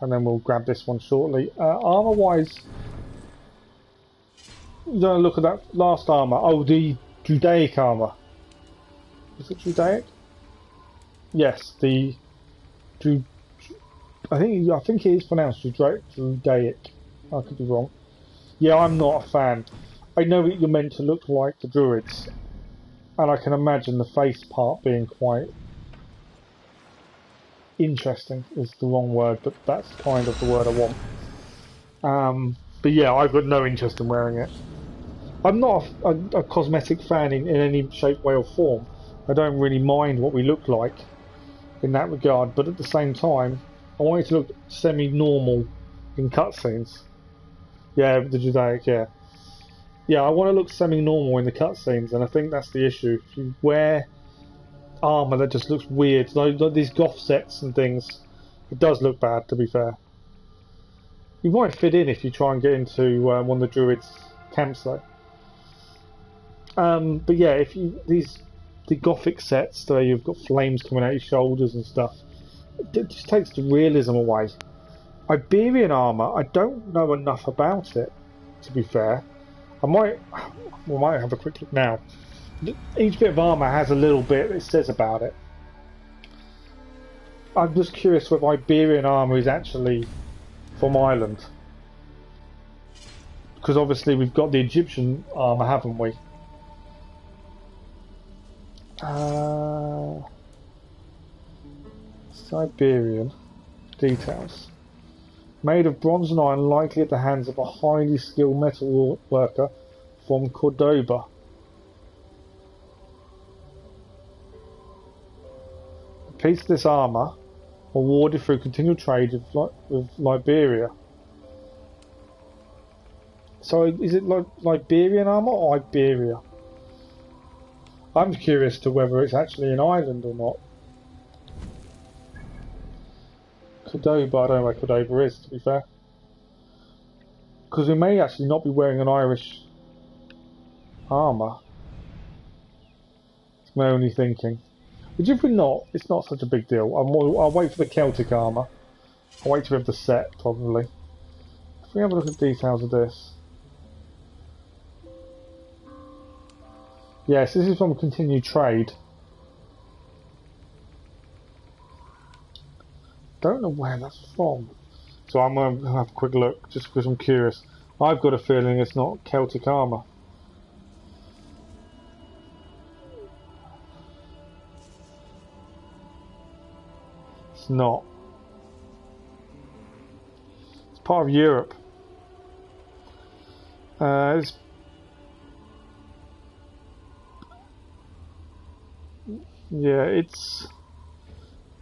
and then we'll grab this one shortly. Armour wise, you don't look at that last armour. Oh, the Judaic armour. Is it Judaic? Yes, the I think it is pronounced Judaic. I could be wrong. Yeah, I'm not a fan. I know that you're meant to look like the Druids, and I can imagine the face part being quite interesting is the wrong word, but that's kind of the word I want. But yeah, I've got no interest in wearing it. I'm not a cosmetic fan in any shape, way or form. I don't really mind what we look like in that regard, but at the same time, I want it to look semi-normal in cutscenes. Yeah, the Judaic, yeah. Yeah, I want to look semi-normal in the cutscenes, and I think that's the issue. If you wear armour that just looks weird, like these goth sets and things, it does look bad, to be fair. You might fit in if you try and get into one of the Druids' camps, though. But yeah, if you the gothic sets, so you've got flames coming out your shoulders and stuff, it just takes the realism away. Iberian armour, I don't know enough about it, to be fair. We might have a quick look now. Each bit of armour has a little bit it says about it. I'm just curious whether Iberian armour is actually from Ireland. Because obviously we've got the Egyptian armour, haven't we? Iberian details. Made of bronze and iron, likely at the hands of a highly skilled metal worker from Cordoba. A piece of this armour awarded through continual trade with Liberia. So is it Liberian armour or Iberia? I'm curious to whether it's actually in Ireland or not. Cordoba, I don't know where Cordoba is, to be fair. Because we may actually not be wearing an Irish armour. It's my only thinking. But if we're not, it's not such a big deal. I'll wait for the Celtic armour. I'll wait till we have the set, probably. If we have a look at details of this. Yes, this is from continued trade. Don't know where that's from. So I'm going to have a quick look, just because I'm curious. I've got a feeling it's not Celtic armour. It's not. It's part of Europe.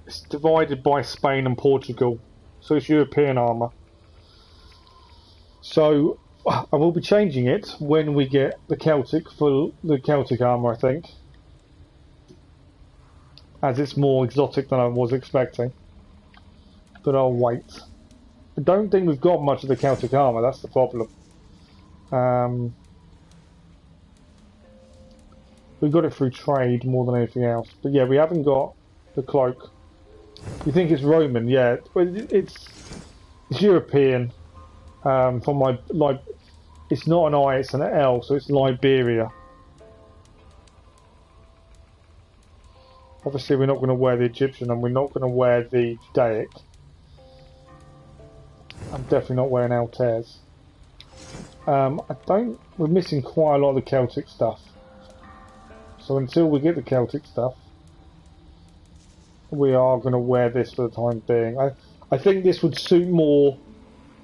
It's divided by Spain and Portugal, so it's European armour. So I will be changing it when we get the Celtic armor, I think, as it's more exotic than I was expecting. But I'll wait. I don't think we've got much of the Celtic armor. That's the problem. We got it through trade more than anything else. But yeah, we haven't got the cloak. You think it's Roman? Yeah, it's European. From my it's not an I, it's an L, so it's Liberia. Obviously, we're not going to wear the Egyptian, and we're not going to wear the Judaic. I'm definitely not wearing Altairs. We're missing quite a lot of the Celtic stuff. So until we get the Celtic stuff, we are going to wear this for the time being. I think this would suit more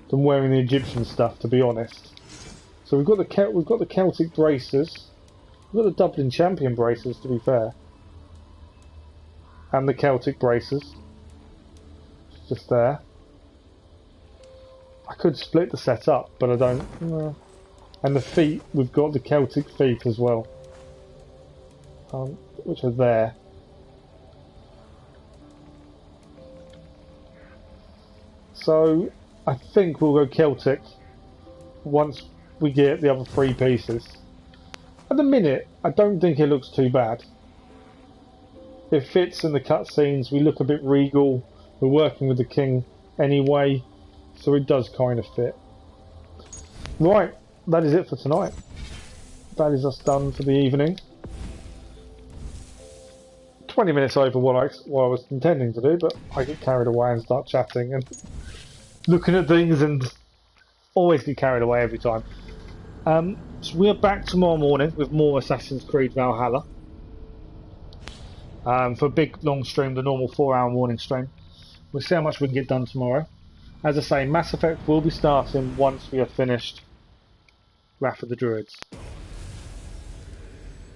than wearing the Egyptian stuff, to be honest. So we've got the Celtic braces, we've got the Dublin Champion braces, to be fair, and the Celtic braces, just there. I could split the set up, but I don't. And the feet, we've got the Celtic feet as well, which are there. So I think we'll go Celtic once we get the other three pieces. At the minute, I don't think it looks too bad. It fits in the cutscenes, we look a bit regal, we're working with the king anyway, so it does kind of fit. Right, that is it for tonight. That is us done for the evening. 20 minutes over what I was intending to do, but I get carried away and start chatting and looking at things and always get carried away every time. So we are back tomorrow morning with more Assassin's Creed Valhalla. For a big long stream, the normal 4-hour morning stream. We'll see how much we can get done tomorrow. As I say, Mass Effect will be starting once we have finished Wrath of the Druids.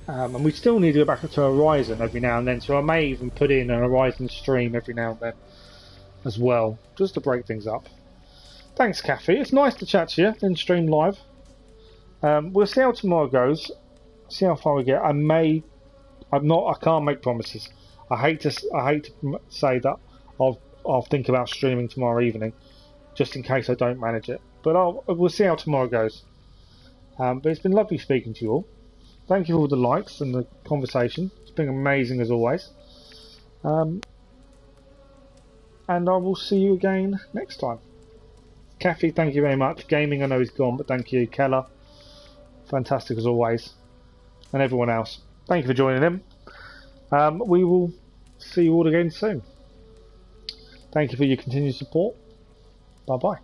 And we still need to go back to Horizon every now and then, so I may even put in an Horizon stream every now and then as well, just to break things up. Thanks, Kathy. It's nice to chat to you in stream live. We'll see how tomorrow goes. See how far we get. I can't make promises. I hate to say that I'll think about streaming tomorrow evening, just in case I don't manage it. But we'll see how tomorrow goes. But it's been lovely speaking to you all. Thank you for all the likes and the conversation. It's been amazing as always. And I will see you again next time. Kathy, thank you very much. Gaming, I know he's gone, but thank you. Keller, fantastic as always. And everyone else, thank you for joining in. We will see you all again soon. Thank you for your continued support. Bye bye.